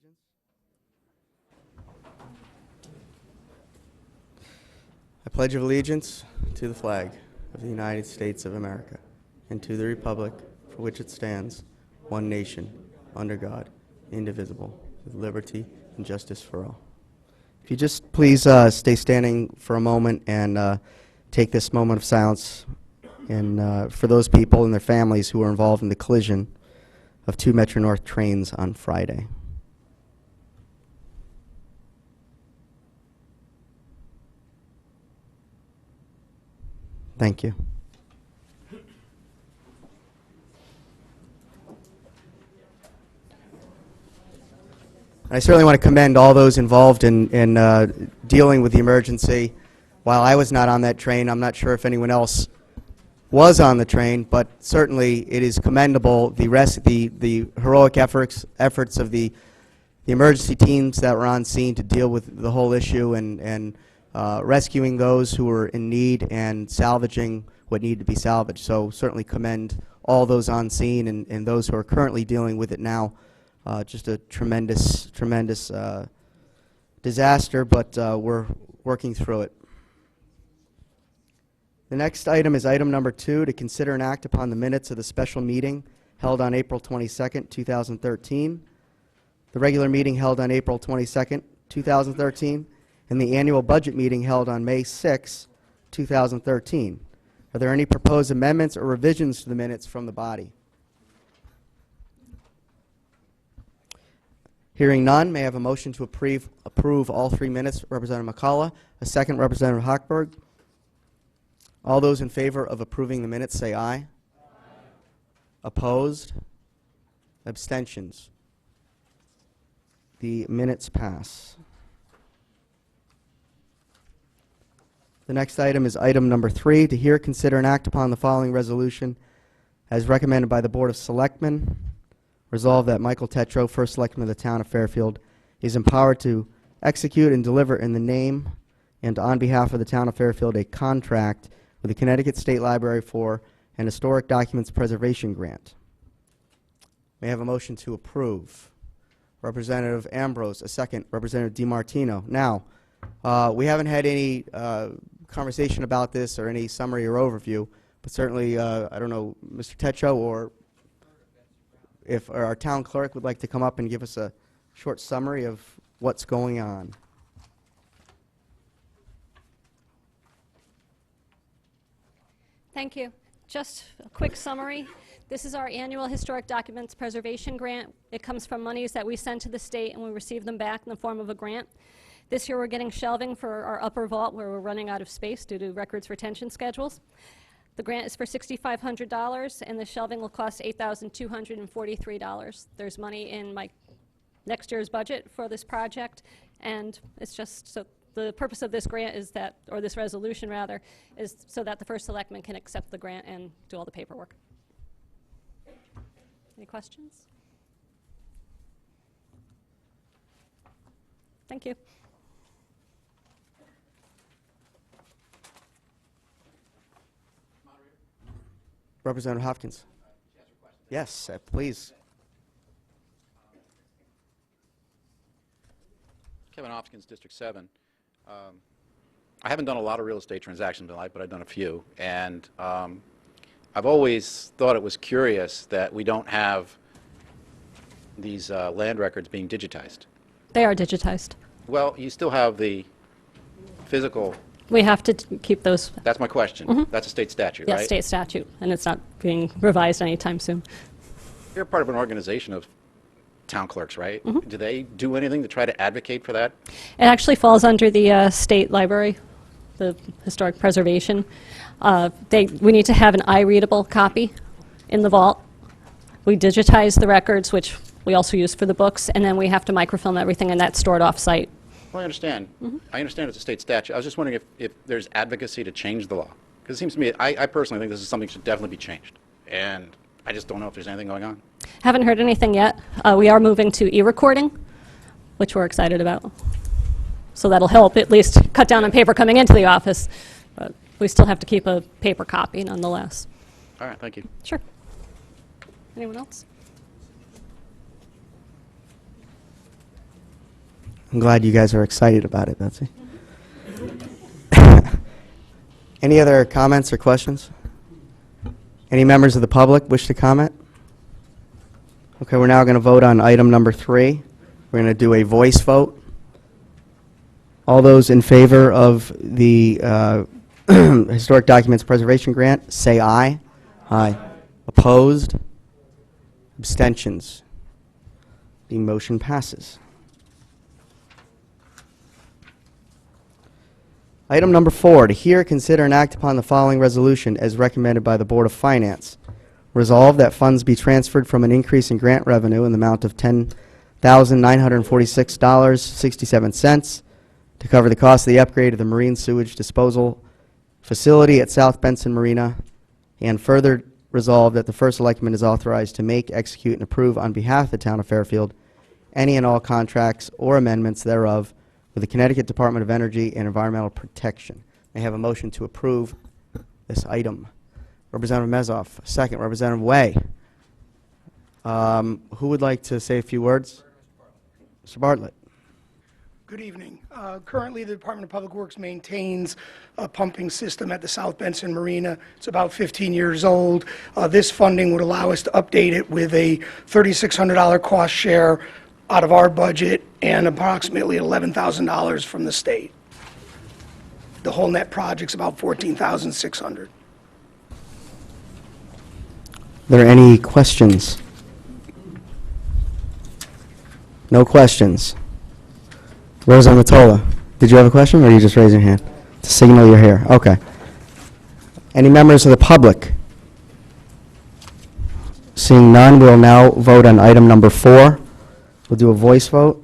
allegiance. I pledge allegiance to the flag of the United States of America and to the republic for which it stands, one nation, under God, indivisible, with liberty and justice for all. If you just please stay standing for a moment and take this moment of silence for those people and their families who were involved in the collision of two Metro-North trains on Friday. Thank you. I certainly want to commend all those involved in dealing with the emergency. While I was not on that train, I'm not sure if anyone else was on the train, but certainly it is commendable the heroic efforts of the emergency teams that were on scene to deal with the whole issue and rescuing those who were in need and salvaging what needed to be salvaged. So certainly commend all those on scene and those who are currently dealing with it now. Just a tremendous disaster, but we're working through it. The next item is item number 2, to consider and act upon the minutes of the special meeting held on April 22nd, 2013, the regular meeting held on April 22nd, 2013, and the annual budget meeting held on May 6, 2013. Are there any proposed amendments or revisions to the minutes from the body? Hearing none, may I have a motion to approve all 3 minutes? Representative McCullough. A second, Representative Hochberg. All those in favor of approving the minutes say aye. Aye. Opposed? Abstentions? The minutes pass. The next item is item number 3, to hear, consider, and act upon the following resolution as recommended by the Board of Selectmen. Resolved that Michael Tetreault, First Selectman of the Town of Fairfield, is empowered to execute and deliver in the name and on behalf of the Town of Fairfield a contract with the Connecticut State Library for an Historic Documents Preservation Grant. May I have a motion to approve? Representative Ambrose, a second. Representative DiMartino. Now, we haven't had any conversation about this or any summary or overview, but certainly, I don't know, Mr. Tetreault, or if our town clerk would like to come up and give us a short summary of what's going on. Thank you. Just a quick summary. This is our annual Historic Documents Preservation Grant. It comes from monies that we send to the state and we receive them back in the form of a grant. This year we're getting shelving for our upper vault where we're running out of space due to records retention schedules. The grant is for $6,500 and the shelving will cost $8,243. There's money in my next year's budget for this project, and it's just so the purpose of this grant is that, or this resolution rather, is so that the First Selectman can accept the grant and do all the paperwork. Any questions? Thank you. Representative Hopkins. Yes, please. Kevin Hopkins, District 7. I haven't done a lot of real estate transactions in my life, but I've done a few. And I've always thought it was curious that we don't have these land records being digitized. They are digitized. Well, you still have the physical. We have to keep those. That's my question. That's a state statute, Yes, right? state statute, and it's not being revised anytime soon. You're part of an organization of town clerks, right? Do they do anything to try to advocate for that? It actually falls under the state library, the historic preservation. We need to have an eye-readable copy in the vault. We digitize the records, which we also use for the books, and then we have to microfilm everything, and that's stored off-site. Well, I understand. I understand it's a state statute. I was just wondering if there's advocacy to change the law. Because it seems to me, I personally think this is something that should definitely be changed. And I just don't know if there's anything going on. Haven't heard anything yet. We are moving to e-recording, which we're excited about. So that'll help at least cut down on paper coming into the office. But we still have to keep a paper copy nonetheless. All right, thank you. Sure. Anyone else? I'm glad you guys are excited about it, Betsy. Any other comments or questions? Any members of the public wish to comment? Okay, we're now going to vote on item number 3. We're going to do a voice vote. All those in favor of the Historic Documents Preservation Grant, say aye. Aye. Opposed? Abstentions? The motion passes. Item number 4, to hear, consider, and act upon the following resolution as recommended by the Board of Finance. Resolved that funds be transferred from an increase in grant revenue in the amount of $10,946.67 to cover the cost of the upgrade of the marine sewage disposal facility at South Benson Marina, and further resolved that the first selectman is authorized to make, execute, and approve on behalf of the town of Fairfield any and all contracts or amendments thereof with the Connecticut Department of Energy and Environmental Protection. May I have a motion to approve this item? Representative Mezoff, second. Representative Way. Who would like to say a few words? Mr. Bartlett. Good evening. Currently, the Department of Public Works maintains a pumping system at the South Benson Marina. It's about 15 years old. This funding would allow us to update it with a $3,600 cost share out of our budget and approximately $11,000 from the state. The whole net project's about $14,600. Are there any questions? No questions. Rosa Matola, did you have a question, or you just raise your hand to signal you're here? Okay. Any members of the public? Seeing none, we'll now vote on item number 4. We'll do a voice vote.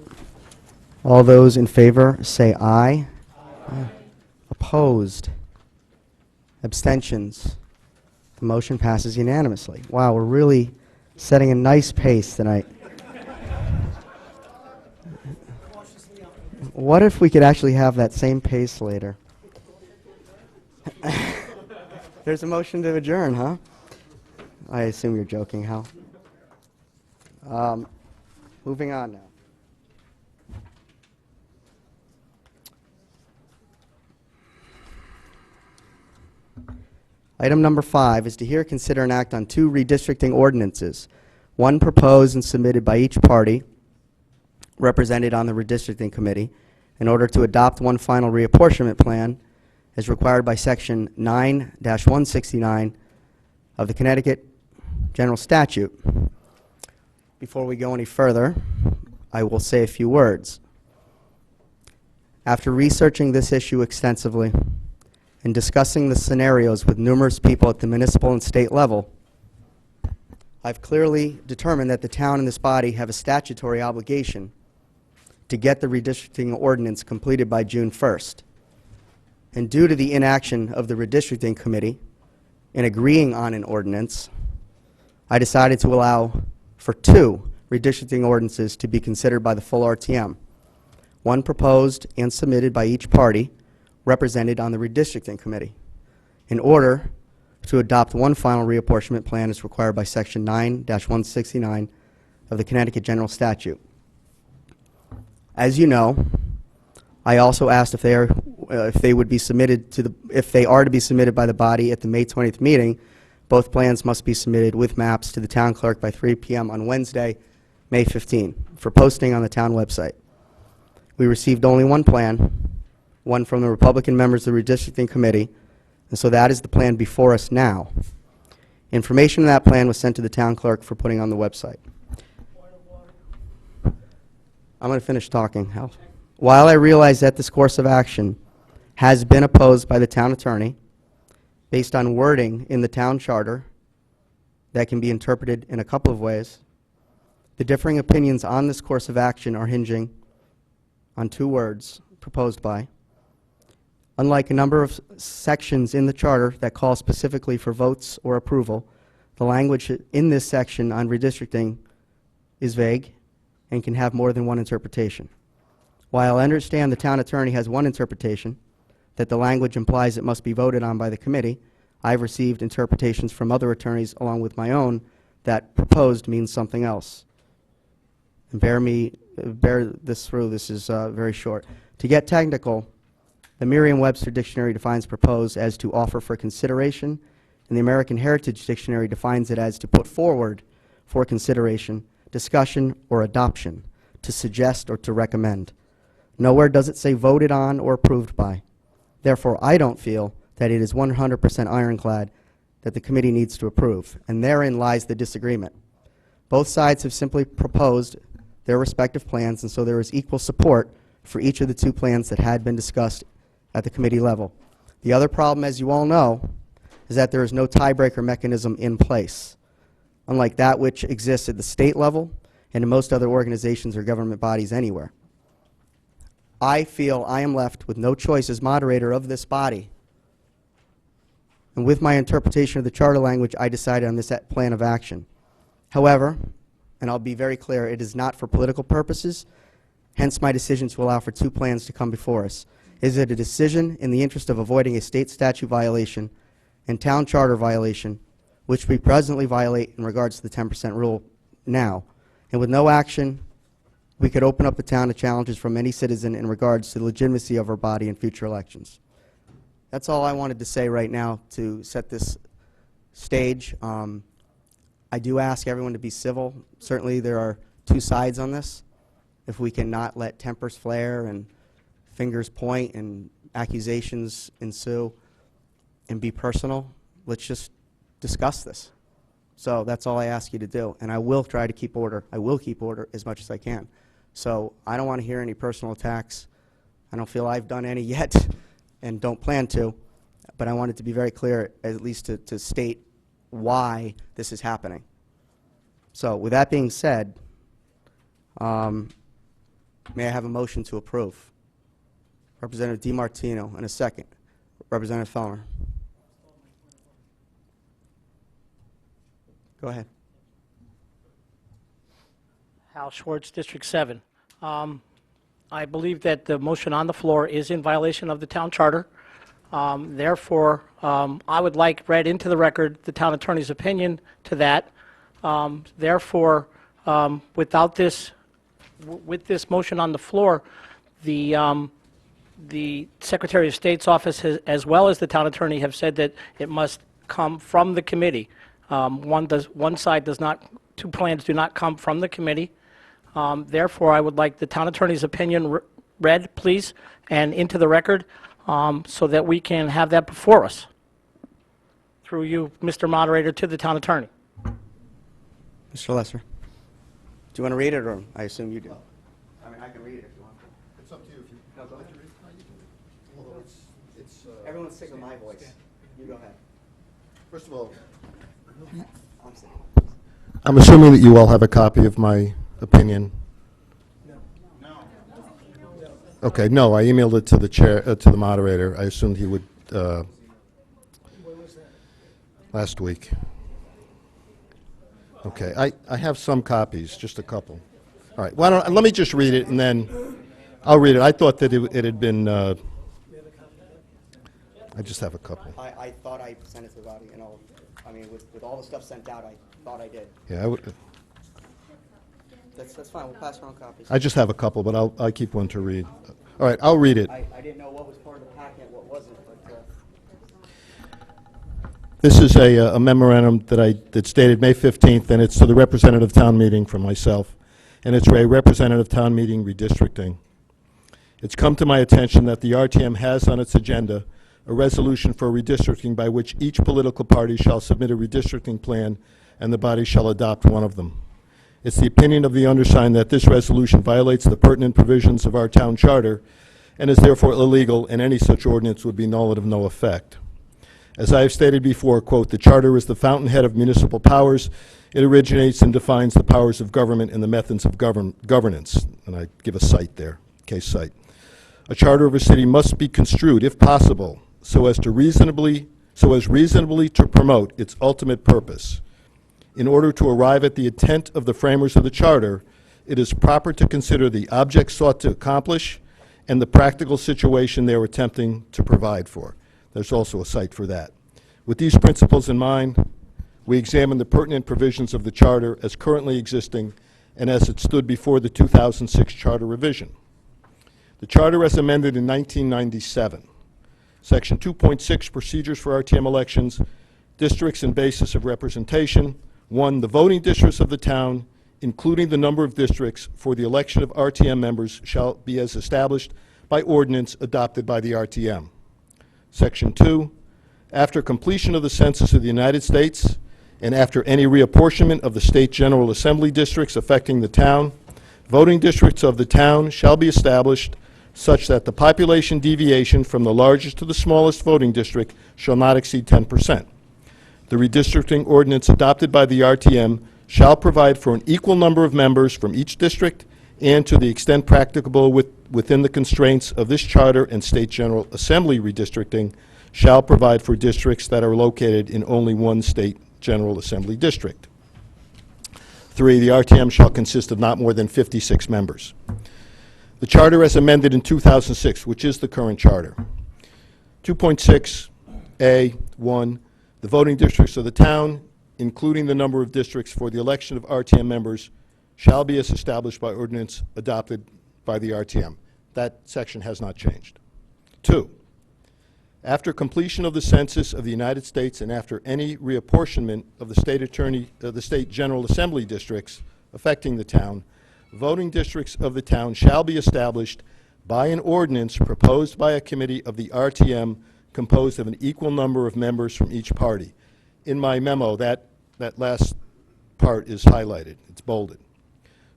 All those in favor say aye. Aye. Opposed? Abstentions? The motion passes unanimously. Wow, we're really setting a nice pace tonight. What if we could actually have that same pace later? There's a motion to adjourn, huh? I assume you're joking, Hal. Moving on now. Item number 5 is to hear, consider, and act on 2 redistricting ordinances, one proposed and submitted by each party represented on the redistricting committee, in order to adopt one final reapportionment plan as required by Section 9-169 of the Connecticut General Statute. Before we go any further, I will say a few words. After researching this issue extensively and discussing the scenarios with numerous people at the municipal and state level, I've clearly determined that the town and this body have a statutory obligation to get the redistricting ordinance completed by June 1st. And due to the inaction of the redistricting committee in agreeing on an ordinance, I decided to allow for 2 redistricting ordinances to be considered by the full RTM, one proposed and submitted by each party represented on the redistricting committee, in order to adopt one final reapportionment plan as required by Section 9-169 of the Connecticut General Statute. As you know, I also asked if they are to be submitted by the body at the May 20th meeting. Both plans must be submitted with maps to the town clerk by 3 p.m. on Wednesday, May 15, for posting on the town website. We received only one plan, one from the Republican members of the redistricting committee, and so that is the plan before us now. Information on that plan was sent to the town clerk for putting on the website. I'm going to finish talking, Hal. While I realize that this course of action has been opposed by the town attorney based on wording in the town charter that can be interpreted in a couple of ways, the differing opinions on this course of action are hinging on 2 words, proposed by. Unlike a number of sections in the charter that call specifically for votes or approval, the language in this section on redistricting is vague and can have more than one interpretation. While I understand the town attorney has one interpretation, that the language implies it must be voted on by the committee, I've received interpretations from other attorneys along with my own that proposed means something else. And bear bear this through. This is very short. To get technical, the Merriam-Webster Dictionary defines propose as to offer for consideration, and the American Heritage Dictionary defines it as to put forward for consideration, discussion, or adoption, to suggest or to recommend. Nowhere does it say voted on or approved by. Therefore, I don't feel that it is 100% ironclad that the committee needs to approve, and therein lies the disagreement. Both sides have simply proposed their respective plans, and so there is equal support for each of the two plans that had been discussed at the committee level. The other problem, as you all know, is that there is no tiebreaker mechanism in place, unlike that which exists at the state level and in most other organizations or government bodies anywhere. I feel I am left with no choice as moderator of this body. And with my interpretation of the charter language, I decided on this plan of action. However, and I'll be very clear, it is not for political purposes, hence my decision to allow for two plans to come before us. Is it a decision in the interest of avoiding a state statute violation and town charter violation, which we presently violate in regards to the 10% rule now? And with no action, we could open up the town to challenges from any citizen in regards to the legitimacy of our body in future elections. That's all I wanted to say right now to set this stage. I do ask everyone to be civil. Certainly there are two sides on this. If we cannot let tempers flare and fingers point and accusations ensue and be personal, let's just discuss this. So that's all I ask you to do. And I will try to keep order. I will keep order as much as I can. So I don't want to hear any personal attacks. I don't feel I've done any yet and don't plan to. But I wanted to be very clear, at least to state why this is happening. So with that being said, may I have a motion to approve? Representative DiMartino, and a second. Representative Fellner. Go ahead. Hal Schwartz, District 7. I believe that the motion on the floor is in violation of the town charter. Therefore, I would like read into the record the town attorney's opinion to that. Therefore, without this, with this motion on the floor, the Secretary of State's office has, as well as the town attorney, have said that it must come from the committee. One side does not, two plans do not come from the committee. Therefore, I would like the town attorney's opinion read, please, and into the record, so that we can have that before us. Through you, Mr. Moderator, to the town attorney. Mr. Lesser. Do you want to read it, or I assume you do? I mean, I can read it if you want. It's up to you if you. No, go ahead. Although it's Everyone's sick of my voice. You go ahead. first of all, I'm sick. I'm assuming that you all have a copy of my opinion. No. Okay, no, I emailed it to the chair, to the moderator. I assumed he would, last week. Okay, I have some copies, just a couple. All right, why don't, let me just read it, and then I'll read it. I thought that it had been, I just have a couple. I thought I sent it to the body, and all. I mean, with all the stuff sent out, I thought I did. Yeah, I would, That's fine. We'll pass around copies. I just have a couple, but I'll keep one to read. All right, I'll read it. I didn't know what was part of the packet, what wasn't, but. This is a memorandum that's dated May 15th, and it's to the representative town meeting from myself, and it's a representative town meeting redistricting. It's come to my attention that the RTM has on its agenda a resolution for redistricting by which each political party shall submit a redistricting plan and the body shall adopt one of them. It's the opinion of the undersigned that this resolution violates the pertinent provisions of our town charter and is therefore illegal, and any such ordinance would be null and of no effect. As I have stated before, quote, the charter is the fountainhead of municipal powers. It originates and defines the powers of government and the methods of governance. And I give a cite there, case cite. A charter of a city must be construed, if possible, so as reasonably to promote its ultimate purpose. In order to arrive at the intent of the framers of the charter, it is proper to consider the object sought to accomplish and the practical situation they are attempting to provide for. There's also a cite for that. With these principles in mind, we examine the pertinent provisions of the charter as currently existing and as it stood before the 2006 charter revision. The charter as amended in 1997. Section 2.6, procedures for RTM elections, districts and basis of representation. 1, the voting districts of the town, including the number of districts for the election of RTM members, shall be as established by ordinance adopted by the RTM. Section 2, after completion of the census of the United States and after any reapportionment of the state General Assembly districts affecting the town, voting districts of the town shall be established such that the population deviation from the largest to the smallest voting district shall not exceed 10%. The redistricting ordinance adopted by the RTM shall provide for an equal number of members from each district and, to the extent practicable within the constraints of this charter and state General Assembly redistricting, shall provide for districts that are located in only one state General Assembly district. 3, the RTM shall consist of not more than 56 members. The charter as amended in 2006, which is the current charter. 2.6A1, the voting districts of the town, including the number of districts for the election of RTM members, shall be as established by ordinance adopted by the RTM. That section has not changed. 2, after completion of the census of the United States and after any reapportionment of the state General Assembly districts affecting the town, voting districts of the town shall be established by an ordinance proposed by a committee of the RTM composed of an equal number of members from each party. In my memo, that last part is highlighted. It's bolded.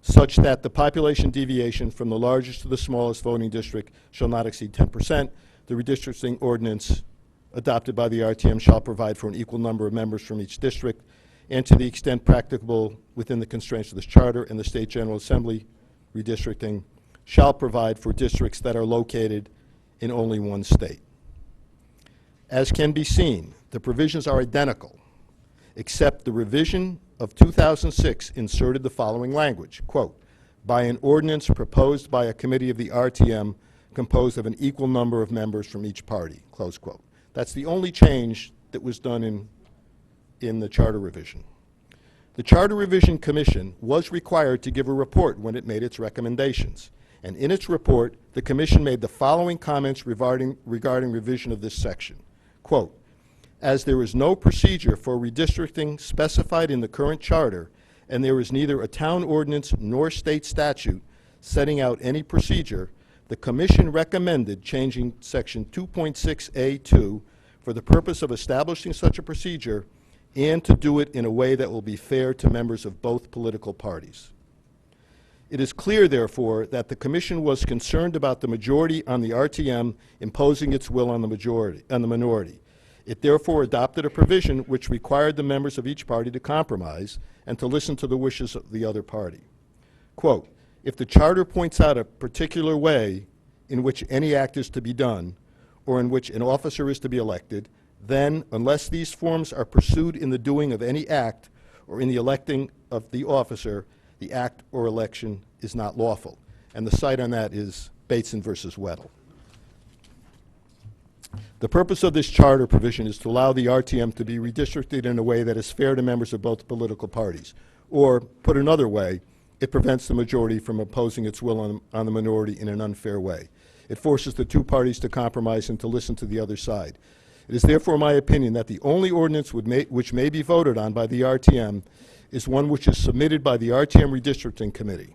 Such that the population deviation from the largest to the smallest voting district shall not exceed 10%. The redistricting ordinance adopted by the RTM shall provide for an equal number of members from each district, and to the extent practicable within the constraints of this charter and the state General Assembly redistricting shall provide for districts that are located in only one state. As can be seen, the provisions are identical, except the revision of 2006 inserted the following language, quote, by an ordinance proposed by a committee of the RTM composed of an equal number of members from each party, close quote. That's the only change that was done in the charter revision. The Charter Revision Commission was required to give a report when it made its recommendations, and in its report, the Commission made the following comments regarding revision of this section. Quote, as there is no procedure for redistricting specified in the current charter, and there is neither a town ordinance nor state statute setting out any procedure, the Commission recommended changing Section 2.6A2 for the purpose of establishing such a procedure and to do it in a way that will be fair to members of both political parties. It is clear, therefore, that the Commission was concerned about the majority on the RTM imposing its will on the minority. It therefore adopted a provision which required the members of each party to compromise and to listen to the wishes of the other party. Quote, if the charter points out a particular way in which any act is to be done, or in which an officer is to be elected, then, unless these forms are pursued in the doing of any act or in the electing of the officer, the act or election is not lawful. And the cite on that is Bateson versus Weddle. The purpose of this charter provision is to allow the RTM to be redistricted in a way that is fair to members of both political parties. Or, put another way, it prevents the majority from imposing its will on the minority in an unfair way. It forces the two parties to compromise and to listen to the other side. It is therefore my opinion that the only ordinance which may be voted on by the RTM is one which is submitted by the RTM Redistricting Committee.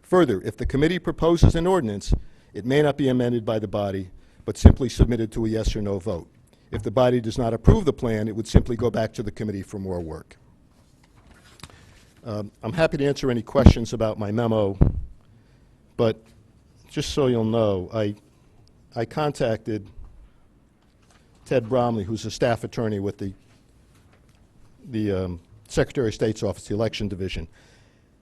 Further, if the committee proposes an ordinance, it may not be amended by the body, but simply submitted to a yes or no vote. If the body does not approve the plan, it would simply go back to the committee for more work. I'm happy to answer any questions about my memo, but just so you'll know, I contacted Ted Bromley, who's a staff attorney with the Secretary of State's office, the Election Division.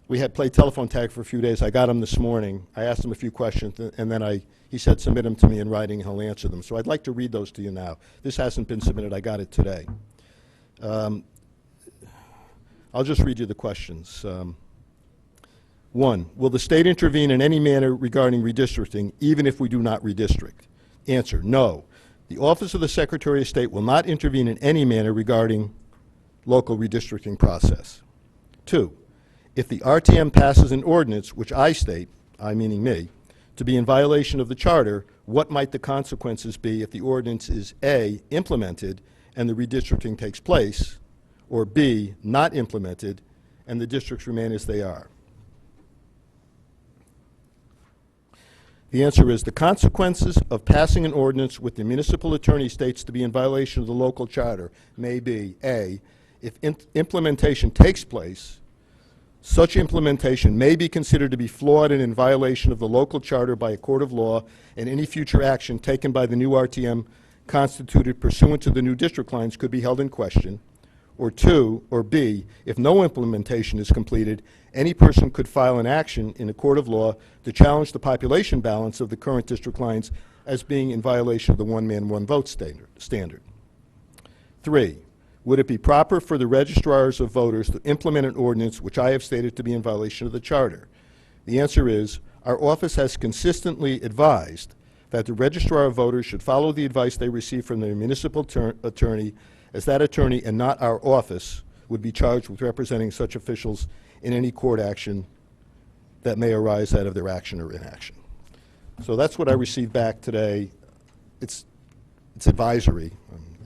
We had played telephone tag for a few days. I got him this morning. I asked him a few questions, and then he said submit them to me in writing, and he'll answer them. So I'd like to read those to you now. This hasn't been submitted. I got it today. I'll just read you the questions. 1, will the state intervene in any manner regarding redistricting, even if we do not redistrict? Answer, no. The Office of the Secretary of State will not intervene in any manner regarding local redistricting process. 2, if the RTM passes an ordinance which I state, I meaning me, to be in violation of the charter, what might the consequences be if the ordinance is A, implemented and the redistricting takes place, or B, not implemented and the districts remain as they are? The answer is the consequences of passing an ordinance with the municipal attorney states to be in violation of the local charter may be A, if implementation takes place, such implementation may be considered to be flawed and in violation of the local charter by a court of law, and any future action taken by the new RTM constituted pursuant to the new district lines could be held in question. Or two, or B, if no implementation is completed, any person could file an action in a court of law to challenge the population balance of the current district lines as being in violation of the one-man, one-vote standard. 3, would it be proper for the registrars of voters to implement an ordinance which I have stated to be in violation of the charter? The answer is, our office has consistently advised that the registrar of voters should follow the advice they receive from their municipal attorney, as that attorney and not our office would be charged with representing such officials in any court action that may arise out of their action or inaction. So that's what I received back today. It's advisory.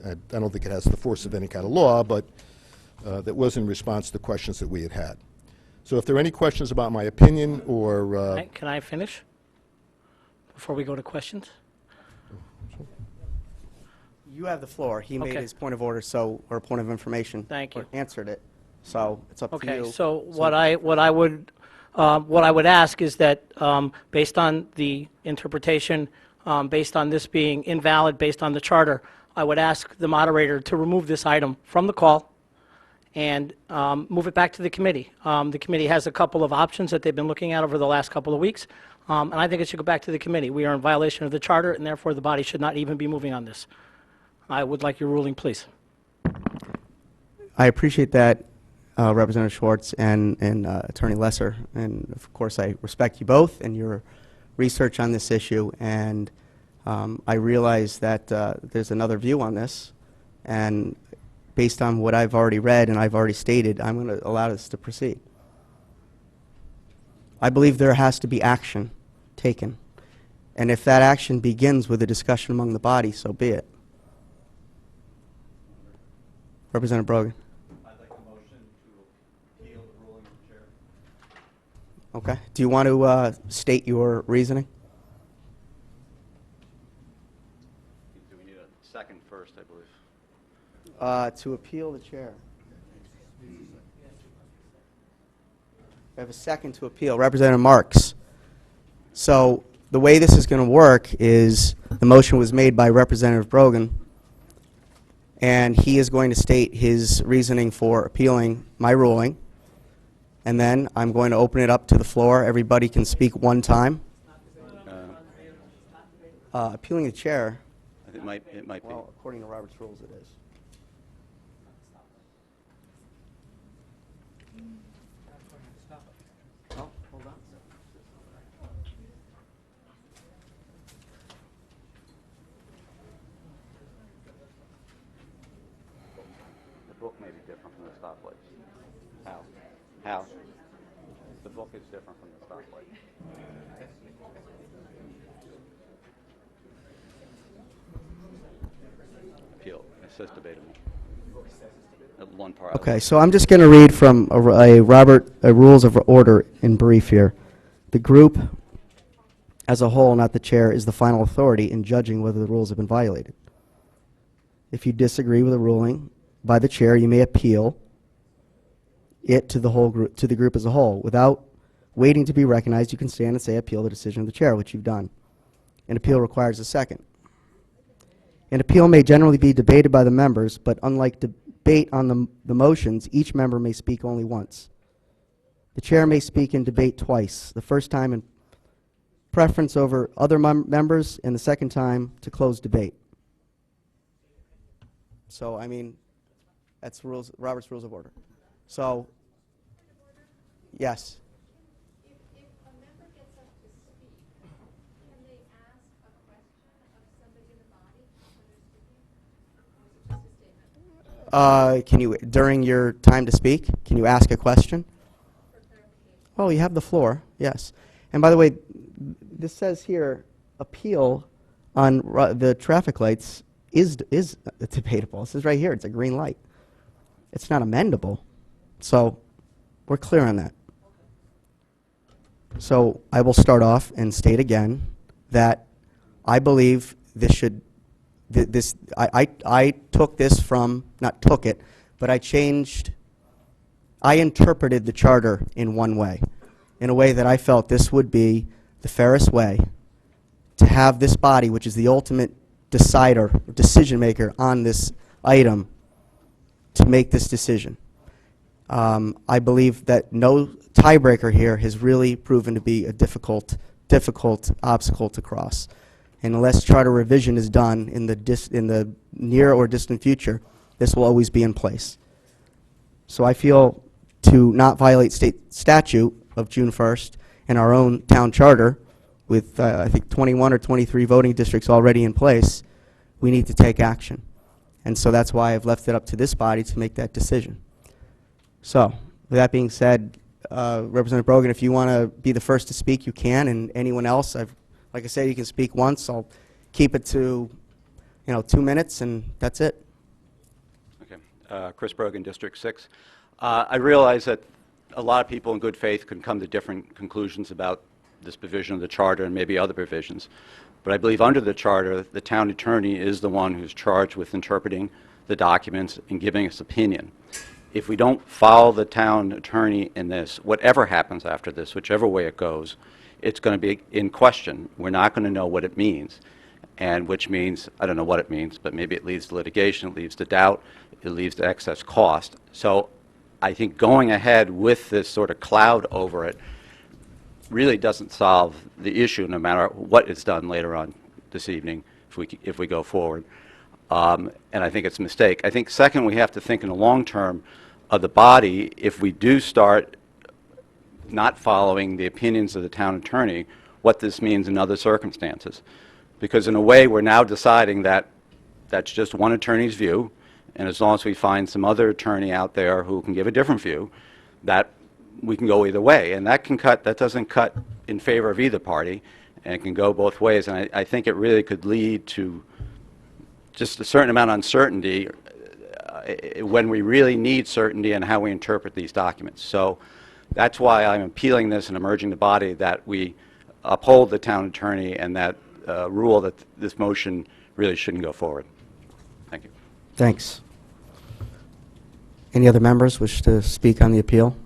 I don't think it has the force of any kind of law, but that was in response to questions that we had had. So if there are any questions about my opinion or... Can I finish before we go to questions? You have the floor. He made Okay. his point of order, or point of information. Thank you. Or answered it, so it's up to you. Okay, so what I would ask is that, based on the interpretation, based on this being invalid, based on the charter, I would ask the moderator to remove this item from the call and move it back to the committee. The committee has a couple of options that they've been looking at over the last couple of weeks, and I think it should go back to the committee. We are in violation of the charter, and therefore the body should not even be moving on this. I would like your ruling, please. I appreciate that, Representative Schwartz and Attorney Lesser, and of course I respect you both and your research on this issue, and I realize that there's another view on this, and based on what I've already read and I've already stated, I'm going to allow this to proceed. I believe there has to be action taken, and if that action begins with a discussion among the body, so be it. Representative Brogan. I'd like a motion to appeal the ruling of the chair. Okay. Do you want to state your reasoning? Do we need a second first, I believe? To appeal the chair. I have a second to appeal. Representative Marks. So the way this is going to work is the motion was made by Representative Brogan, and he is going to state his reasoning for appealing my ruling, and then I'm going to open it up to the floor. Everybody can speak one time. Appealing the chair, It might be. well, according to Robert's rules, it is. Oh, hold on. The book may be different from the stoplights. How? How? The book is different from the stoplight. Appeal. It says debatable. One part. Okay, so I'm just going to read from a rules of order in brief here. The group as a whole, not the chair, is the final authority in judging whether the rules have been violated. If you disagree with a ruling by the chair, you may appeal it to the whole group, to the group as a whole. Without waiting to be recognized, you can stand and say appeal the decision of the chair, which you've done. An appeal requires a second. An appeal may generally be debated by the members, but unlike debate on the motions, each member may speak only once. The chair may speak in debate twice, the first time in preference over other members, and the second time to close debate. So, I mean, that's Robert's Rules of Order. So, yes. If a member gets up to speak, can they ask a question of somebody in the body when they're speaking? Or is it just a statement? Can you, during your time to speak, can you ask a question? For clarification. Well, you have the floor, yes. And by the way, this says here, appeal on the traffic lights is debatable. It says right here, it's a green light. It's not amendable. So we're clear on that. So I will start off and state again that I believe this should, I took this from, not took it, but I interpreted the charter in one way, in a way that I felt this would be the fairest way to have this body, which is the ultimate decider, decision maker on this item, to make this decision. I believe that no tiebreaker here has really proven to be a difficult obstacle to cross. And unless charter revision is done in the near or distant future, this will always be in place. So I feel to not violate state statute of June 1st and our own town charter with, I think, 21 or 23 voting districts already in place, we need to take action. And so that's why I've left it up to this body to make that decision. So, with that being said, Representative Brogan, if you want to be the first to speak, you can, and anyone else, like I said, you can speak once. I'll keep it to, 2 minutes, and that's it. Okay. Chris Brogan, District 6. I realize that a lot of people in good faith can come to different conclusions about this provision of the charter and maybe other provisions. But I believe under the charter, the town attorney is the one who's charged with interpreting the documents and giving us opinion. If we don't follow the town attorney in this, whatever happens after this, whichever way it goes, it's going to be in question. We're not going to know what it means, and which means, I don't know what it means, but maybe it leads to litigation, it leads to doubt, it leads to excess cost. So I think going ahead with this sort of cloud over it really doesn't solve the issue, no matter what is done later on this evening if we go forward. And I think it's a mistake. I think, second, we have to think in the long term of the body. If we do start not following the opinions of the town attorney, what this means in other circumstances. Because in a way, we're now deciding that that's just one attorney's view, and as long as we find some other attorney out there who can give a different view, that we can go either way. And that doesn't cut in favor of either party, and it can go both ways. And I think it really could lead to just a certain amount of uncertainty when we really need certainty in how we interpret these documents. So that's why I'm appealing this and urging the body that we uphold the town attorney and that rule that this motion really shouldn't go forward. Thank you. Thanks. Any other members wish to speak on the appeal?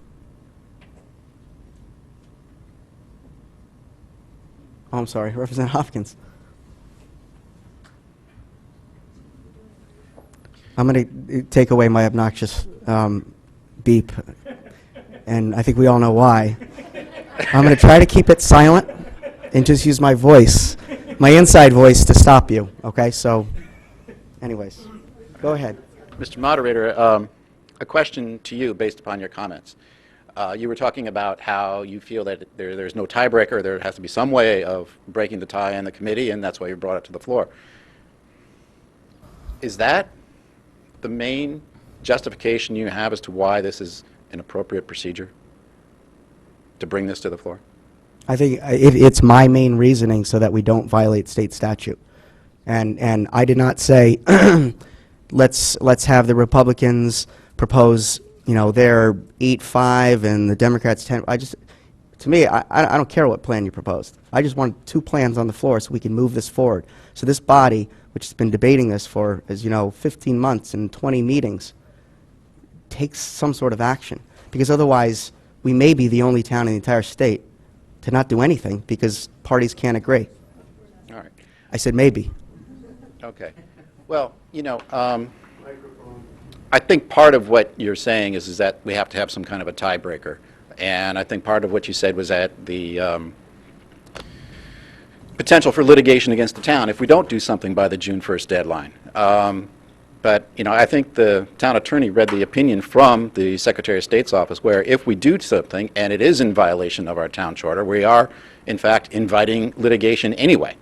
Oh, I'm sorry, Representative Hopkins. I'm going to take away my obnoxious beep, and I think we all know why. I'm going to try to keep it silent and just use my voice, my inside voice, to stop you, okay? So, anyways, go ahead. Mr. Moderator, a question to you based upon your comments. You were talking about how you feel that there's no tiebreaker, there has to be some way of breaking the tie in the committee, and that's why you brought it to the floor. Is that the main justification you have as to why this is an appropriate procedure, to bring this to the floor? I think it's my main reasoning so that we don't violate state statute. And I did not say, let's have the Republicans propose, their 8-5 and the Democrats 10. To me, I don't care what plan you proposed. I just want 2 plans on the floor so we can move this forward. So this body, which has been debating this for, 15 months and 20 meetings, takes some sort of action. Because otherwise, we may be the only town in the entire state to not do anything because parties can't agree. All right. I said maybe. Okay. Well, I think part of what you're saying is that we have to have some kind of a tiebreaker. And I think part of what you said was that the potential for litigation against the town if we don't do something by the June 1st deadline. But, I think the town attorney read the opinion from the Secretary of State's office where if we do something and it is in violation of our town charter, we are, in fact, inviting litigation anyway.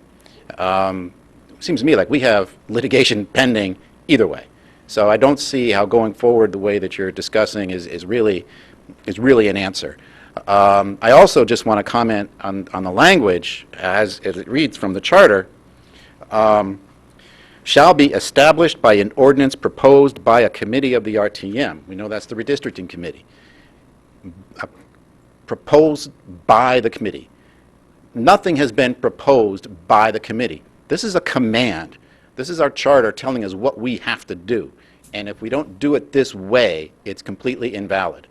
Seems to me like we have litigation pending either way. So I don't see how going forward the way that you're discussing is really an answer. I also just want to comment on the language as it reads from the charter. Shall be established by an ordinance proposed by a committee of the RTM. We know that's the redistricting committee. Proposed by the committee. Nothing has been proposed by the committee. This is a command. This is our charter telling us what we have to do. And if we don't do it this way, it's completely invalid.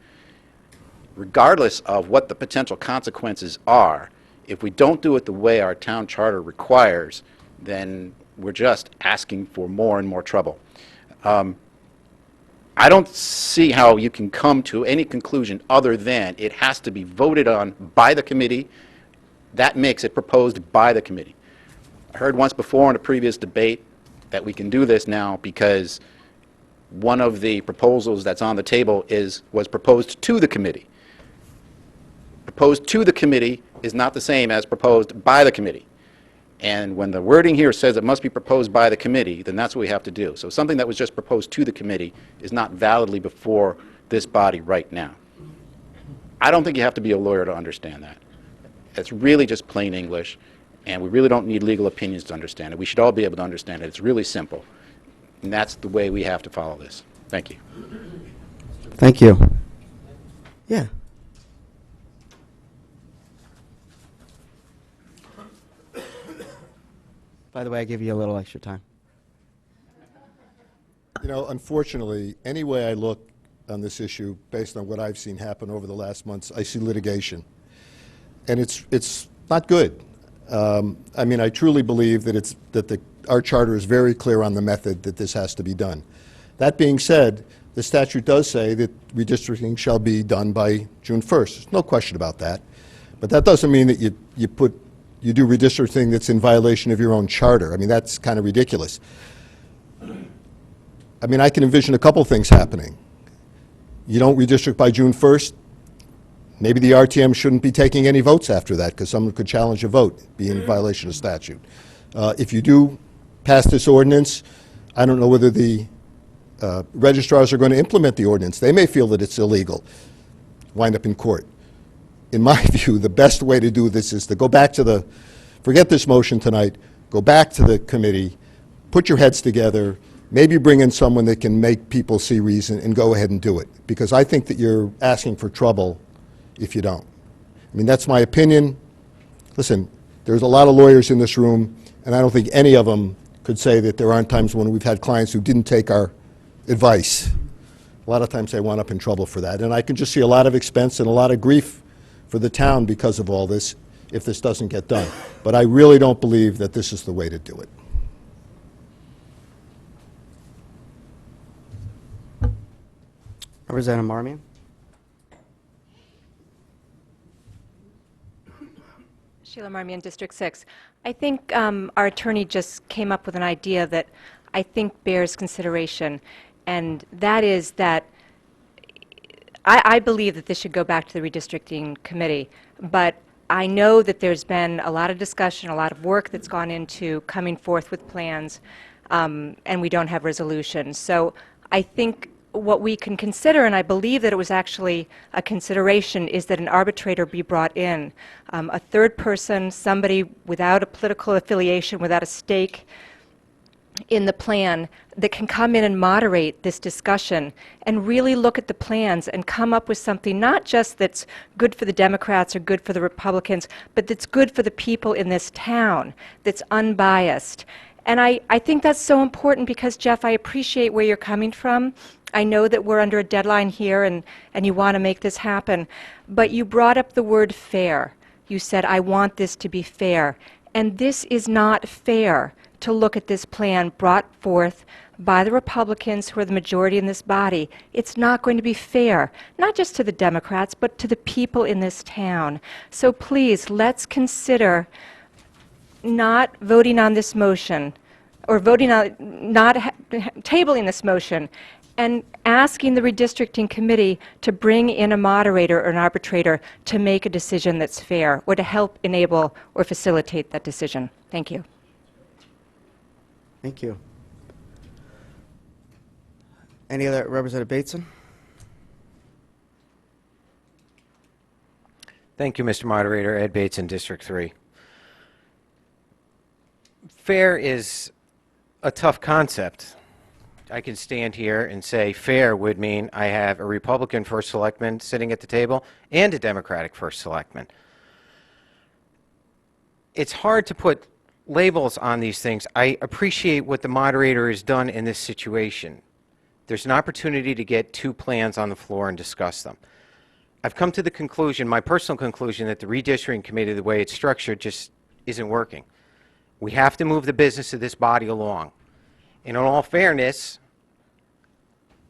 Regardless of what the potential consequences are, if we don't do it the way our town charter requires, then we're just asking for more and more trouble. I don't see how you can come to any conclusion other than it has to be voted on by the committee. That makes it proposed by the committee. I heard once before in a previous debate that we can do this now because one of the proposals that's on the table was proposed to the committee. Proposed to the committee is not the same as proposed by the committee. And when the wording here says it must be proposed by the committee, then that's what we have to do. So something that was just proposed to the committee is not validly before this body right now. I don't think you have to be a lawyer to understand that. It's really just plain English, and we really don't need legal opinions to understand it. We should all be able to understand it. It's really simple, and that's the way we have to follow this. Thank you. Thank you. Yeah. By the way, I give you a little extra time. You know, unfortunately, any way I look on this issue, based on what I've seen happen over the last months, I see litigation. And it's not good. I mean, I truly believe that our charter is very clear on the method that this has to be done. That being said, the statute does say that redistricting shall be done by June 1st. There's no question about that. But that doesn't mean that you do redistricting that's in violation of your own charter. I mean, that's kind of ridiculous. I mean, I can envision a couple things happening. You don't redistrict by June 1st, maybe the RTM shouldn't be taking any votes after that because someone could challenge a vote, be in violation of statute. If you do pass this ordinance, I don't know whether the registrars are going to implement the ordinance. They may feel that it's illegal, wind up in court. In my view, the best way to do this is to go back to forget this motion tonight, go back to the committee, put your heads together, maybe bring in someone that can make people see reason and go ahead and do it. Because I think that you're asking for trouble if you don't. I mean, that's my opinion. Listen, there's a lot of lawyers in this room, and I don't think any of them could say that there aren't times when we've had clients who didn't take our advice. A lot of times they wound up in trouble for that. And I can just see a lot of expense and a lot of grief for the town because of all this if this doesn't get done. But I really don't believe that this is the way to do it. Representative Marmion? Sheila Marmion, District 6. I think our attorney just came up with an idea that I think bears consideration, and that is that I believe that this should go back to the redistricting committee, but I know that there's been a lot of discussion, a lot of work that's gone into coming forth with plans, and we don't have resolutions. So I think what we can consider, and I believe that it was actually a consideration, is that an arbitrator be brought in, a third person, somebody without a political affiliation, without a stake in the plan, that can come in and moderate this discussion and really look at the plans and come up with something not just that's good for the Democrats or good for the Republicans, but that's good for the people in this town, that's unbiased. And I think that's so important because, Jeff, I appreciate where you're coming from. I know that we're under a deadline here and you want to make this happen, but you brought up the word fair. You said, I want this to be fair. And this is not fair to look at this plan brought forth by the Republicans, who are the majority in this body. It's not going to be fair, not just to the Democrats, but to the people in this town. So please, let's consider not voting on this motion, or voting on, tabling this motion, and asking the redistricting committee to bring in a moderator or an arbitrator to make a decision that's fair, or to help enable or facilitate that decision. Thank you. Thank you. Any other, Representative Bateson? Thank you, Mr. Moderator. Ed Bates in District 3. Fair is a tough concept. I can stand here and say fair would mean I have a Republican first selectman sitting at the table and a Democratic first selectman. It's hard to put labels on these things. I appreciate what the moderator has done in this situation. There's an opportunity to get two plans on the floor and discuss them. I've come to the conclusion, my personal conclusion, that the redistricting committee, the way it's structured, just isn't working. We have to move the business of this body along. And in all fairness,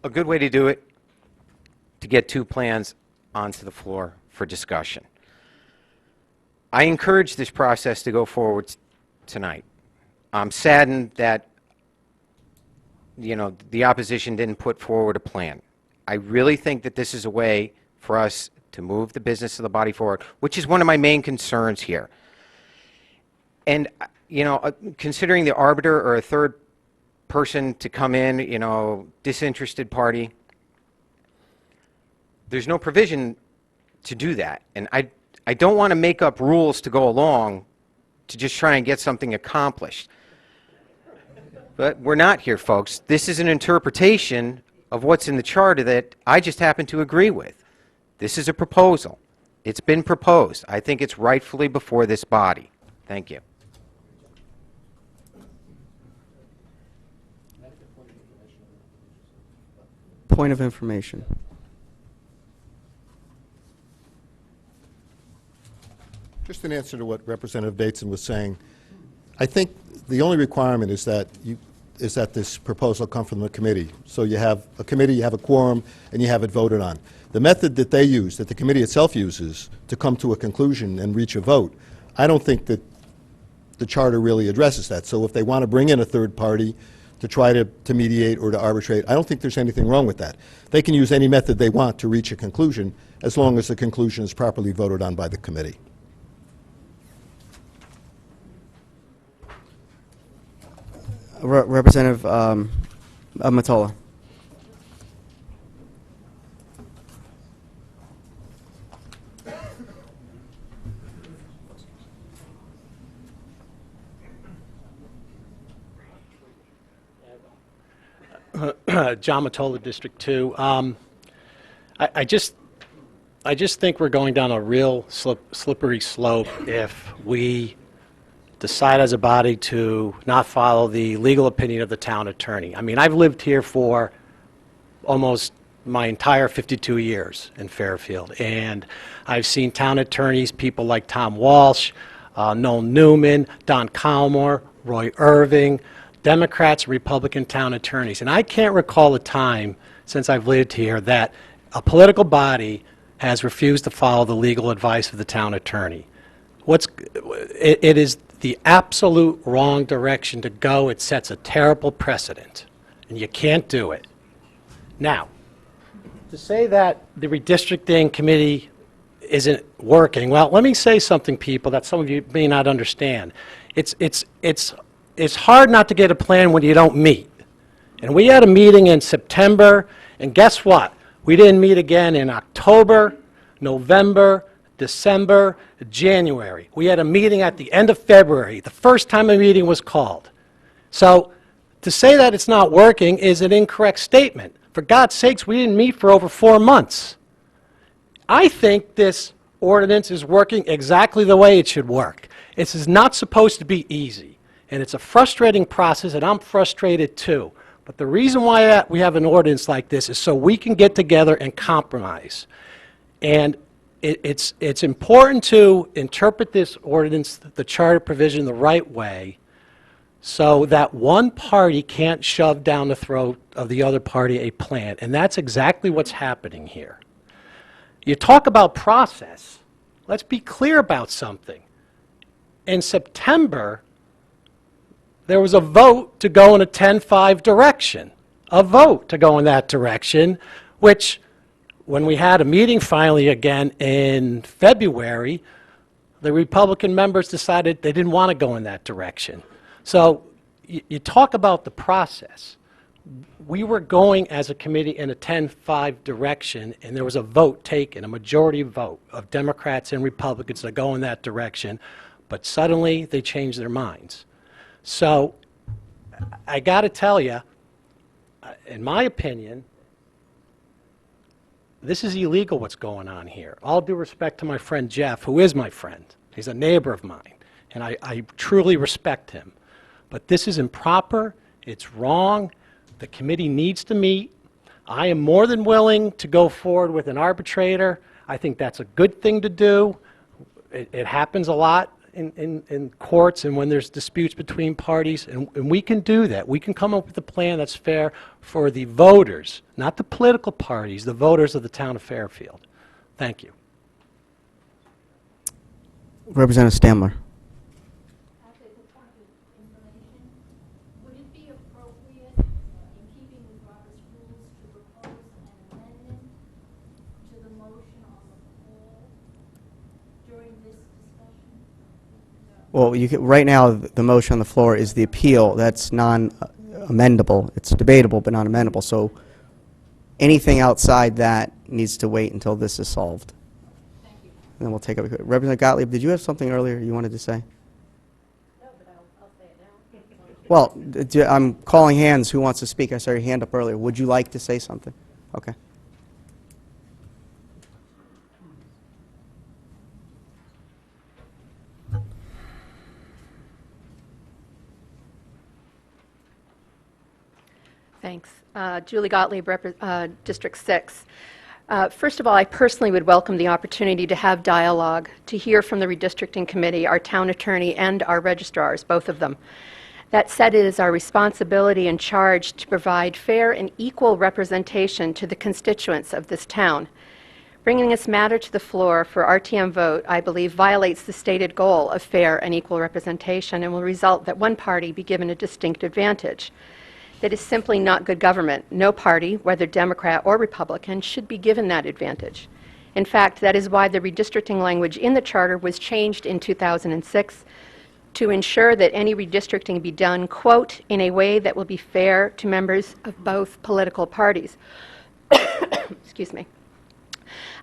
a good way to do it, to get two plans onto the floor for discussion. I encourage this process to go forward tonight. I'm saddened that, the opposition didn't put forward a plan. I really think that this is a way for us to move the business of the body forward, which is one of my main concerns here. And, considering the arbiter or a third person to come in, disinterested party, there's no provision to do that. And I don't want to make up rules to go along to just try and get something accomplished. But we're not here, folks. This is an interpretation of what's in the charter that I just happen to agree with. This is a proposal. It's been proposed. I think it's rightfully before this body. Thank you. Point of information. Just in answer to what Representative Bateson was saying, I think the only requirement is that this proposal come from the committee. So you have a committee, you have a quorum, and you have it voted on. The method that they use, that the committee itself uses to come to a conclusion and reach a vote, I don't think that the charter really addresses that. So if they want to bring in a third party to try to mediate or to arbitrate, I don't think there's anything wrong with that. They can use any method they want to reach a conclusion as long as the conclusion is properly voted on by the committee. Representative Matola. John Matola, District 2. I just think we're going down a real slippery slope if we decide as a body to not follow the legal opinion of the town attorney. I mean, I've lived here for almost my entire 52 years in Fairfield, and I've seen town attorneys, people like Tom Walsh, Noel Newman, Don Calmore, Roy Irving, Democrats, Republican town attorneys. And I can't recall a time since I've lived here that a political body has refused to follow the legal advice of the town attorney. It is the absolute wrong direction to go. It sets a terrible precedent, and you can't do it. Now, to say that the redistricting committee isn't working, well, let me say something, people, that some of you may not understand. It's hard not to get a plan when you don't meet. And we had a meeting in September, and guess what? We didn't meet again in October, November, December, January. We had a meeting at the end of February, the first time a meeting was called. So to say that it's not working is an incorrect statement. For God's sakes, we didn't meet for over 4 months. I think this ordinance is working exactly the way it should work. This is not supposed to be easy, and it's a frustrating process, and I'm frustrated too. But the reason why we have an ordinance like this is so we can get together and compromise. And it's important to interpret this ordinance, the charter provision, the right way, so that one party can't shove down the throat of the other party a plan. And that's exactly what's happening here. You talk about process. Let's be clear about something. In September, there was a vote to go in a 10-5 direction. A vote to go in that direction, which, when we had a meeting finally again in February, the Republican members decided they didn't want to go in that direction. So you talk about the process. we were going as a committee in a 10-5 direction, and there was a vote taken, a majority vote of Democrats and Republicans to go in that direction, but suddenly they changed their minds. So I got to tell you, in my opinion, this is illegal what's going on here. All due respect to my friend Jeff, who is my friend. He's a neighbor of mine, and I truly respect him. But this is improper. It's wrong. The committee needs to meet. I am more than willing to go forward with an arbitrator. I think that's a good thing to do. It happens a lot in courts and when there's disputes between parties, and we can do that. We can come up with a plan that's fair for the voters, not the political parties, the voters of the town of Fairfield. Thank you. Representative Stamler. As a point of information, would it be appropriate, in keeping with Robert's rules, to propose an amendment to the motion on the floor during this discussion? Well, right now, the motion on the floor is the appeal. That's non-amendable. It's debatable, but not amendable. So anything outside that needs to wait until this is solved. Thank you. And then we'll take up. Representative Gottlieb, did you have something earlier you wanted to say? No, but I'll say it now. Well, I'm calling hands. Who wants to speak? I saw your hand up earlier. Would you like to say something? Okay. Thanks. Julie Gottlieb, District 6. First of all, I personally would welcome the opportunity to have dialogue, to hear from the redistricting committee, our town attorney, and our registrars, both of them. That said, it is our responsibility and charge to provide fair and equal representation to the constituents of this town. Bringing this matter to the floor for RTM vote, I believe, violates the stated goal of fair and equal representation and will result that one party be given a distinct advantage. That is simply not good government. No party, whether Democrat or Republican, should be given that advantage. In fact, that is why the redistricting language in the charter was changed in 2006 to ensure that any redistricting be done, quote, in a way that will be fair to members of both political parties. Excuse me.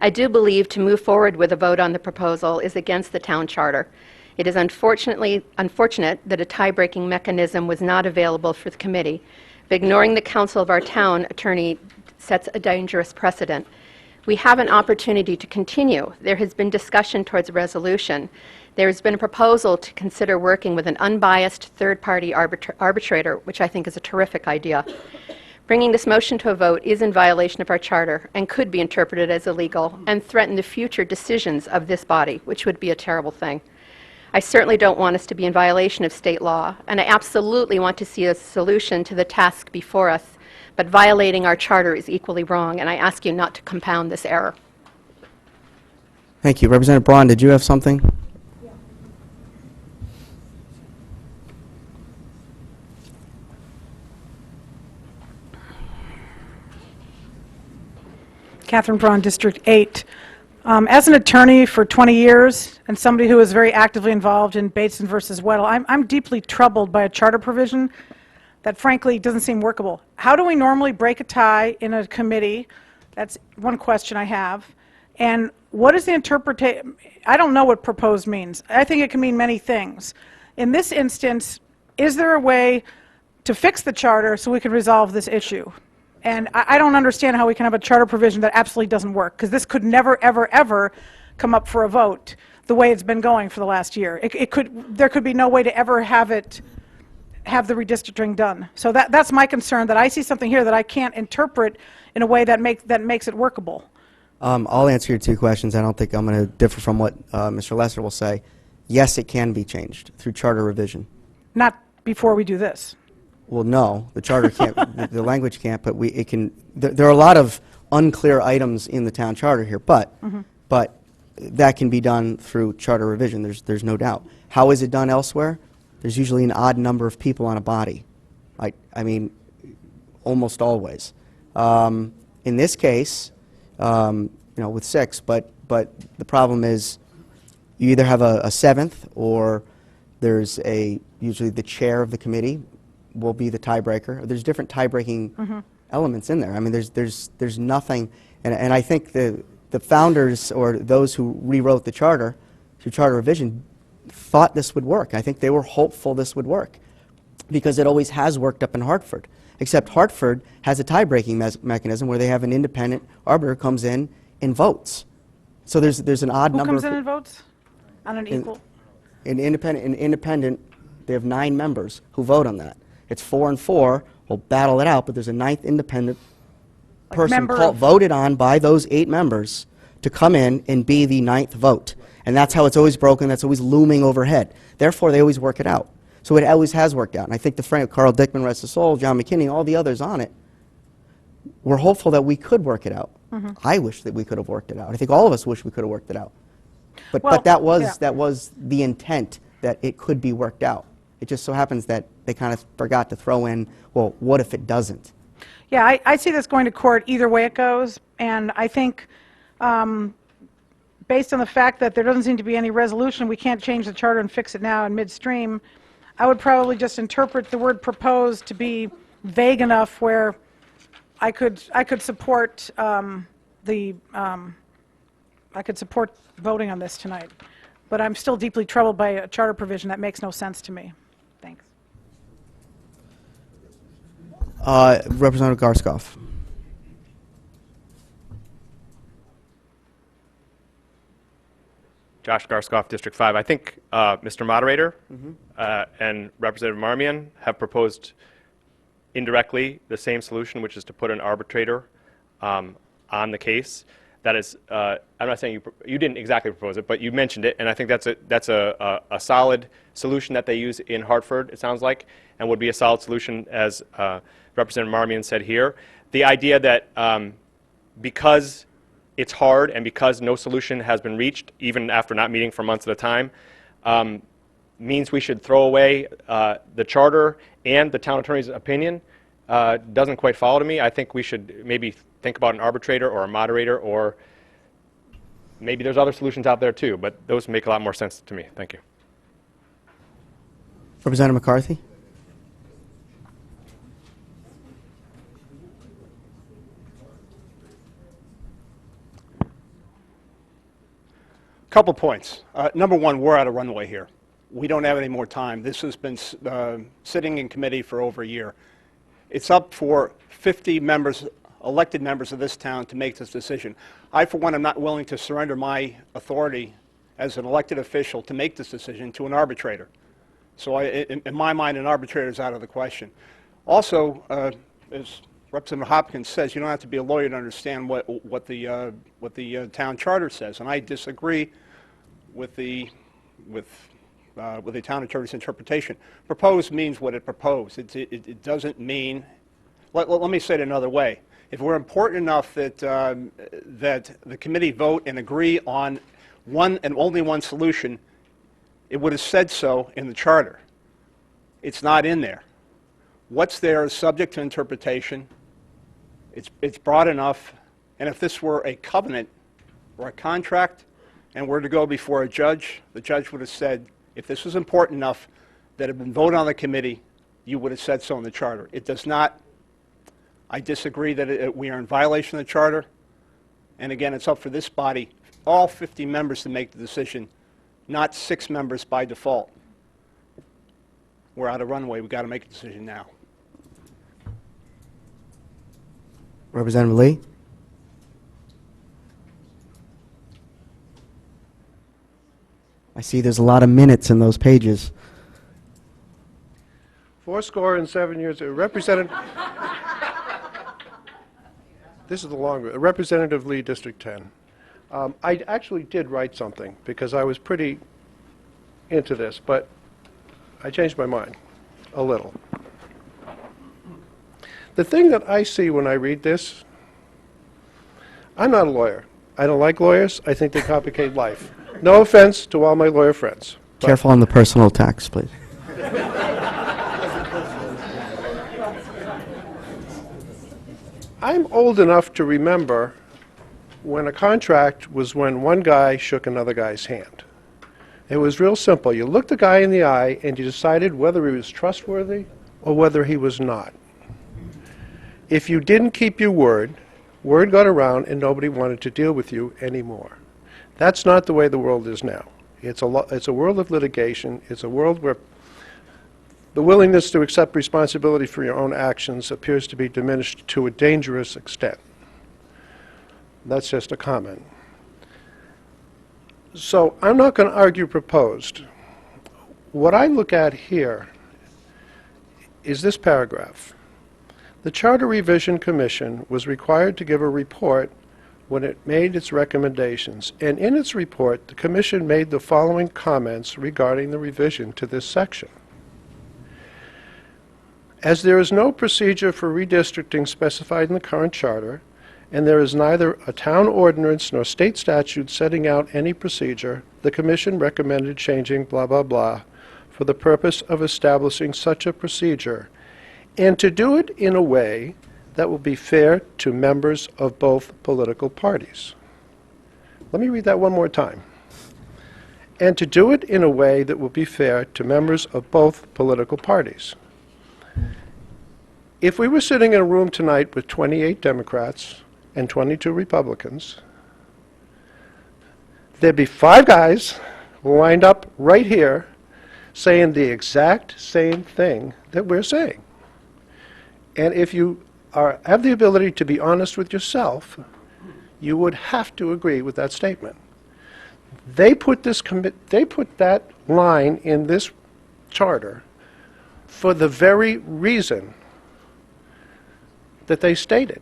I do believe to move forward with a vote on the proposal is against the town charter. It is unfortunate that a tie-breaking mechanism was not available for the committee. Ignoring the counsel of our town attorney sets a dangerous precedent. We have an opportunity to continue. There has been discussion towards a resolution. There has been a proposal to consider working with an unbiased third-party arbitrator, which I think is a terrific idea. Bringing this motion to a vote is in violation of our charter and could be interpreted as illegal and threaten the future decisions of this body, which would be a terrible thing. I certainly don't want us to be in violation of state law, and I absolutely want to see a solution to the task before us, but violating our charter is equally wrong, and I ask you not to compound this error. Thank you. Representative Braun, did you have something? Catherine Braun, District 8. As an attorney for 20 years and somebody who is very actively involved in Bateson versus Weddle, I'm deeply troubled by a charter provision that frankly doesn't seem workable. How do we normally break a tie in a committee? That's one question I have. And what is the interpretation? I don't know what proposed means. I think it can mean many things. In this instance, is there a way to fix the charter so we can resolve this issue? And I don't understand how we can have a charter provision that absolutely doesn't work, because this could never, ever, ever come up for a vote the way it's been going for the last year. There could be no way to ever have the redistricting done. So that's my concern, that I see something here that I can't interpret in a way that makes it workable. I'll answer your two questions. I don't think I'm going to differ from what Mr. Lesser will say. Yes, it can be changed through charter revision. Not before we do this. Well, no, the charter can't, the language can't, but it can, there are a lot of unclear items in the town charter here, but that can be done through charter revision, there's no doubt. How is it done elsewhere? There's usually an odd number of people on a body. I mean, almost always. In this case, with 6, but the problem is you either have a 7th or there's usually the chair of the committee, will be the tiebreaker. There's different tie-breaking elements in there. I mean, there's nothing, and I think the founders or those who rewrote the charter, through charter revision, thought this would work. I think they were hopeful this would work because it always has worked up in Hartford. Except Hartford has a tie-breaking mechanism where they have an independent arbiter comes in and votes. So there's an odd Who number comes of in and votes on an equal? an independent. They have 9 members who vote on that. It's 4 and 4. We'll battle it out, but there's a 9th independent person member of- voted on by those 8 members to come in and be the 9th vote. And that's how it's always broken. That's always looming overhead. Therefore, they always work it out. So it always has worked out. And I think Carl Dickman, rest his soul, John McKinney, all the others on it, we're hopeful that we could work it out. I wish that we could have worked it out. I think all of us wish we could have worked it out. But Well, that was yeah. that was the intent, that it could be worked out. It just so happens that they kind of forgot to throw in, well, what if it doesn't? Yeah, I see this going to court either way it goes, and I think based on the fact that there doesn't seem to be any resolution, we can't change the charter and fix it now in midstream, I would probably just interpret the word proposed to be vague enough where I could support I could support voting on this tonight. But I'm still deeply troubled by a charter provision that makes no sense to me. Thanks. Representative Garskoff. Josh Garskoff, District 5. I think Mr. Moderator and Representative Marmion have proposed indirectly the same solution, which is to put an arbitrator on the case. That is, I'm not saying you didn't exactly propose it, but you mentioned it, and I think that's a solid solution that they use in Hartford, it sounds like, and would be a solid solution, as Representative Marmion said here. The idea that because it's hard and because no solution has been reached, even after not meeting for months at a time, means we should throw away the charter and the town attorney's opinion doesn't quite follow to me. I think we should maybe think about an arbitrator or a moderator, or maybe there's other solutions out there too, but those make a lot more sense to me. Thank you. Representative McCarthy. Couple points. Number one, we're out of runway here. We don't have any more time. This has been sitting in committee for over a year. It's up for 50 members, elected members of this town, to make this decision. I, for one, am not willing to surrender my authority as an elected official to make this decision to an arbitrator. So in my mind, an arbitrator is out of the question. Also, as Representative Hopkins says, you don't have to be a lawyer to understand what the town charter says, and I disagree with the town attorney's interpretation. Proposed means what it proposed. It doesn't mean. Let me say it another way. If we're important enough that that the committee vote and agree on one and only one solution, it would have said so in the charter. It's not in there. What's there is subject to interpretation. It's broad enough, and if this were a covenant or a contract and were to go before a judge, the judge would have said, if this was important enough that it had been voted on the committee, you would have said so in the charter. It does not. I disagree that we are in violation of the charter, and again, it's up for this body, all 50 members, to make the decision, not 6 members by default. We're out of runway. We've got to make a decision now. Representative Lee. I see there's a lot of minutes in those pages. 7 years, Representative. This is the long one. Representative Lee, District 10. I actually did write something because I was pretty into this, but I changed my mind a little. The thing that I see when I read this, I'm not a lawyer. I don't like lawyers. I think they complicate life. No offense to all my lawyer friends. Careful on the personal attacks, please. I'm old enough to remember when a contract was when one guy shook another guy's hand. It was real simple. You looked the guy in the eye and you decided whether he was trustworthy or whether he was not. If you didn't keep your word, word got around and nobody wanted to deal with you anymore. That's not the way the world is now. It's a world of litigation. It's a world where the willingness to accept responsibility for your own actions appears to be diminished to a dangerous extent. That's just a comment. So I'm not going to argue proposed. What I look at here is this paragraph. The Charter Revision Commission was required to give a report when it made its recommendations, and in its report, the Commission made the following comments regarding the revision to this section. As there is no procedure for redistricting specified in the current charter, and there is neither a town ordinance nor state statute setting out any procedure, the Commission recommended changing blah, blah, blah for the purpose of establishing such a procedure, and to do it in a way that will be fair to members of both political parties. Let me read that one more time. And to do it in a way that will be fair to members of both political parties. If we were sitting in a room tonight with 28 Democrats and 22 Republicans, there'd be 5 guys lined up right here saying the exact same thing that we're saying. And if you have the ability to be honest with yourself, you would have to agree with that statement. They put that line in this charter for the very reason that they stated,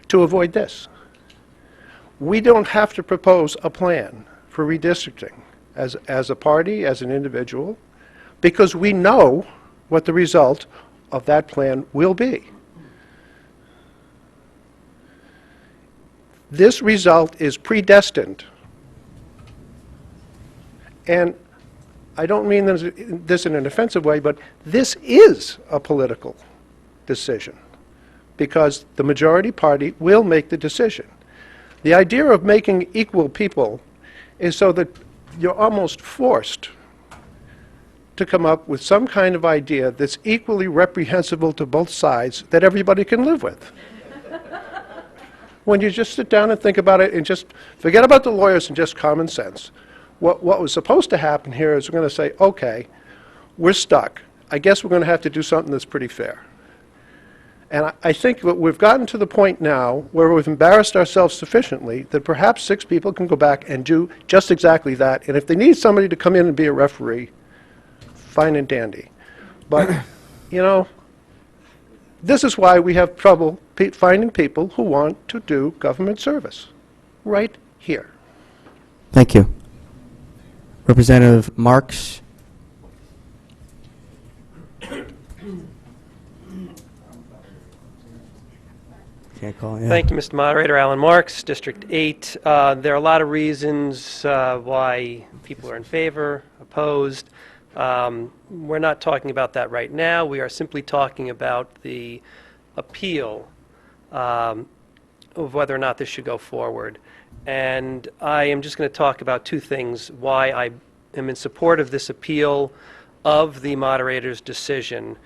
to avoid this. We don't have to propose a plan for redistricting as a party, as an individual, because we know what the result of that plan will be. This result is predestined. And I don't mean this in an offensive way, but this is a political decision because the majority party will make the decision. The idea of making equal people is so that you're almost forced to come up with some kind of idea that's equally reprehensible to both sides that everybody can live with. When you just sit down and think about it and just forget about the lawyers and just common sense, what was supposed to happen here is we're going to say, okay, we're stuck. I guess we're going to have to do something that's pretty fair. And I think that we've gotten to the point now where we've embarrassed ourselves sufficiently that perhaps 6 people can go back and do just exactly that. And if they need somebody to come in and be a referee, fine and dandy. But, you know, this is why we have trouble finding people who want to do government service right here. Thank you. Representative Marks. Can't call, yeah. Thank you, Mr. Moderator. Alan Marks, District 8. There are a lot of reasons why people are in favor, opposed. We're not talking about that right now. We are simply talking about the appeal of whether or not this should go forward. And I am just going to talk about 2 things, why I am in support of this appeal of the moderator's decision.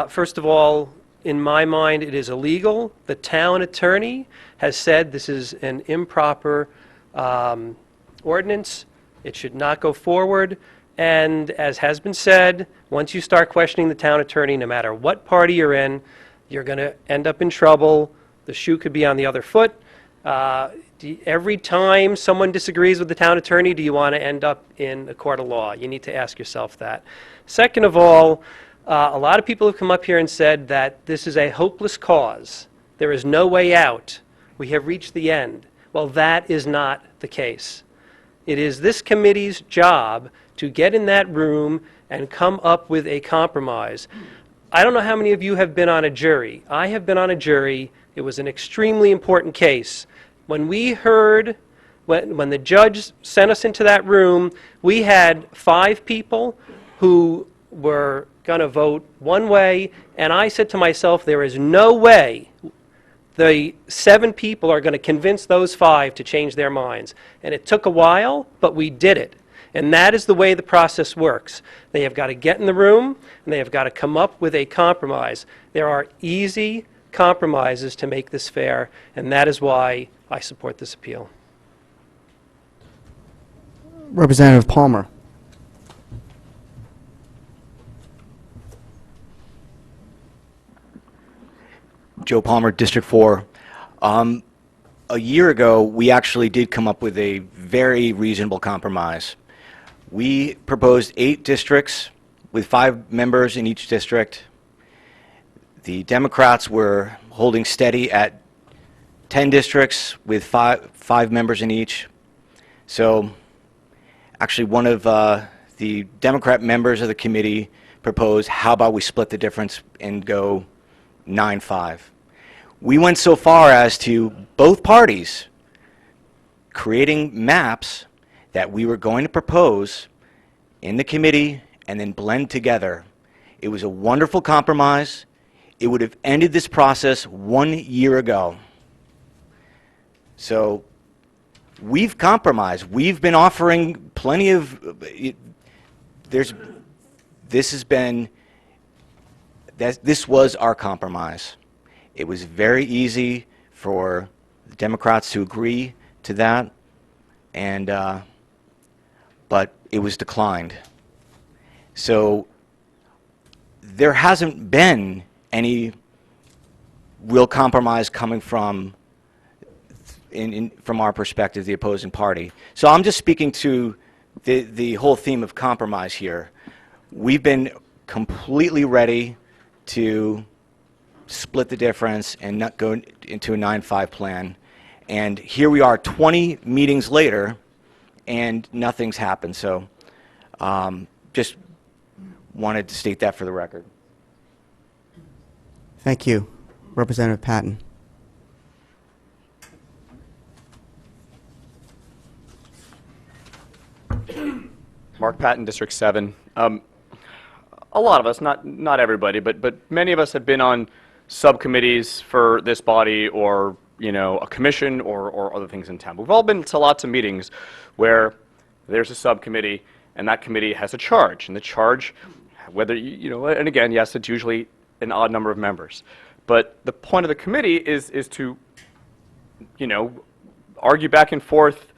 First of all, in my mind, it is illegal. The town attorney has said this is an improper ordinance. It should not go forward. And as has been said, once you start questioning the town attorney, no matter what party you're in, you're going to end up in trouble. The shoe could be on the other foot. Every time someone disagrees with the town attorney, do you want to end up in a court of law? You need to ask yourself that. Second of all, a lot of people have come up here and said that this is a hopeless cause. There is no way out. We have reached the end. Well, that is not the case. It is this committee's job to get in that room and come up with a compromise. I don't know how many of you have been on a jury. I have been on a jury. It was an extremely important case. When we heard, when the judge sent us into that room, we had 5 people who were going to vote one way, and I said to myself, there is no way the 7 people are going to convince those 5 to change their minds. And it took a while, but we did it. And that is the way the process works. They have got to get in the room, and they have got to come up with a compromise. There are easy compromises to make this fair, and that is why I support this appeal. Representative Palmer. Joe Palmer, District 4. A year ago, we actually did come up with a very reasonable compromise. We proposed 8 districts with 5 members in each district. The Democrats were holding steady at 10 districts with 5 members in each. So actually one of the Democrat members of the committee proposed, how about we split the difference and go 9-5. We went so far as to both parties creating maps that we were going to propose in the committee and then blend together. It was a wonderful compromise. It would have ended this process 1 year ago. So we've compromised. We've been offering plenty of, this was our compromise. It was very easy for the Democrats to agree to that, and but it was declined. So there hasn't been any real compromise coming from from our perspective, the opposing party. So I'm just speaking to the whole theme of compromise here. We've been completely ready to split the difference and not go into a 9-5 plan. And here we are 20 meetings later, and nothing's happened. So just wanted to state that for the record. Thank you. Representative Patton. Mark Patton, District 7. A lot of us, not everybody, but many of us have been on subcommittees for this body, or a commission, or other things in town. We've all been to lots of meetings where there's a subcommittee and that committee has a charge, and the charge, whether and again, yes, it's usually an odd number of members, but the point of the committee is to argue back and forth,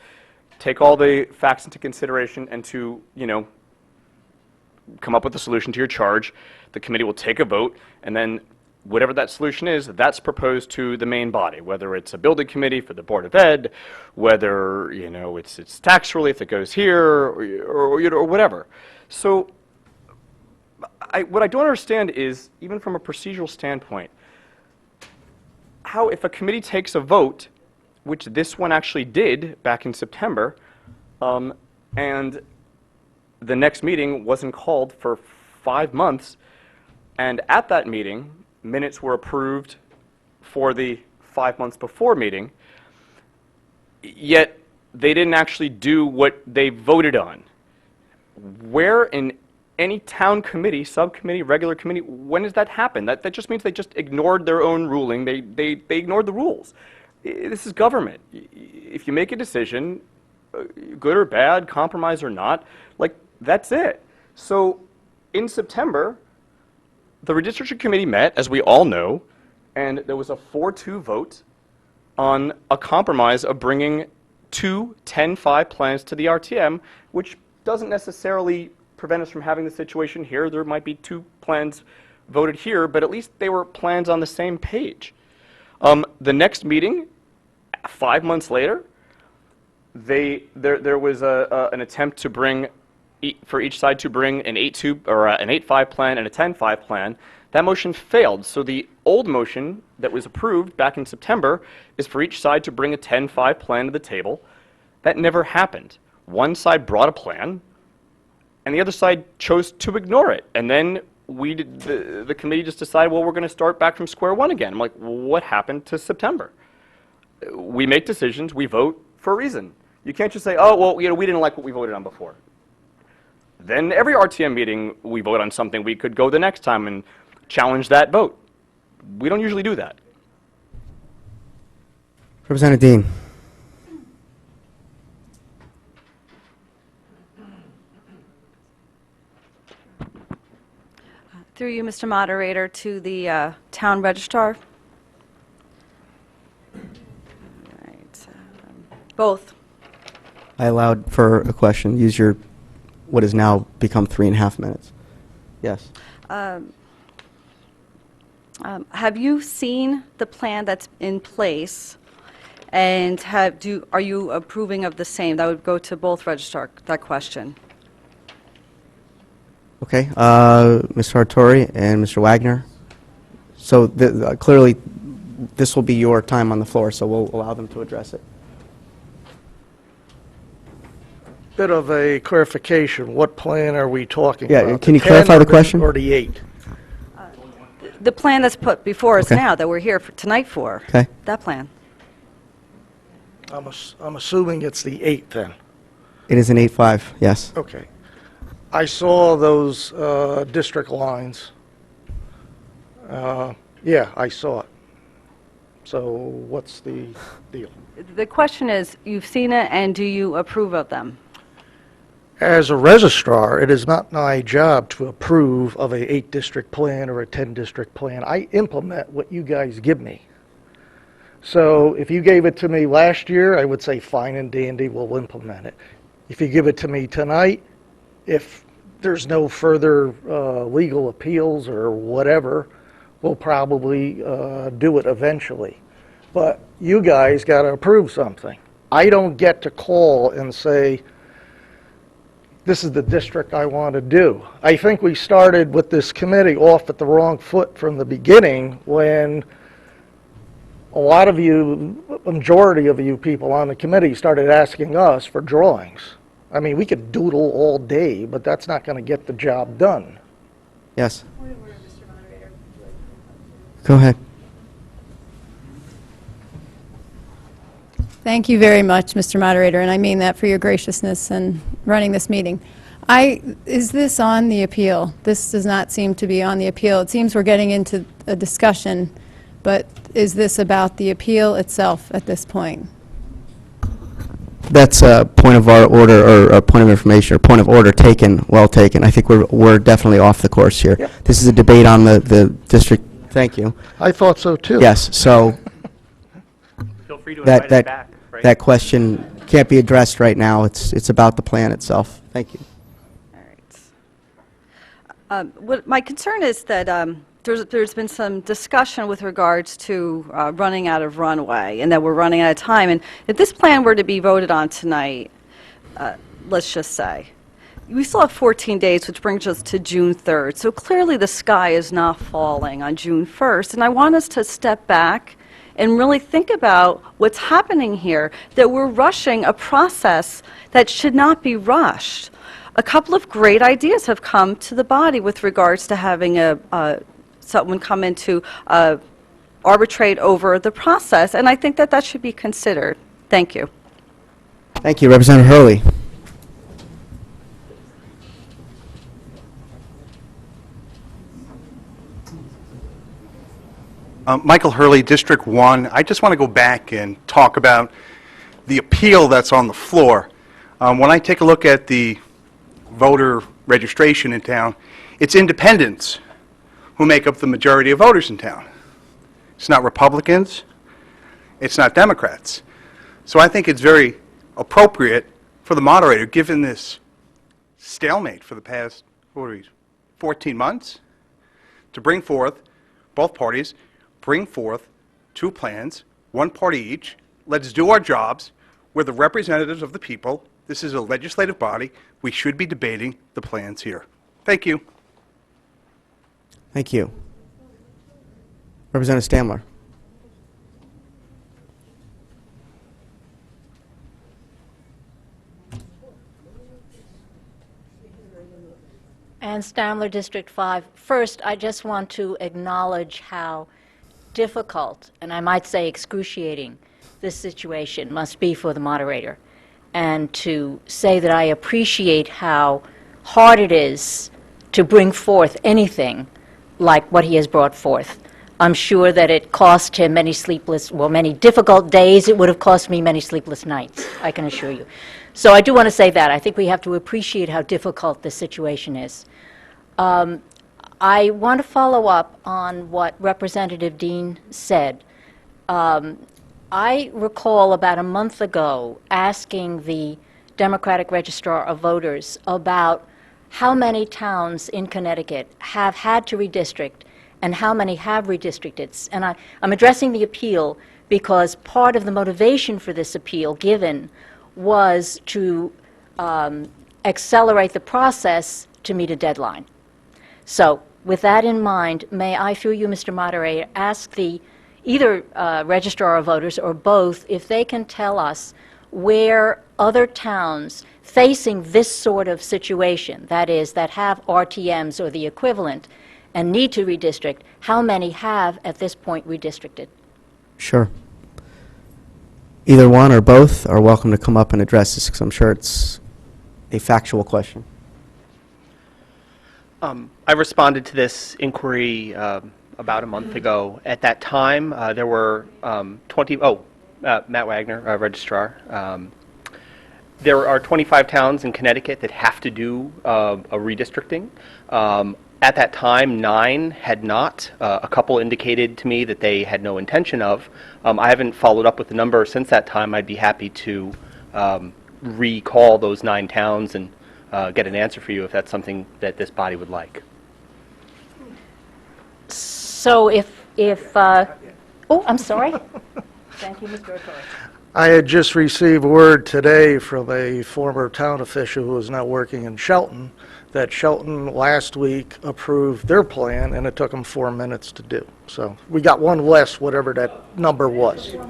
take all the facts into consideration, and to come up with a solution to your charge. The committee will take a vote, and then whatever that solution is, that's proposed to the main body, whether it's a building committee for the Board of Ed, whether it's tax relief that goes here, or whatever. So what I don't understand is, even from a procedural standpoint, how if a committee takes a vote, which this one actually did back in September, and the next meeting wasn't called for 5 months, and at that meeting, minutes were approved for the 5 months before meeting, yet they didn't actually do what they voted on. Where in any town committee, subcommittee, regular committee, when does that happen? That just means they just ignored their own ruling. They ignored the rules. This is government. If you make a decision, good or bad, compromise or not, that's it. So in September, the redistricting committee met, as we all know, and there was a 4-2 vote on a compromise of bringing 2 10-5 plans to the RTM, which doesn't necessarily prevent us from having the situation here. There might be 2 plans voted here, but at least they were plans on the same page. The next meeting, 5 months later, there was an attempt to bring, for each side to bring an 8-2 or an 8-5 plan and a 10-5 plan. That motion failed. So the old motion that was approved back in September is for each side to bring a 10-5 plan to the table. That never happened. One side brought a plan, and the other side chose to ignore it. And then the committee just decided, well, we're going to start back from square one again. I'm like, what happened to September? We make decisions, we vote for a reason. You can't just say, oh, well, we didn't like what we voted on before. Then every RTM meeting, we vote on something, we could go the next time and challenge that vote. We don't usually do that. Representative Dean. Through you, Mr. Moderator, to the town registrar. Right, both. I allowed for a question. Use your, what has now become 3.5 minutes. Yes. Have you seen the plan that's in place, and are you approving of the same? That would go to both registrar, that question. Okay. Mr. Sartori and Mr. Wagner. So clearly, this will be your time on the floor, so we'll allow them to address it. Bit of a clarification. What plan are we talking Yeah, about? can you 10 clarify or the question? Or the 8? The plan that's put before us Okay. now, that we're here tonight for. Okay. That plan. I'm assuming it's the 8 then. It is an 8-5, yes. Okay. I saw those district lines. Yeah, I saw it. So what's the deal? The question is, you've seen it, and do you approve of them? As a registrar, it is not my job to approve of a 8-district plan or a 10-district plan. I implement what you guys give me. So if you gave it to me last year, I would say fine and dandy, we'll implement it. If you give it to me tonight, if there's no further legal appeals or whatever, we'll probably do it eventually. But you guys got to approve something. I don't get to call and say, this is the district I want to do. I think we started with this committee off at the wrong foot from the beginning when a lot of you, a majority of you people on the committee started asking us for drawings. I mean, we could doodle all day, but that's not going to get the job done. Yes. Go ahead. Thank you very much, Mr. Moderator, and I mean that for your graciousness in running this meeting. Is this on the appeal? This does not seem to be on the appeal. It seems we're getting into a discussion, but is this about the appeal itself at this point? That's a point of our order, or a point of information, or point of order taken, well taken. I think we're definitely off the course here. Yep. This is a debate on the district. Thank you. I thought so too. Yes, so Feel free to invite us back, right? that question can't be addressed right now. It's about the plan itself. Thank you. My concern is that there's been some discussion with regards to running out of runway, and that we're running out of time. And if this plan were to be voted on tonight, let's just say, we still have 14 days, which brings us to June 3rd. So clearly the sky is not falling on June 1st. And I want us to step back and really think about what's happening here, that we're rushing a process that should not be rushed. A couple of great ideas have come to the body with regards to having someone come in to arbitrate over the process, and I think that that should be considered. Thank you. Thank you, Representative Hurley. Michael Hurley, District 1. I just want to go back and talk about the appeal that's on the floor. When I take a look at the voter registration in town, it's independents who make up the majority of voters in town. It's not Republicans. It's not Democrats. So I think it's very appropriate for the moderator, given this stalemate for the past 14 months, to bring forth, both parties, bring forth 2 plans, 1 party each. Let's do our jobs. We're the representatives of the people. This is a legislative body. We should be debating the plans here. Thank you. Thank you. Representative Stamler. Ann Stamler, District 5. First, I just want to acknowledge how difficult, and I might say excruciating, this situation must be for the moderator, and to say that I appreciate how hard it is to bring forth anything like what he has brought forth. I'm sure that it cost him many difficult days. It would have cost me many sleepless nights, I can assure you. So I do want to say that. I think we have to appreciate how difficult this situation is. I want to follow up on what Representative Dean said. I recall about a month ago asking the Democratic Registrar of Voters about how many towns in Connecticut have had to redistrict and how many have redistricted. And I'm addressing the appeal because part of the motivation for this appeal given was to accelerate the process to meet a deadline. So with that in mind, may I, through you, Mr. Moderator, ask the either Registrar of Voters or both if they can tell us where other towns facing this sort of situation, that is, that have RTMs or the equivalent and need to redistrict, how many have at this point redistricted? Sure. Either one or both are welcome to come up and address this, because I'm sure it's a factual question. I responded to this inquiry about a month ago. At that time, there were Matt Wagner, Registrar. There are 25 towns in Connecticut that have to do a redistricting. At that time, 9 had not. A couple indicated to me that they had no intention of. I haven't followed up with the number since that time. I'd be happy to recall those 9 towns and get an answer for you if that's something that this body would like. So oh, I'm sorry. Thank you, Mr. O'Toole. I had just received word today from a former town official who is now working in Shelton that Shelton last week approved their plan, and it took them 4 minutes to do. So we got one less, whatever that number was. 4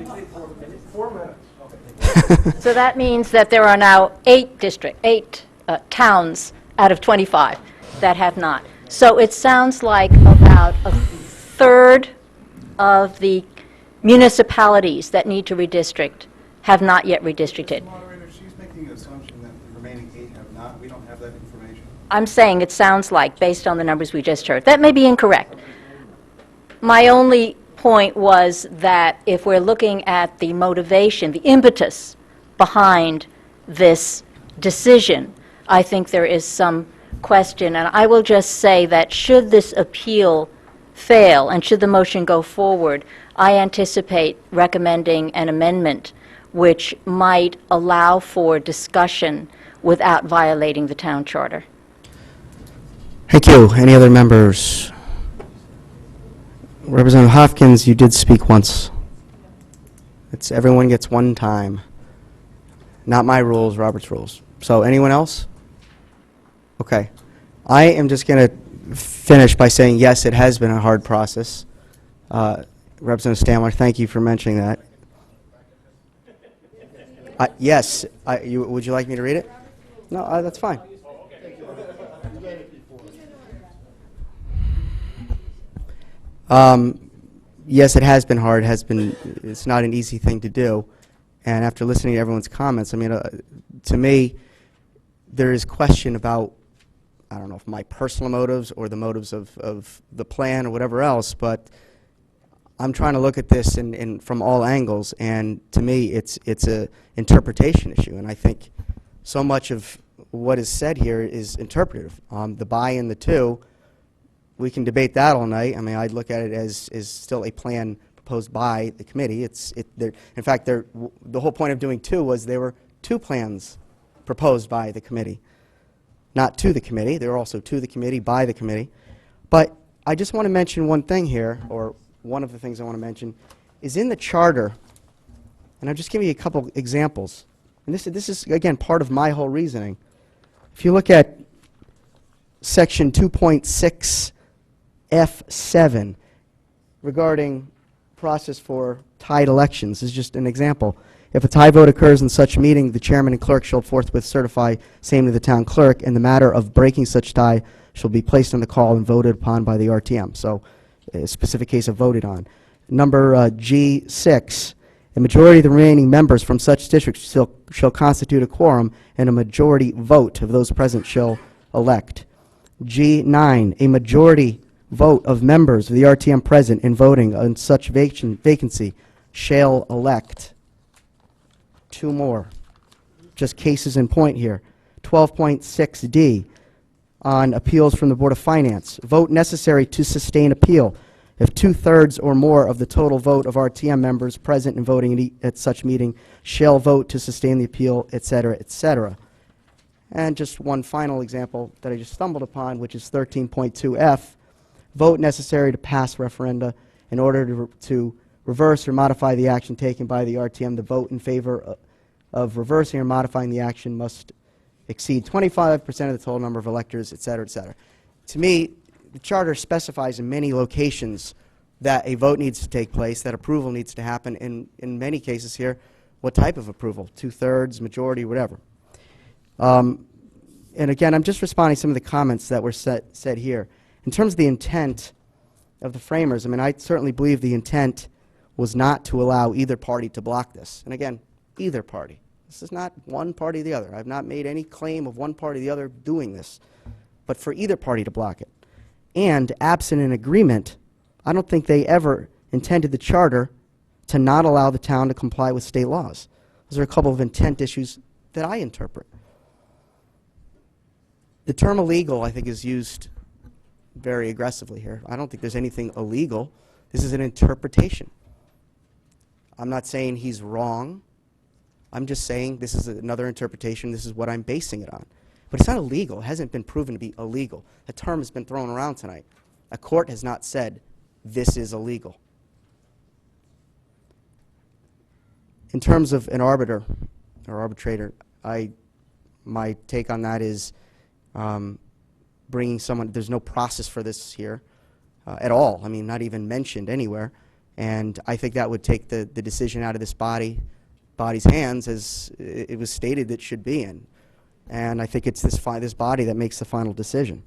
minutes. So that means that there are now 8 towns out of 25 that have not. So it sounds like about a third of the municipalities that need to redistrict have not yet redistricted. Moderator, she's making an assumption that the remaining 8 have not. We don't have that information. I'm saying it sounds like, based on the numbers we just heard. That may be incorrect. My only point was that if we're looking at the motivation, the impetus behind this decision, I think there is some question. And I will just say that should this appeal fail and should the motion go forward, I anticipate recommending an amendment which might allow for discussion without violating the town charter. Thank you. Any other members? Representative Hopkins, you did speak once. It's everyone gets one time. Not my rules, Robert's rules. So anyone else? Okay. I am just going to finish by saying, yes, it has been a hard process. Representative Stanler, thank you for mentioning that. Yes. Would you like me to read it? No, that's fine. Yes, it has been hard. It's not an easy thing to do. And after listening to everyone's comments, I mean, to me, there is question about, I don't know if my personal motives or the motives of the plan or whatever else, but I'm trying to look at this from all angles, and to me, it's a interpretation issue. And I think so much of what is said here is interpretive. The by and the to, we can debate that all night. I mean, I'd look at it as still a plan proposed by the committee. In fact, the whole point of doing 2 was there were 2 plans proposed by the committee. Not to the committee. They were also to the committee, by the committee. But I just want to mention one thing here, or one of the things I want to mention, is in the charter, and I'll just give you a couple examples. And this is, again, part of my whole reasoning. If you look at section 2.6 F7 regarding process for tied elections, this is just an example. If a tie vote occurs in such meeting, the chairman and clerk shall forthwith certify same to the town clerk, and the matter of breaking such tie shall be placed on the call and voted upon by the RTM. So a specific case of voted on. Number G6, a majority of the remaining members from such districts shall constitute a quorum, and a majority vote of those present shall elect. G9, a majority vote of members of the RTM present in voting on such vacancy shall elect. 2 more. Just cases in point here. 12.6D, on appeals from the Board of Finance. Vote necessary to sustain appeal if 2/3 or more of the total vote of RTM members present and voting at such meeting shall vote to sustain the appeal, et cetera, et cetera. And just one final example that I just stumbled upon, which is 13.2F, vote necessary to pass referenda in order to reverse or modify the action taken by the RTM. The vote in favor of reversing or modifying the action must exceed 25% of the total number of electors, et cetera, et cetera. To me, the charter specifies in many locations that a vote needs to take place, that approval needs to happen, and in many cases here, what type of approval, 2/3, majority, whatever. And again, I'm just responding to some of the comments that were said here. In terms of the intent of the framers, I mean, I certainly believe the intent was not to allow either party to block this. And again, either party. This is not one party or the other. I've not made any claim of one party or the other doing this, but for either party to block it. And absent an agreement, I don't think they ever intended the charter to not allow the town to comply with state laws. Those are a couple of intent issues that I interpret. The term illegal, I think, is used very aggressively here. I don't think there's anything illegal. This is an interpretation. I'm not saying he's wrong. I'm just saying this is another interpretation. This is what I'm basing it on. But it's not illegal. It hasn't been proven to be illegal. The term has been thrown around tonight. A court has not said this is illegal. In terms of an arbiter or arbitrator, my take on that is bringing someone, there's no process for this here at all. I mean, not even mentioned anywhere. And I think that would take the decision out of this body's hands, as it was stated it should be in. And I think it's this body that makes the final decision.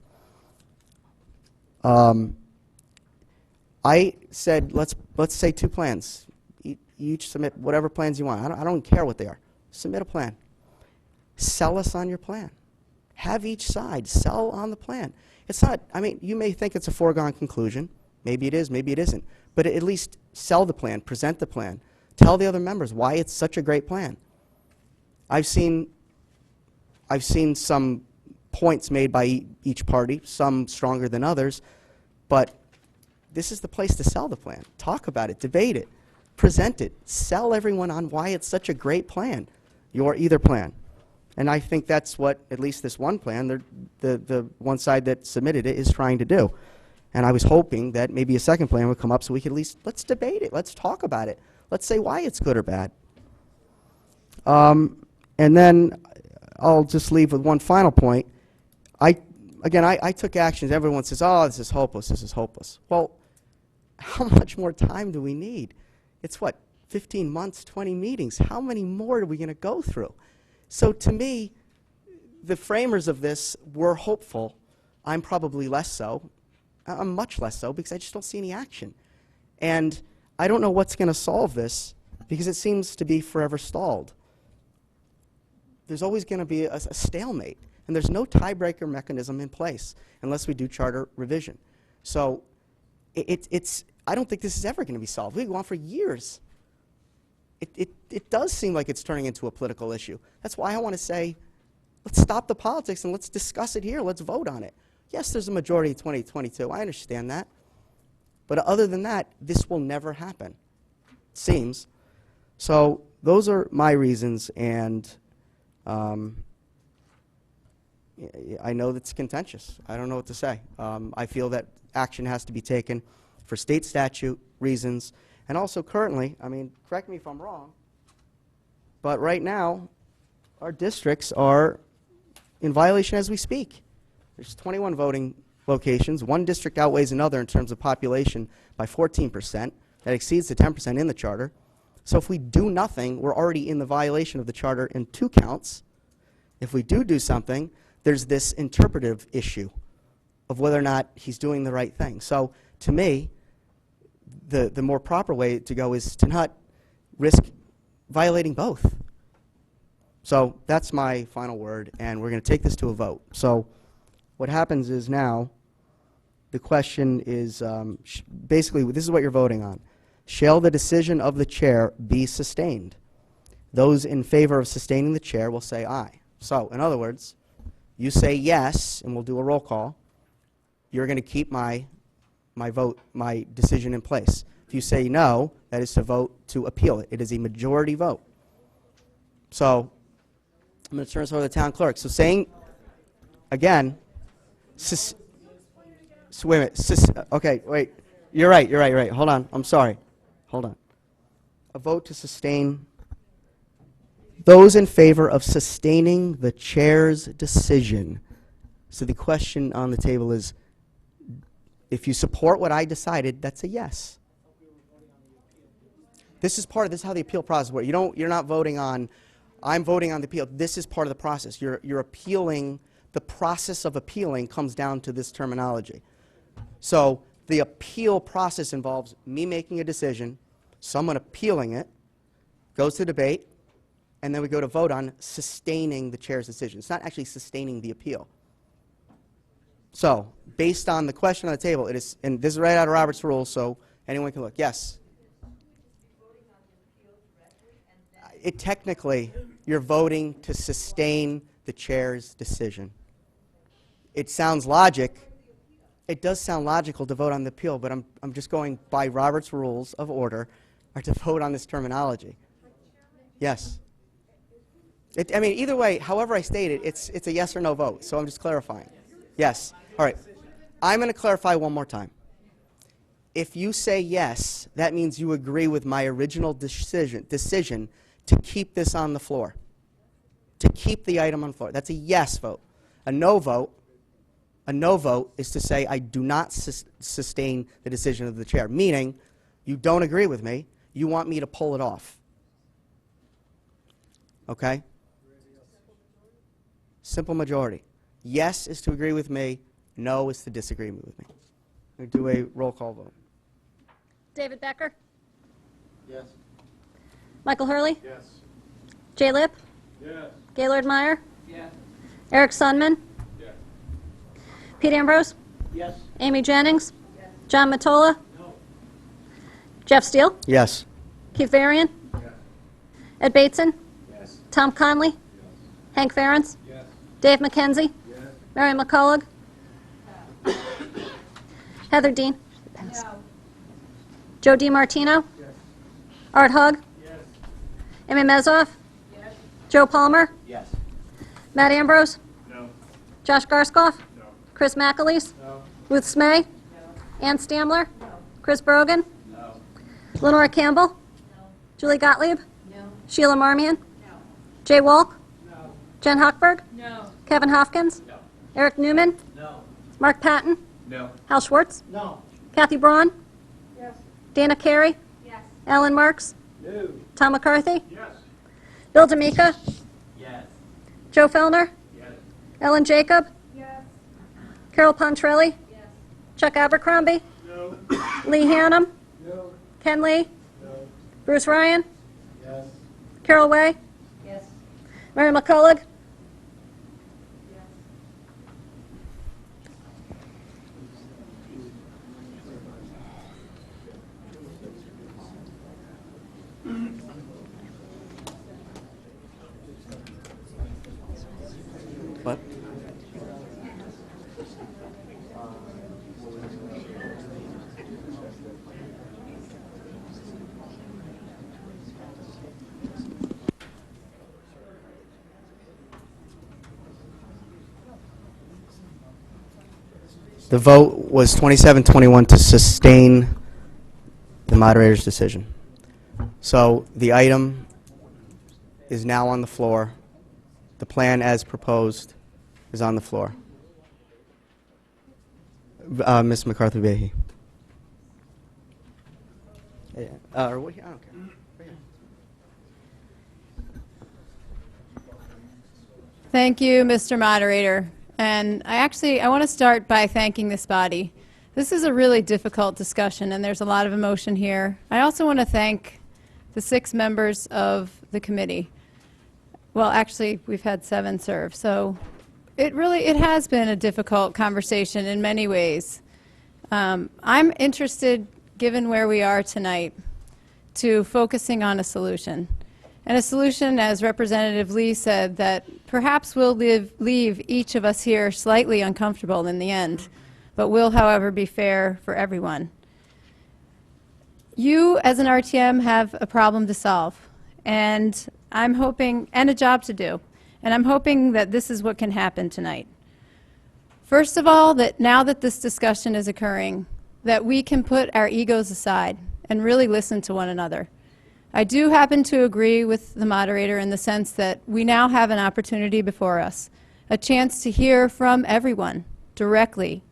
I said, let's say 2 plans. You each submit whatever plans you want. I don't care what they are. Submit a plan. Sell us on your plan. Have each side sell on the plan. It's not, I mean, you may think it's a foregone conclusion. Maybe it is, maybe it isn't. But at least sell the plan, present the plan. Tell the other members why it's such a great plan. I've seen some points made by each party, some stronger than others, but this is the place to sell the plan. Talk about it, debate it, present it, sell everyone on why it's such a great plan, your either plan. And I think that's what, at least this one plan, the one side that submitted it is trying to do. And I was hoping that maybe a second plan would come up so we could at least, let's debate it, let's talk about it, let's say why it's good or bad. And then I'll just leave with one final point. I took actions. Everyone says, oh, this is hopeless, this is hopeless. Well, how much more time do we need? It's what, 15 months, 20 meetings? How many more are we going to go through? So to me, the framers of this were hopeful. I'm probably less so. I'm much less so because I just don't see any action. And I don't know what's going to solve this because it seems to be forever stalled. There's always going to be a stalemate. And there's no tiebreaker mechanism in place unless we do charter revision. So I don't think this is ever going to be solved. We go on for years. It does seem like it's turning into a political issue. That's why I want to say, let's stop the politics and let's discuss it here. Let's vote on it. Yes, there's a majority in 2022. I understand that. But other than that, this will never happen, it seems. So those are my reasons, and I know that's contentious. I don't know what to say. I feel that action has to be taken for state statute reasons, and also currently, I mean, correct me if I'm wrong, but right now, our districts are in violation as we speak. There's 21 voting locations. One district outweighs another in terms of population by 14%. That exceeds the 10% in the charter. So if we do nothing, we're already in the violation of the charter in 2 counts. If we do something, there's this interpretive issue of whether or not he's doing the right thing. So to me, the more proper way to go is to not risk violating both. So that's my final word, and we're going to take this to a vote. So what happens is now, the question is, basically, this is what you're voting on. Shall the decision of the chair be sustained? Those in favor of sustaining the chair will say aye. So, in other words, You say yes, and we'll do a roll call. You're going to keep my vote, my decision in place. If you say no, that is to vote to appeal it. It is a majority vote. So I'm going to turn this over to the town clerk. So saying, again, so wait a minute. Okay, wait. You're right. Hold on. I'm sorry. Hold on. A vote to sustain. Those in favor of sustaining the chair's decision. So the question on the table is, if you support what I decided, that's a yes. This is how the appeal process works. You're not voting on, I'm voting on the appeal. This is part of the process. You're appealing. The process of appealing comes down to this terminology. So the appeal process involves me making a decision, someone appealing it, goes to debate, and then we go to vote on sustaining the chair's decision. It's not actually sustaining the appeal. So, based on the question on the table, it is, and this is right out of Robert's rules, so anyone can look. Yes? Technically, you're voting to sustain the chair's decision. It sounds logic. It does sound logical to vote on the appeal, but I'm just going by Robert's rules of order, or to vote on this terminology. Yes? I mean, either way, however I state it, it's a yes or no vote, so I'm just clarifying. Yes. All right. I'm going to clarify one more time. If you say yes, that means you agree with my original decision to keep this on the floor, to keep the item on the floor. That's a yes vote. A no vote is to say I do not sustain the decision of the chair, meaning you don't agree with me, you want me to pull it off. Okay? Simple majority. Yes is to agree with me, no is to disagree with me. We do a roll call vote. David Becker? Yes. Michael Hurley? Yes. Jay Lipp? Yes. Gaylord Meyer? Yes. Eric Sundman? Yes. Pete Ambrose? Yes. Amy Jennings? John Matola? No. Jeff Steele? Yes. Keith Varian? Yes. Ed Bateson? Yes. Tom Conley? Hank Ferentz? Yes. Dave McKenzie? Yes. Mary McCullough? Heather Dean? Joe DiMartino? Yes. Art Hug? Yes. Amy Mezoff? Yes. Joe Palmer? Yes. Matt Ambrose? No. Josh Garskoff? No. Chris McAleese? No. Ruth Smay? Ann Stamler? Chris Brogan? No. Lenora Campbell? Julie Gottlieb? Sheila Marmion? Jay Walk? Jen Hochberg? Kevin Hopkins? Eric Newman? Mark Patton? No. Hal Schwartz? No. Kathy Braun? Yes. Dana Carey? Alan Marks? No. Tom McCarthy? Yes. Bill D'Amica? Yes. Joe Fellner? Yes. Ellen Jacob? Carol Pontrelli? Chuck Abercrombie? No. Lee Hannum? No. Ken Lee? No. Bruce Ryan? Yes. Carol Way? Mary McCullough? What? The vote was 27-21 to sustain the moderator's decision. So the item is now on the floor. The plan as proposed is on the floor. Ms. McCarthy-Vahey. I don't care. Thank you, Mr. Moderator. And I want to start by thanking this body. This is a really difficult discussion, and there's a lot of emotion here. I also want to thank the 6 members of the committee. Well, actually, we've had 7 serve, so it has been a difficult conversation in many ways. I'm interested, given where we are tonight, to focusing on a solution. And a solution, as Representative Lee said, that perhaps will leave each of us here slightly uncomfortable in the end, but will, however, be fair for everyone. You, as an RTM, have a problem to solve, and I'm hoping, and a job to do, and I'm hoping that this is what can happen tonight. First of all, that now that this discussion is occurring, that we can put our egos aside and really listen to one another. I do happen to agree with the moderator in the sense that we now have an opportunity before us, a chance to hear from everyone directly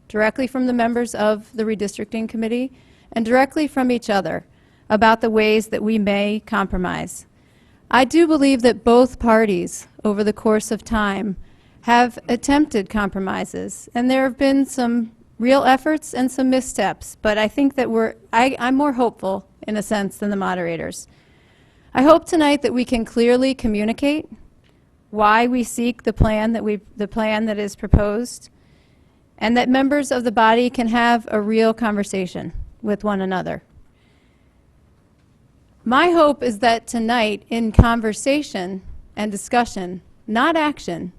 from the members of the redistricting committee and directly from each other about the ways that we may compromise. I do believe that both parties over the course of time have attempted compromises, and there have been some real efforts and some missteps, but I think that I'm more hopeful in a sense than the moderators. I hope tonight that we can clearly communicate why we seek the plan that is proposed, and that members of the body can have a real conversation with one another. My hope is that tonight, in conversation and discussion, not action,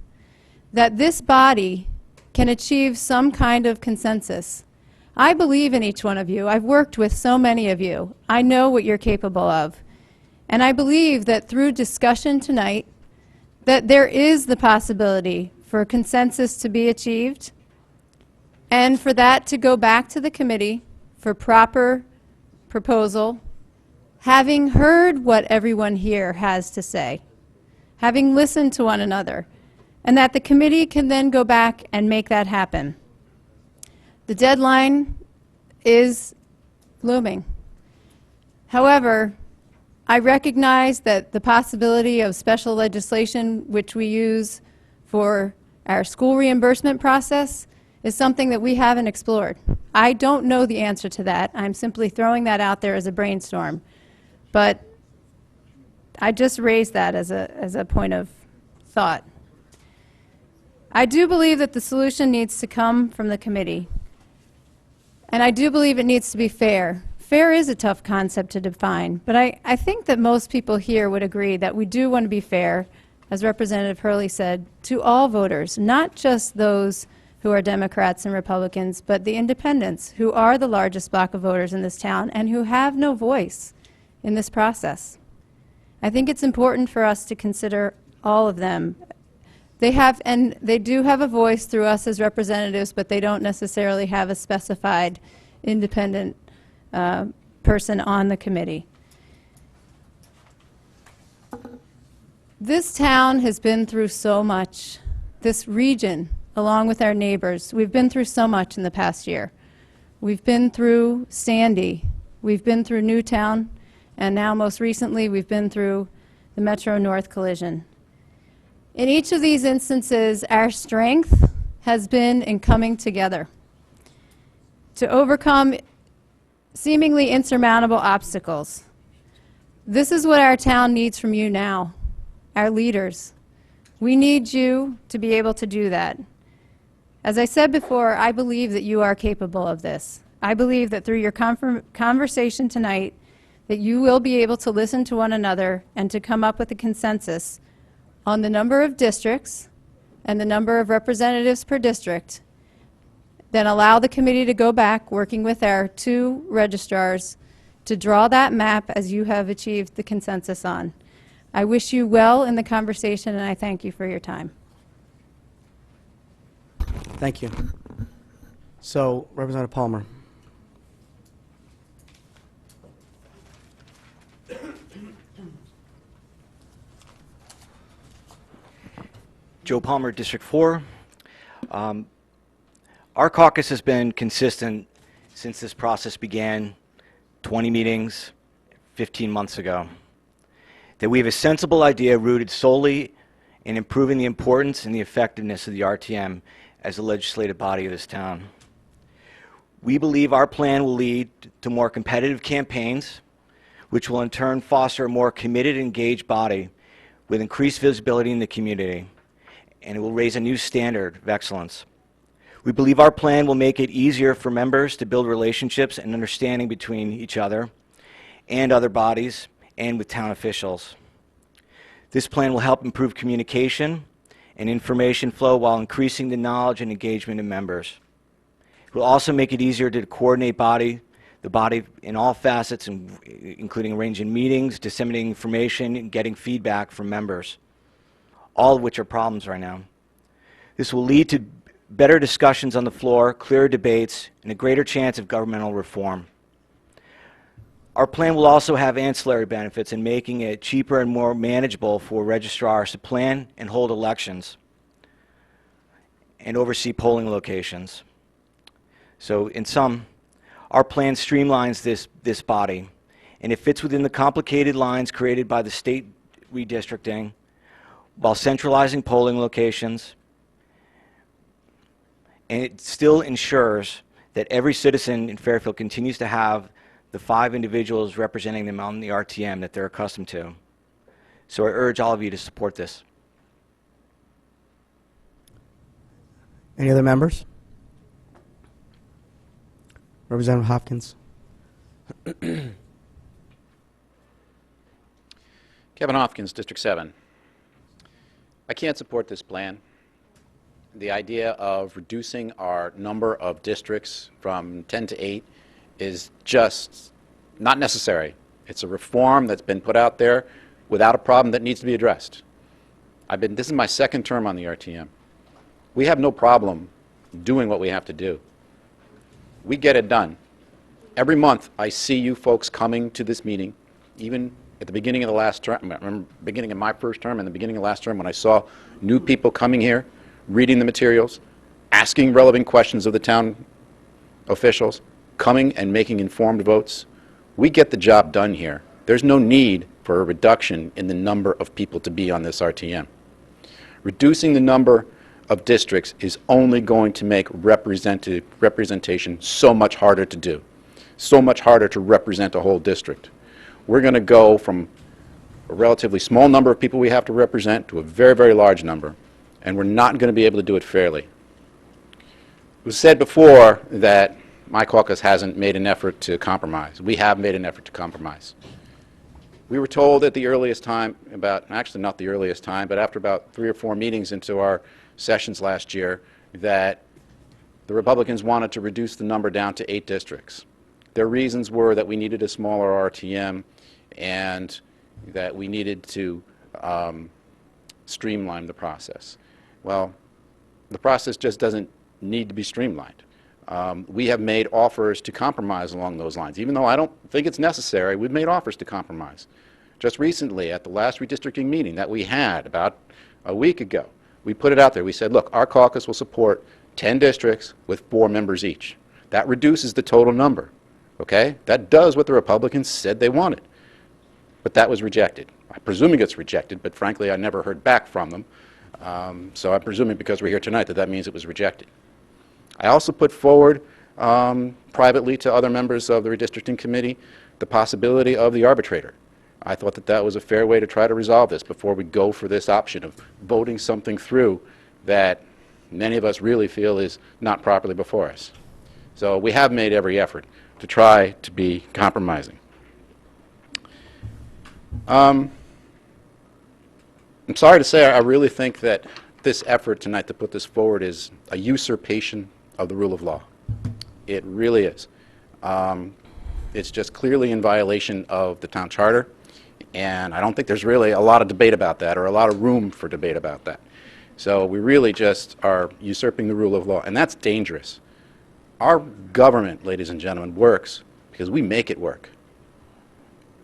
that this body can achieve some kind of consensus. I believe in each one of you. I've worked with so many of you. I know what you're capable of. And I believe that through discussion tonight, that there is the possibility for a consensus to be achieved and for that to go back to the committee for proper proposal, having heard what everyone here has to say, having listened to one another, and that the committee can then go back and make that happen. The deadline is looming. However, I recognize that the possibility of special legislation, which we use for our school reimbursement process, is something that we haven't explored. I don't know the answer to that. I'm simply throwing that out there as a brainstorm. But I just raised that as a point of thought. I do believe that the solution needs to come from the committee. And I do believe it needs to be fair. Fair is a tough concept to define, but I think that most people here would agree that we do want to be fair, as Representative Hurley said, to all voters, not just those who are Democrats and Republicans, but the independents, who are the largest block of voters in this town and who have no voice in this process. I think it's important for us to consider all of them. They do have a voice through us as representatives, but they don't necessarily have a specified independent person on the committee. This town has been through so much. This region, along with our neighbors, we've been through so much in the past year. We've been through Sandy, we've been through Newtown, and now most recently we've been through the Metro North collision. In each of these instances, our strength has been in coming together to overcome seemingly insurmountable obstacles. This is what our town needs from you now, our leaders. We need you to be able to do that. As I said before, I believe that you are capable of this. I believe that through your conversation tonight, that you will be able to listen to one another and to come up with a consensus on the number of districts and the number of representatives per district, then allow the committee to go back, working with our two registrars, to draw that map as you have achieved the consensus on. I wish you well in the conversation, and I thank you for your time. Thank you. So, Representative Palmer. Joe Palmer, District 4. Our caucus has been consistent since this process began 20 meetings 15 months ago, that we have a sensible idea rooted solely in improving the importance and the effectiveness of the RTM as a legislative body of this town. We believe our plan will lead to more competitive campaigns, which will in turn foster a more committed and engaged body with increased visibility in the community, and it will raise a new standard of excellence. We believe our plan will make it easier for members to build relationships and understanding between each other and other bodies and with town officials. This plan will help improve communication and information flow while increasing the knowledge and engagement of members. It will also make it easier to coordinate the body in all facets, including arranging meetings, disseminating information, and getting feedback from members, all of which are problems right now. This will lead to better discussions on the floor, clearer debates, and a greater chance of governmental reform. Our plan will also have ancillary benefits in making it cheaper and more manageable for registrars to plan and hold elections and oversee polling locations. So in sum, our plan streamlines this body, and it fits within the complicated lines created by the state redistricting while centralizing polling locations, and it still ensures that every citizen in Fairfield continues to have the 5 individuals representing them on the RTM that they're accustomed to. So I urge all of you to support this. Any other members? Representative Hopkins. Kevin Hopkins, District 7. I can't support this plan. The idea of reducing our number of districts from 10 to 8 is just not necessary. It's a reform that's been put out there without a problem that needs to be addressed. This is my 2nd term on the RTM. We have no problem doing what we have to do. We get it done. Every month I see you folks coming to this meeting, even at the beginning of the last term, I remember beginning of my first term and the beginning of last term when I saw new people coming here, reading the materials, asking relevant questions of the town officials, coming and making informed votes. We get the job done here. There's no need for a reduction in the number of people to be on this RTM. Reducing the number of districts is only going to make representation so much harder to do, so much harder to represent a whole district. We're going to go from a relatively small number of people we have to represent to a very, very large number, and we're not going to be able to do it fairly. It was said before that my caucus hasn't made an effort to compromise. We have made an effort to compromise. We were told at the earliest time, actually not the earliest time, but after about 3 or 4 meetings into our sessions last year, that the Republicans wanted to reduce the number down to 8 districts. Their reasons were that we needed a smaller RTM and that we needed to streamline the process. Well, the process just doesn't need to be streamlined. We have made offers to compromise along those lines. Even though I don't think it's necessary, we've made offers to compromise. Just recently, at the last redistricting meeting that we had about a week ago, we put it out there. We said, look, our caucus will support 10 districts with 4 members each. That reduces the total number, okay? That does what the Republicans said they wanted. But that was rejected. I'm presuming it's rejected, but frankly, I never heard back from them. So I'm presuming because we're here tonight that means it was rejected. I also put forward privately to other members of the redistricting committee the possibility of the arbitrator. I thought that that was a fair way to try to resolve this before we go for this option of voting something through that many of us really feel is not properly before us. So we have made every effort to try to be compromising. I'm sorry to say I really think that this effort tonight to put this forward is a usurpation of the rule of law. It really is. It's just clearly in violation of the town charter, and I don't think there's really a lot of debate about that or a lot of room for debate about that. So we really just are usurping the rule of law, and that's dangerous. Our government, ladies and gentlemen, works because we make it work.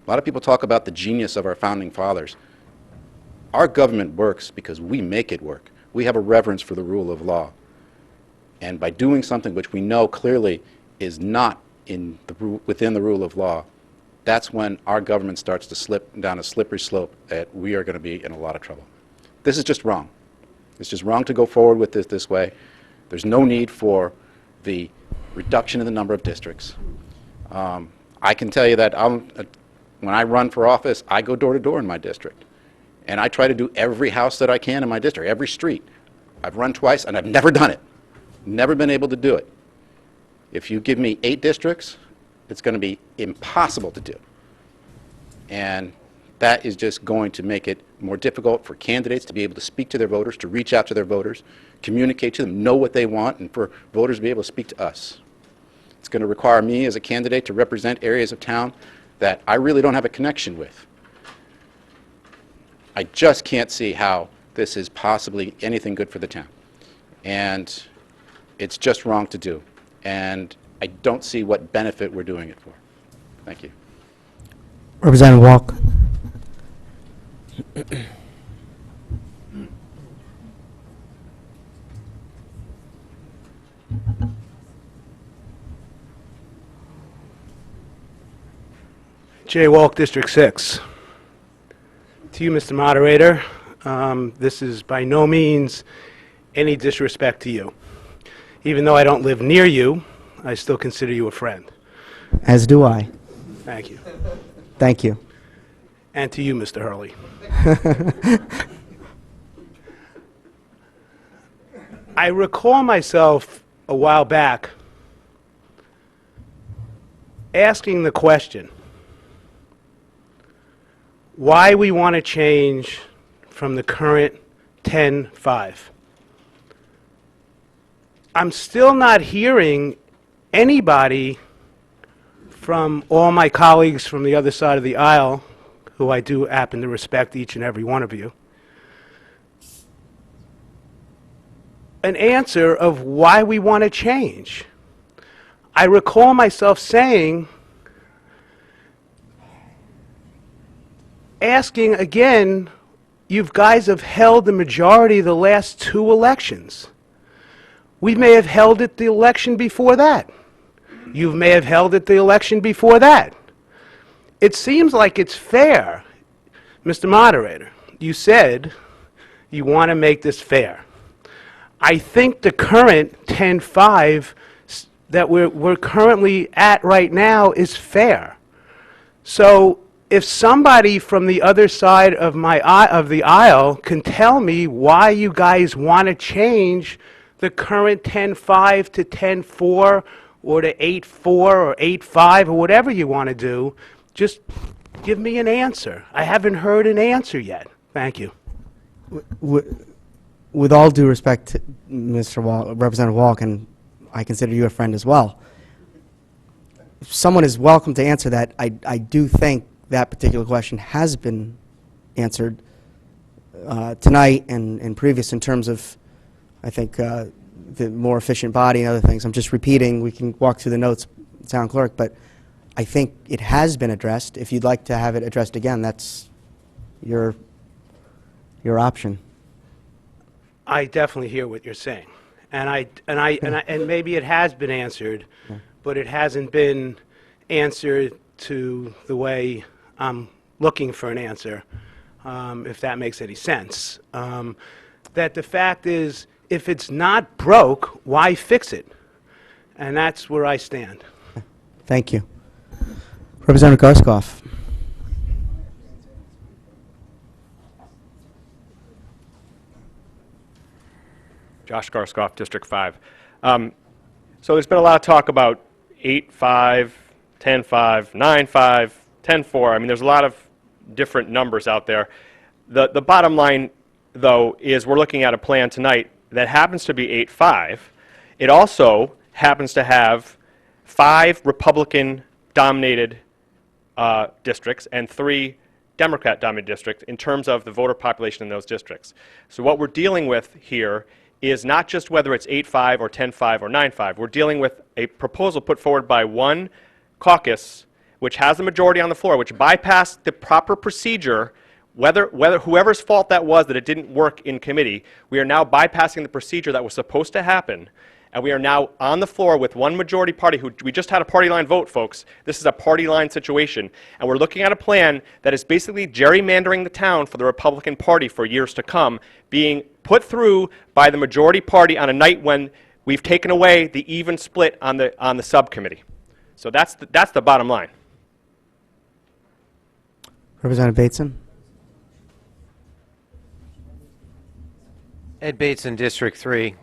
A lot of people talk about the genius of our founding fathers. Our government works because we make it work. We have a reverence for the rule of law. And by doing something which we know clearly is not within the rule of law, that's when our government starts to slip down a slippery slope that we are going to be in a lot of trouble. This is just wrong. It's just wrong to go forward with this way. There's no need for the reduction in the number of districts. I can tell you that when I run for office, I go door to door in my district. And I try to do every house that I can in my district, every street. I've run twice, and I've never done it. Never been able to do it. If you give me 8 districts, it's going to be impossible to do. And That is just going to make it more difficult for candidates to be able to speak to their voters, to reach out to their voters, communicate to them, know what they want, and for voters to be able to speak to us. It's going to require me as a candidate to represent areas of town that I really don't have a connection with. I just can't see how this is possibly anything good for the town. And it's just wrong to do. And I don't see what benefit we're doing it for. Thank you. Representative Walk. Jay Walk, District 6. To you, Mr. Moderator, this is by no means any disrespect to you. Even though I don't live near you, I still consider you a friend. As do I. Thank you. Thank you. And to you, Mr. Hurley. I recall myself a while back asking the question, why we want to change from the current 10-5. I'm still not hearing anybody from all my colleagues from the other side of the aisle, who I do happen to respect each and every one of you, an answer of why we want to change. I recall myself saying, asking again, you guys have held the majority of the last 2 elections. We may have held it the election before that. You may have held it the election before that. It seems like it's fair, Mr. Moderator. You said you want to make this fair. I think the current 10-5 that we're currently at right now is fair. So if somebody from the other side of the aisle can tell me why you guys want to change the current 10-5 to 10-4 or to 8-4 or 8-5 or whatever you want to do, just give me an answer. I haven't heard an answer yet. Thank you. With all due respect to Mr. Representative Walk, and I consider you a friend as well, if someone is welcome to answer that, I do think that particular question has been answered tonight and previous in terms of, I think, the more efficient body and other things. I'm just repeating. We can walk through the notes, town clerk, but I think it has been addressed. If you'd like to have it addressed again, that's your option. I definitely hear what you're saying, and maybe it has been answered, but it hasn't been answered to the way I'm looking for an answer, if that makes any sense. That the fact is, if it's not broke, why fix it? And that's where I stand. Thank you. Representative Garskoff. Josh Garskoff, District 5. So there's been a lot of talk about 8-5, 10-5, 9-5, 10-4. I mean, there's a lot of different numbers out there. The bottom line, though, is we're looking at a plan tonight that happens to be 8-5. It also happens to have 5 Republican-dominated districts and 3 Democrat-dominated districts in terms of the voter population in those districts. So what we're dealing with here is not just whether it's 8-5 or 10-5 or 9-5. We're dealing with a proposal put forward by one caucus which has a majority on the floor, which bypassed the proper procedure, whether whoever's fault that was that it didn't work in committee. We are now bypassing the procedure that was supposed to happen, and we are now on the floor with one majority party who we just had a party line vote, folks. This is a party line situation, and we're looking at a plan that is basically gerrymandering the town for the Republican Party for years to come, being put through by the majority party on a night when we've taken away the even split on the subcommittee. So that's the bottom line. Representative Bateson. Ed Bateson, District 3.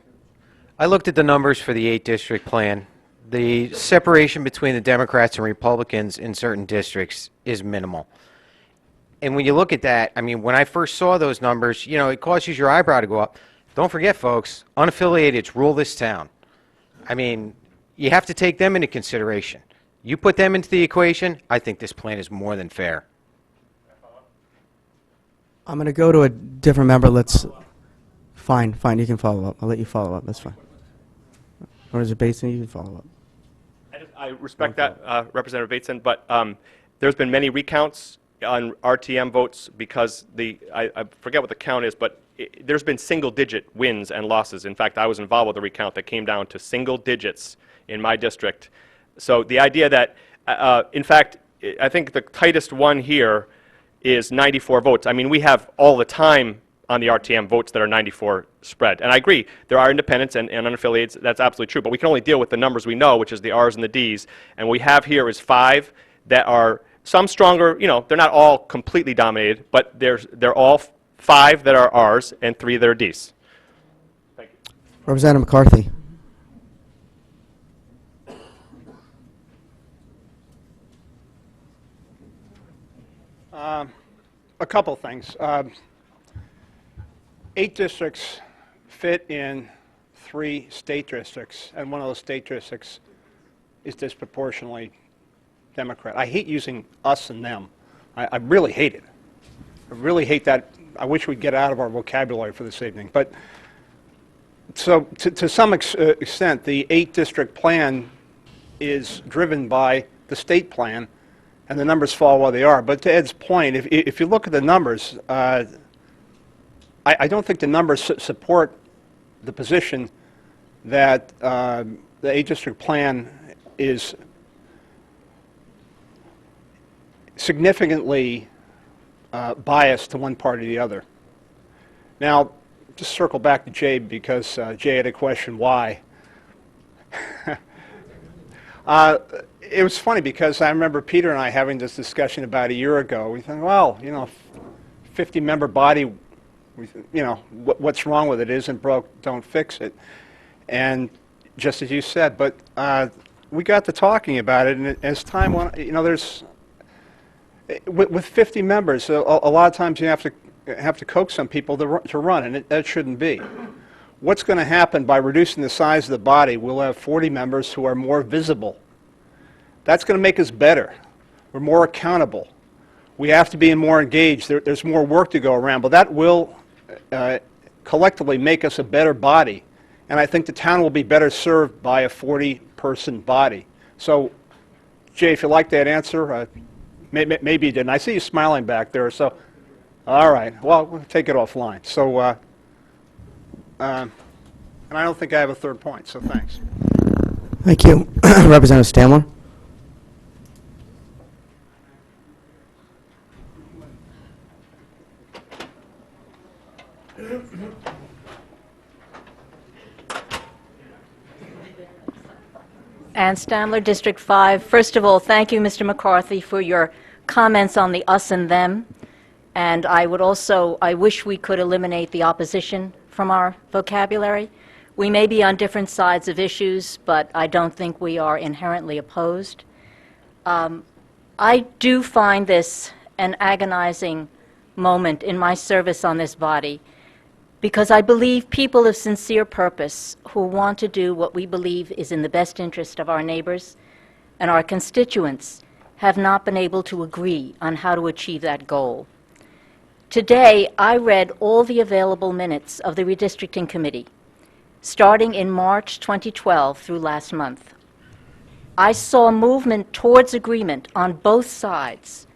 I looked at the numbers for the 8-district plan. The separation between the Democrats and Republicans in certain districts is minimal. And when you look at that, I mean, when I first saw those numbers, you know, it causes your eyebrow to go up. Don't forget, folks, unaffiliateds rule this town. I mean, you have to take them into consideration. You put them into the equation, I think this plan is more than fair. I'm going to go to a different member. Fine, you can follow up. I'll let you follow up. That's fine. Or is it Bateson? You can follow up. I respect that, Representative Bateson, but there's been many recounts on RTM votes because I forget what the count is, but there's been single-digit wins and losses. In fact, I was involved with a recount that came down to single digits in my district. So the idea that, in fact, I think the tightest one here is 94 votes. I mean, we have all the time on the RTM votes that are 94 spread. And I agree, there are independents and unaffiliates, that's absolutely true, but we can only deal with the numbers we know, which is the R's and the D's. And what we have here is 5 that are some stronger, you know, they're not all completely dominated, but they're all 5 that are R's and 3 that are D's. Thank you. Representative McCarthy. A couple things. 8 districts fit in 3 state districts, and one of those state districts is disproportionately Democrat. I hate using us and them. I really hate it. I really hate that. I wish we'd get out of our vocabulary for this evening. But so to some extent, the 8-district plan is driven by the state plan, and the numbers fall where they are. But to Ed's point, if you look at the numbers, I don't think the numbers support the position that the 8-district plan is significantly biased to one party or the other. Now, just circle back to Jay because Jay had a question why. It was funny because I remember Peter and I having this discussion about a year ago. We thought, well, you know, 50-member body, you know, what's wrong with it? Isn't broke, don't fix it. And just as you said, but we got to talking about it, and as time went, you know, there's with 50 members, a lot of times you have to coax some people to run, and that shouldn't be. What's going to happen by reducing the size of the body? We'll have 40 members who are more visible. That's going to make us better. We're more accountable. We have to be more engaged. There's more work to go around, but that will collectively make us a better body. And I think the town will be better served by a 40-person body. So, Jay, if you like that answer, maybe you didn't. I see you smiling back there. So, all right. Well, we'll take it offline. So, and I don't think I have a third point. So, thanks. Thank you. Representative Stanmore. Ann Stamler, District 5. First of all, thank you, Mr. McCarthy, for your comments on the us and them. And I wish we could eliminate the opposition from our vocabulary. We may be on different sides of issues, but I don't think we are inherently opposed. I do find this an agonizing moment in my service on this body, because I believe people of sincere purpose who want to do what we believe is in the best interest of our neighbors and our constituents have not been able to agree on how to achieve that goal. Today, I read all the available minutes of the redistricting committee, starting in March 2012 through last month. I saw movement towards agreement on both sides,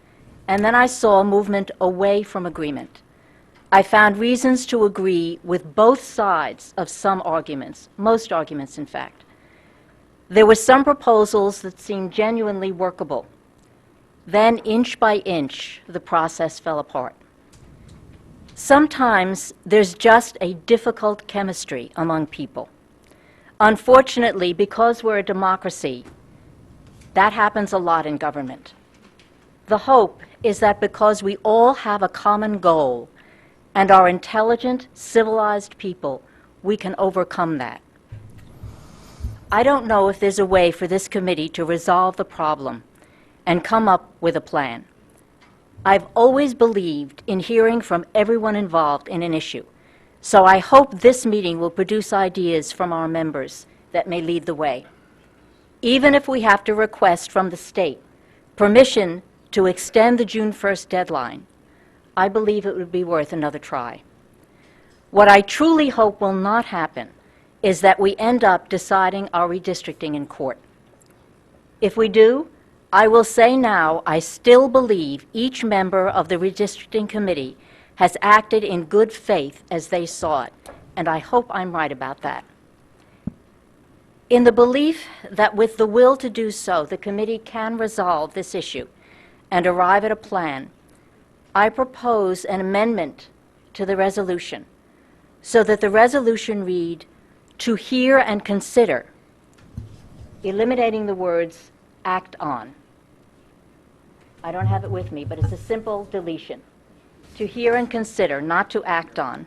and then I saw movement away from agreement. I found reasons to agree with both sides of some arguments, most arguments, in fact. There were some proposals that seemed genuinely workable. Then, inch by inch, the process fell apart. Sometimes there's just a difficult chemistry among people. Unfortunately, because we're a democracy, that happens a lot in government. The hope is that because we all have a common goal and are intelligent, civilized people, we can overcome that. I don't know if there's a way for this committee to resolve the problem and come up with a plan. I've always believed in hearing from everyone involved in an issue, so I hope this meeting will produce ideas from our members that may lead the way. Even if we have to request from the state permission to extend the June 1st deadline, I believe it would be worth another try. What I truly hope will not happen is that we end up deciding our redistricting in court. If we do, I will say now, I still believe each member of the redistricting committee has acted in good faith as they saw it, and I hope I'm right about that. In the belief that with the will to do so, the committee can resolve this issue and arrive at a plan, I propose an amendment to the resolution so that the resolution read, "To hear and consider," eliminating the words "act on." I don't have it with me, but it's a simple deletion. To hear and consider, not to act on.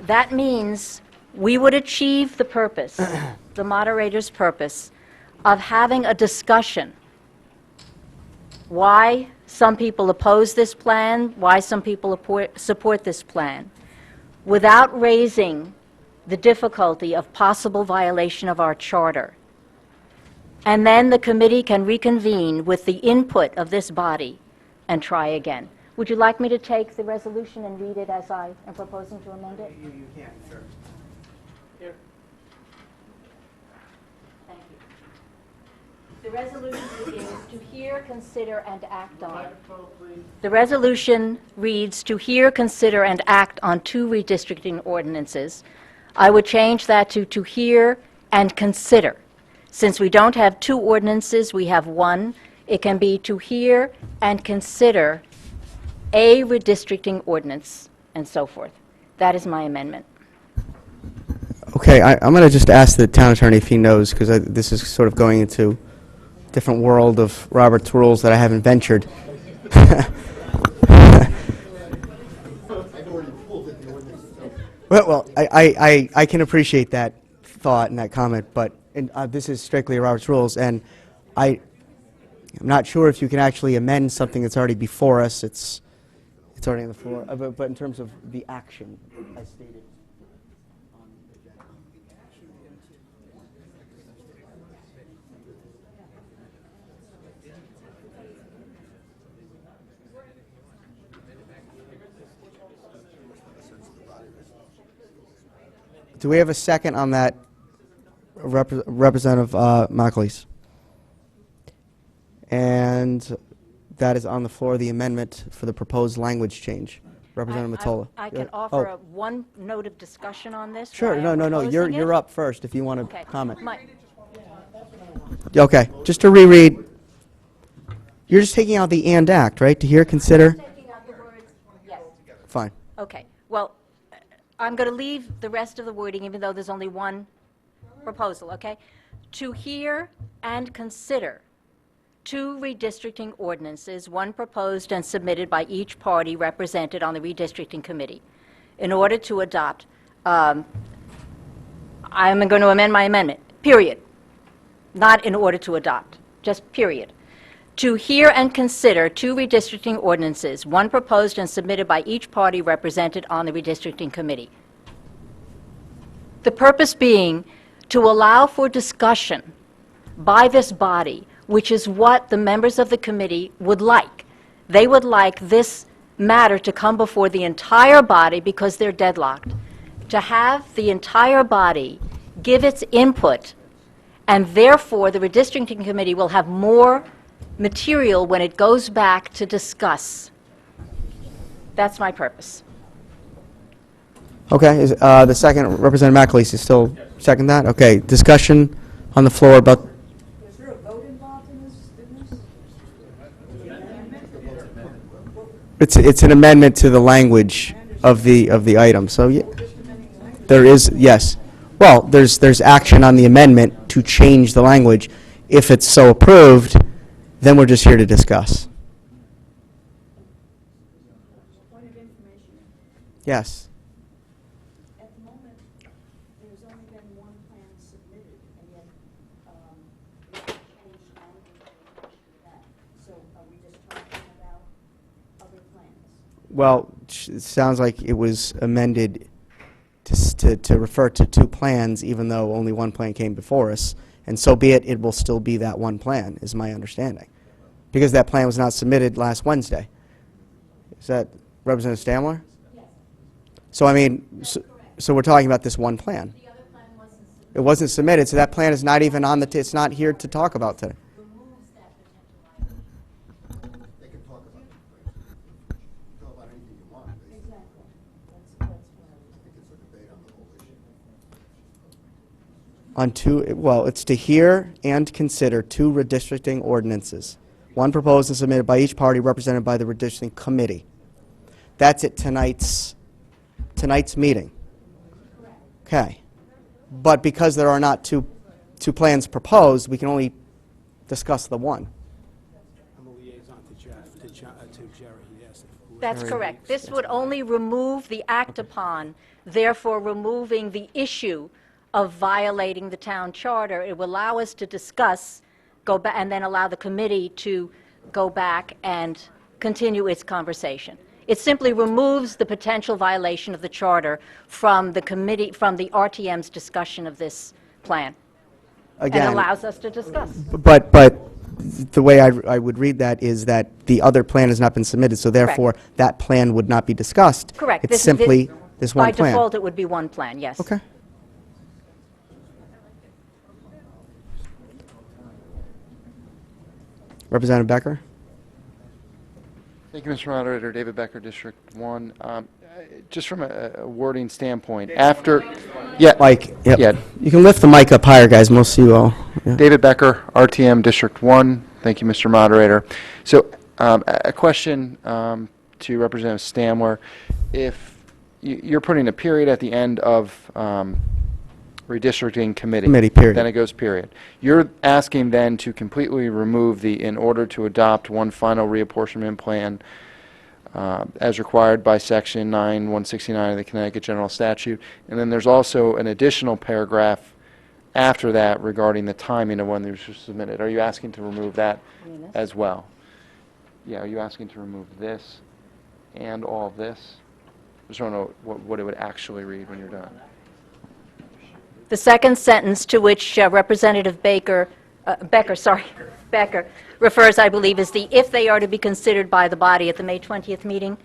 That means we would achieve the purpose, the moderator's purpose, of having a discussion. Why some people oppose this plan, why some people support this plan, without raising the difficulty of possible violation of our charter. And then the committee can reconvene with the input of this body and try again. Would you like me to take the resolution and read it as I am proposing to amend it? You can, sure. Thank you. The resolution is to hear, consider, and act on. The resolution reads to hear, consider, and act on 2 redistricting ordinances. I would change that to hear and consider. Since we don't have 2 ordinances, we have 1. It can be to hear and consider a redistricting ordinance, and so forth. That is my amendment. Okay, I'm going to just ask the town attorney if he knows, because this is sort of going into a different world of Robert's rules that I haven't ventured. Well, I can appreciate that thought and that comment, but this is strictly Robert's rules, and I'm not sure if you can actually amend something that's already before us. It's already on the floor, but in terms of the action, as stated. Do we have a second on that, Representative McAleese? And that is on the floor, the amendment for the proposed language change. Representative Mottola. I can offer one note of discussion on this. Sure, while I'm no, proposing you're it. up first if you want to Okay. comment. My- Okay, just to reread, you're just taking out the "and" act, right? To hear, consider? Taking out the words, yes. Fine. Okay, well, I'm going to leave the rest of the wording, even though there's only one proposal, okay? To hear and consider 2 redistricting ordinances, one proposed and submitted by each party represented on the redistricting committee. In order to adopt, I'm going to amend my amendment, period. Not in order to adopt, just period. To hear and consider 2 redistricting ordinances, one proposed and submitted by each party represented on the redistricting committee. The purpose being to allow for discussion by this body, which is what the members of the committee would like. They would like this matter to come before the entire body because they're deadlocked, to have the entire body give its input, and therefore the redistricting committee will have more material when it goes back to discuss. That's my purpose. Okay, is the second, Representative McAleese, is still second that? Okay, discussion on the floor about... Was there a vote involved in this? It's an amendment to the language of the item, so yeah, there is, yes. Well, there's action on the amendment to change the language. If it's so approved, then we're just here to discuss. Point of information. Yes. At the moment, there's only been one plan submitted, and yet, changed language. Well, it sounds like it was amended to refer to two plans, even though only one plan came before us. And so be it, it will still be that one plan, is my understanding. Because that plan was not submitted last Wednesday. Is that Representative Stamler? Yes. So, I mean, so we're talking about this one plan. The other plan wasn't submitted. It wasn't submitted, so that plan is not even on the, it's not here to talk about today. On two, well, it's to hear and consider two redistricting ordinances, one proposed and submitted by each party represented by the redistricting committee. That's at tonight's meeting. Okay. But because there are not two plans proposed, we can only discuss the one. I'm a liaison to Jeff, to Jerry. Yes. That's correct. This would only remove the act upon, therefore removing the issue of violating the town charter. It will allow us to discuss, go back, and then allow the committee to go back and continue its conversation. It simply removes the potential violation of the charter from the committee, from the RTM's discussion of this plan. Again, and allows us to discuss. But the way I would read that is that the other plan has not been submitted, so therefore that plan would not be discussed. Correct. It's simply this one By plan. default, it would be one plan, yes. Okay. Representative Becker? Thank you, Mr. Moderator. David Becker, District 1. Just from a wording standpoint, after... Yeah. Mike, yep. Yeah. You can lift the mic up higher, guys. Most of you all. Yeah. David Becker, RTM District 1. Thank you, Mr. Moderator. So a question to Representative Stamler. If you're putting a period at the end of redistricting committee, period. Then it goes period. You're asking then to completely remove the in order to adopt one final reapportionment plan as required by Section 9169 of the Connecticut General Statute. And then there's also an additional paragraph after that regarding the timing of when these were submitted. Are you asking to remove that as well? Yeah, are you asking to remove this and all of this? I just don't know what it would actually read when you're done. The second sentence to which Representative Becker refers, I believe, is the if they are to be considered by the body at the May 20th meeting.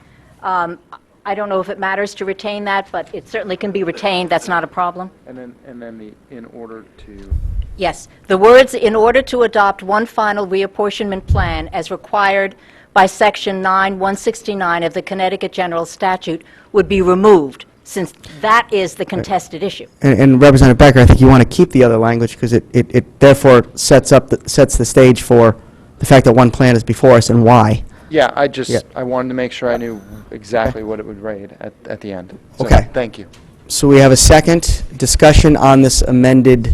I don't know if it matters to retain that, but it certainly can be retained. That's not a problem. And then the in order to... Yes. The words, in order to adopt one final reapportionment plan as required by Section 9169 of the Connecticut General Statute, would be removed, since that is the contested issue. And Representative Becker, I think you want to keep the other language because it therefore sets the stage for the fact that one plan is before us and why. Yeah, I wanted to make sure I knew exactly what it would read at the end. So, Okay. Thank you. So we have a second discussion on this amendment.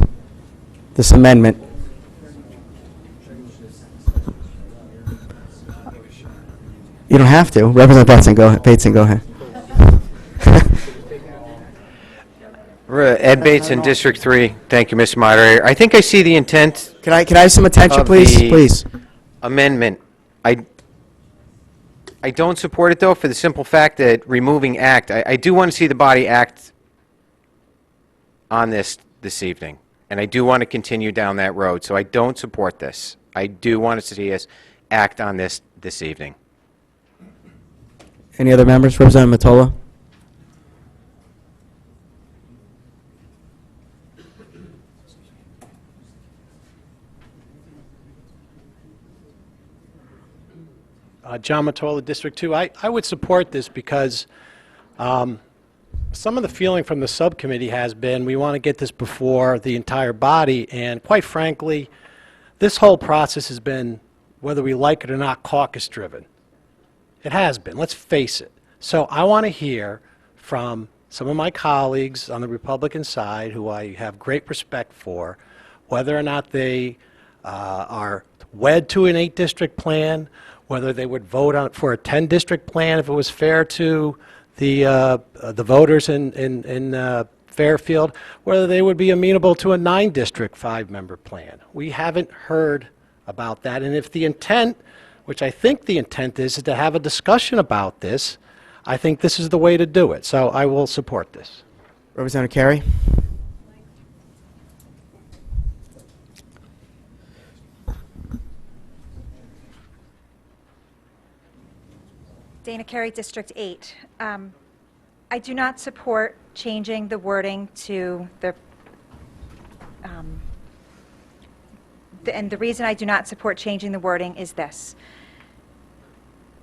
You don't have to. Representative Bateson, go ahead. Ed Bateson, District 3. Thank you, Mr. Moderator. I think I see the intent. Can I have some attention, please? Please. Amendment. I don't support it, though, for the simple fact that removing act. I do want to see the body act on this evening, and I do want to continue down that road. So I don't support this. I do want to see us act on this evening. Any other members? Representative Mottola? John Mottola, District 2. I would support this because some of the feeling from the subcommittee has been we want to get this before the entire body, and quite frankly, this whole process has been, whether we like it or not, caucus-driven. It has been, let's face it. So I want to hear from some of my colleagues on the Republican side, who I have great respect for, whether or not they are wed to an 8-district plan, whether they would vote for a 10-district plan if it was fair to the voters in Fairfield, whether they would be amenable to a 9-district 5-member plan. We haven't heard about that, and if the intent, which I think the intent is to have a discussion about this, I think this is the way to do it, so I will support this. Representative Carey? Dana Carey, District 8. I do not support changing the wording to and the reason I do not support changing the wording is this.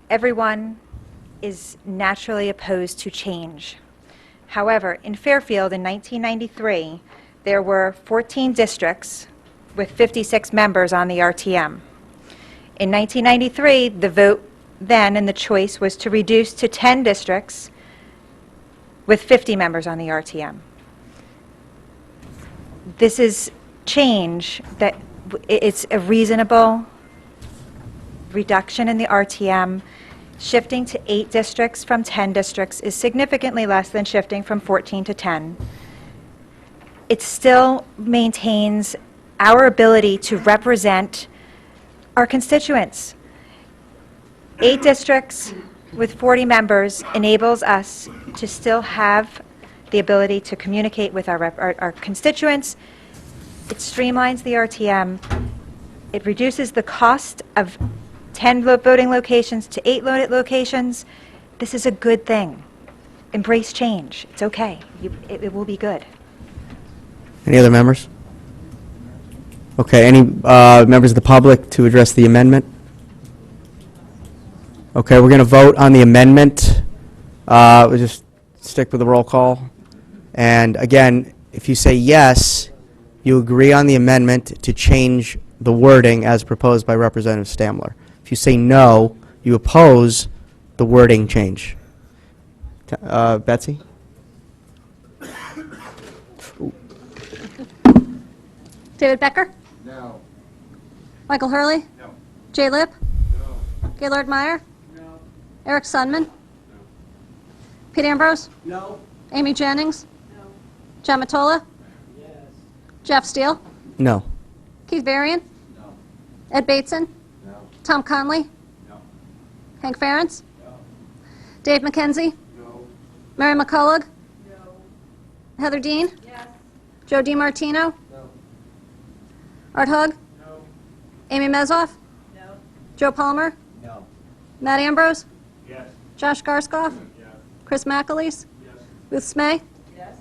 Everyone is naturally opposed to change. However, in Fairfield in 1993, there were 14 districts with 56 members on the RTM. In 1993, the vote then and the choice was to reduce to 10 districts with 50 members on the RTM. This is change that it's a reasonable reduction in the RTM. Shifting to 8 districts from 10 districts is significantly less than shifting from 14 to 10. It still maintains our ability to represent our constituents. 8 districts with 40 members enables us to still have the ability to communicate with our constituents. It streamlines the RTM. It reduces the cost of 10 voting locations to 8 locations. This is a good thing. Embrace change. It's okay. It will be good. Any other members? Okay, any members of the public to address the amendment? Okay, we're going to vote on the amendment. We'll just stick with the roll call. And again, if you say yes, you agree on the amendment to change the wording as proposed by Representative Stamler. If you say no, you oppose the wording change. Betsy? David Becker? No. Michael Hurley? No. Jay Lip? No. Gaylord Meyer? No. Eric Sunman? No. Pete Ambrose? No. Amy Jennings? No. John Matola? Yes. Jeff Steele? No. Keith Varian? No. Ed Bateson? No. Tom Conley? No. Hank Ferentz? No. Dave McKenzie? No. Mary McCullough? No. Heather Dean? Yes. Joe DiMartino? No. Art Hug? No. Amy Mezoff? No. Joe Palmer? No. Matt Ambrose? Yes. Josh Garskoff? Yes. Chris McAleese? Yes. Ruth Smay? Yes.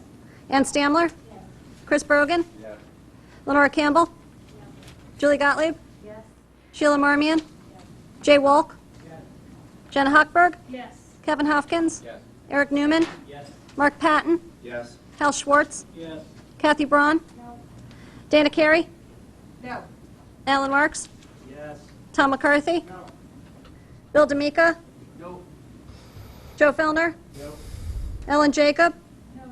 Ann Stamler? Yes. Chris Brogan? Yes. Lenora Campbell? Julie Gottlieb? Yes. Sheila Marmion? Jay Walk? Yes. Jenna Hochberg? Yes. Kevin Hopkins? Yes. Eric Newman? Yes. Mark Patton? Yes. Hal Schwartz? Yes. Kathy Braun? No. Dana Carey? No. Alan Marks? Yes. Tom McCarthy? No. Bill D'Amica? No. Joe Fellner? No. Ellen Jacob? No.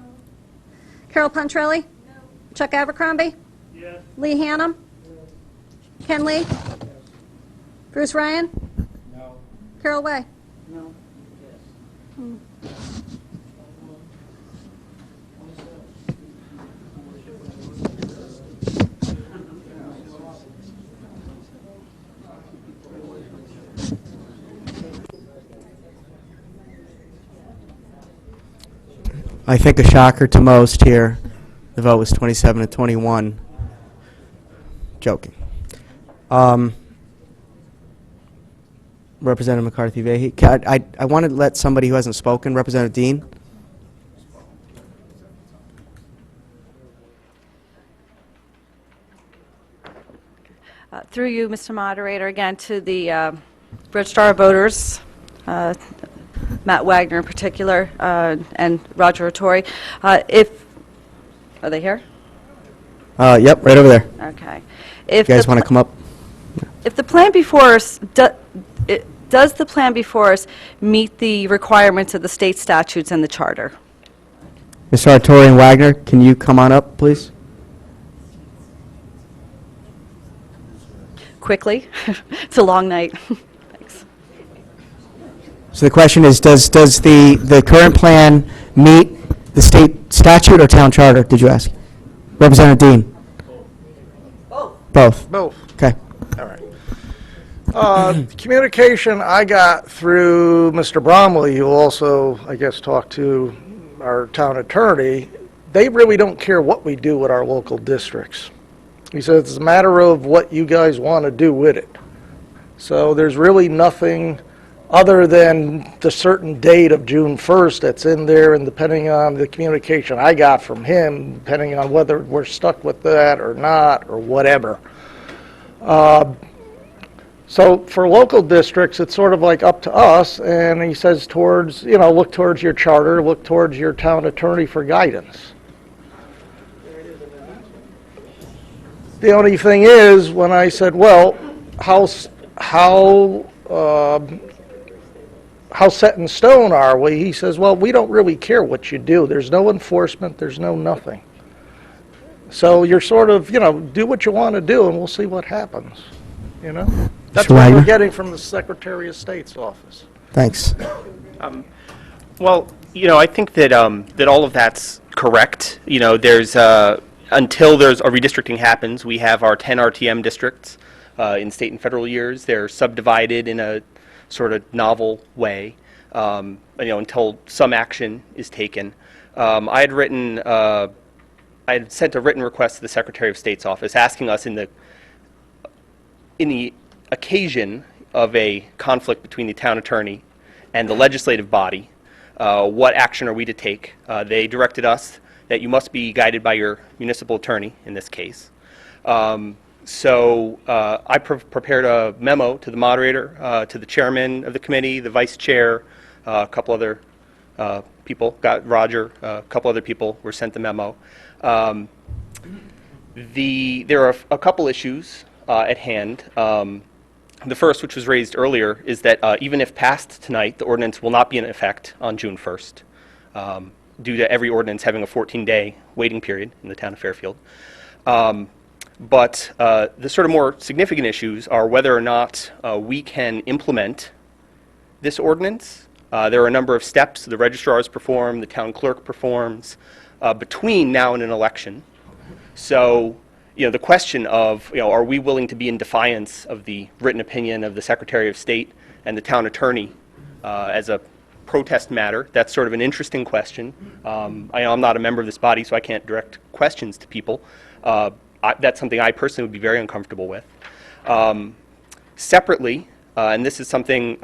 Carol Pontrelli? No. Chuck Abercrombie? Yes. Lee Hannum? Ken Lee? Bruce Ryan? No. Carol Way? No. I think a shocker to most here, the vote was 27 to 21. Joking. Representative McCarthy Vahey. I want to let somebody who hasn't spoken, Representative Dean. Through you, Mr. Moderator, again to the Registrar of Voters, Matt Wagner in particular, and Roger O'Torre. Are they here? Yep, right over there. Okay. You guys want to come up? If the plan before us, does the plan before us meet the requirements of the state statutes and the charter? Mr. Artori and Wagner, can you come on up, please? Quickly. It's a long night. Thanks. So the question is, does the current plan meet the state statute or town charter, did you ask? Representative Dean? Both. Both? Both. Okay. All right. Communication I got through Mr. Bromley, who also, I guess, talked to our town attorney. They really don't care what we do with our local districts. He says it's a matter of what you guys want to do with it. So there's really nothing other than the certain date of June 1st that's in there, and depending on the communication I got from him, depending on whether we're stuck with that or not, or whatever. So for local districts, it's sort of like up to us, and he says towards, look towards your charter, look towards your town attorney for guidance. The only thing is, when I said, well, how set in stone are we? He says, well, we don't really care what you do. There's no enforcement, there's no nothing. So you're sort of, do what you want to do, and we'll see what happens, That's Mr. what Wagner? we're getting from the Secretary of State's office. Thanks. Well, I think that that all of that's correct. There's until there's a redistricting happens, we have our 10 RTM districts in state and federal years. They're subdivided in a sort of novel way, until some action is taken. I had sent a written request to the Secretary of State's office asking us in the occasion of a conflict between the town attorney and the legislative body, what action are we to take? They directed us that you must be guided by your municipal attorney in this case. So I prepared a memo to the moderator, to the chairman of the committee, the vice chair, a couple other people, Roger, a couple other people were sent the memo. There are a couple issues at hand. The first, which was raised earlier, is that even if passed tonight, the ordinance will not be in effect on June 1st, due to every ordinance having a 14-day waiting period in the town of Fairfield. But the sort of more significant issues are whether or not we can implement this ordinance. There are a number of steps the registrars perform, the town clerk performs, between now and an election. So, the question of, are we willing to be in defiance of the written opinion of the Secretary of State and the town attorney as a protest matter? That's sort of an interesting question. I'm not a member of this body, so I can't direct questions to people. That's something I personally would be very uncomfortable with. Separately, and this is something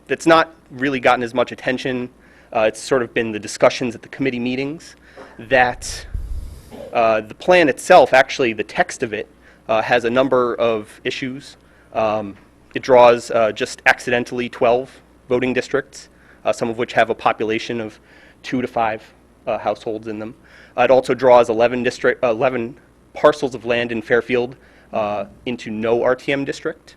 that's not really gotten as much attention, it's sort of been the discussions at the committee meetings, that the plan itself, actually the text of it, has a number of issues. It draws just accidentally 12 voting districts, some of which have a population of 2 to 5 households in them. It also draws 11 parcels of land in Fairfield into no RTM district.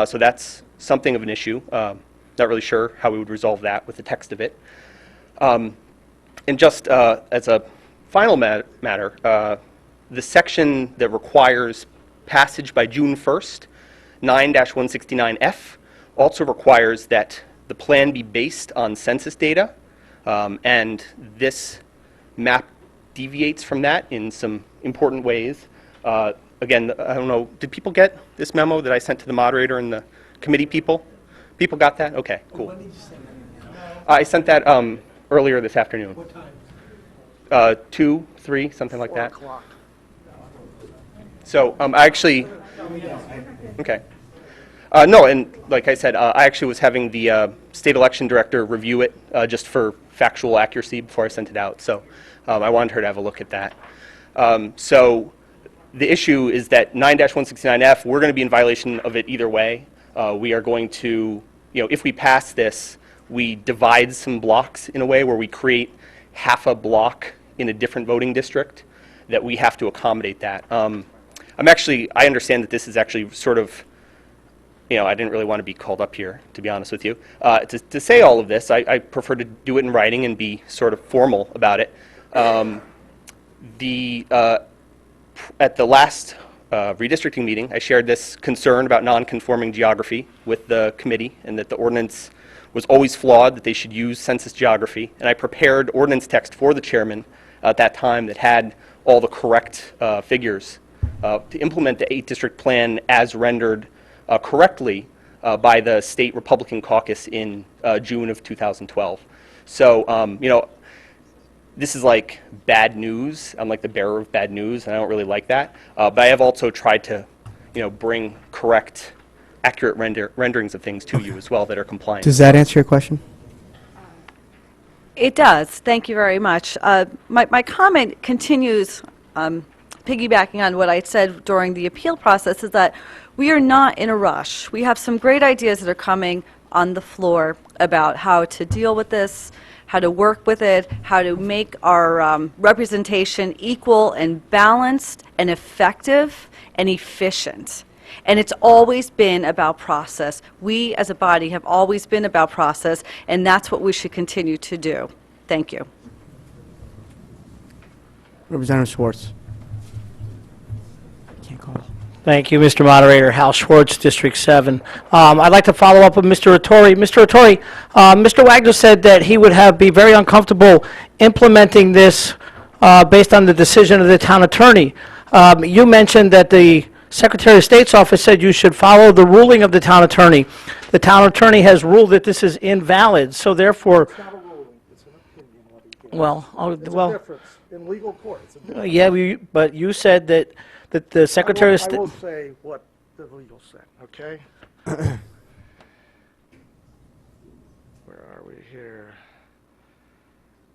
So that's something of an issue. Not really sure how we would resolve that with the text of it. And just as a final matter, the section that requires passage by June 1st, 9-169F, also requires that the plan be based on census data, and this map deviates from that in some important ways. Again, I don't know, did people get this memo that I sent to the moderator and the committee people? People got that? Okay, cool. When did you send that? I sent that earlier this afternoon. What time? 2, 3, something like that. 4 o'clock. So I actually, okay. No, and like I said, I actually was having the state election director review it just for factual accuracy before I sent it out. So I wanted her to have a look at that. So the issue is that 9-169F, we're going to be in violation of it either way. We are going to, if we pass this, we divide some blocks in a way where we create half a block in a different voting district, that we have to accommodate that. I understand that this is actually sort of, I didn't really want to be called up here, to be honest with you. To say all of this, I prefer to do it in writing and be sort of formal about it. At the last redistricting meeting, I shared this concern about non-conforming geography with the committee, and that the ordinance was always flawed, that they should use census geography. And I prepared ordinance text for the chairman at that time that had all the correct figures to implement the 8-district plan as rendered correctly. by the state Republican caucus in June of 2012. So, this is like bad news. I'm like the bearer of bad news, and I don't really like that. But I have also tried to, bring correct, accurate renderings of things to you as well that are compliant. Does that answer your question? It does. Thank you very much. My comment continues, piggybacking on what I said during the appeal process, is that we are not in a rush. We have some great ideas that are coming on the floor about how to deal with this, how to work with it, how to make our representation equal and balanced and effective and efficient. And it's always been about process. We, as a body, have always been about process, and that's what we should continue to do. Thank you. Representative Schwartz. Can't call. Thank you, Mr. Moderator. Hal Schwartz, District 7. I'd like to follow up with Mr. Ratori. Mr. Ratori, Mr. Wagner said that he would be very uncomfortable implementing this based on the decision of the town attorney. You mentioned that the Secretary of State's office said you should follow the ruling of the town attorney. The town attorney has ruled that this is invalid, so therefore... It's not a ruling, it's an opinion. Well, It's well, a difference in legal court. It's a difference. yeah, but you said that the Secretary of State... I will say what the legal said, okay? Where are we here?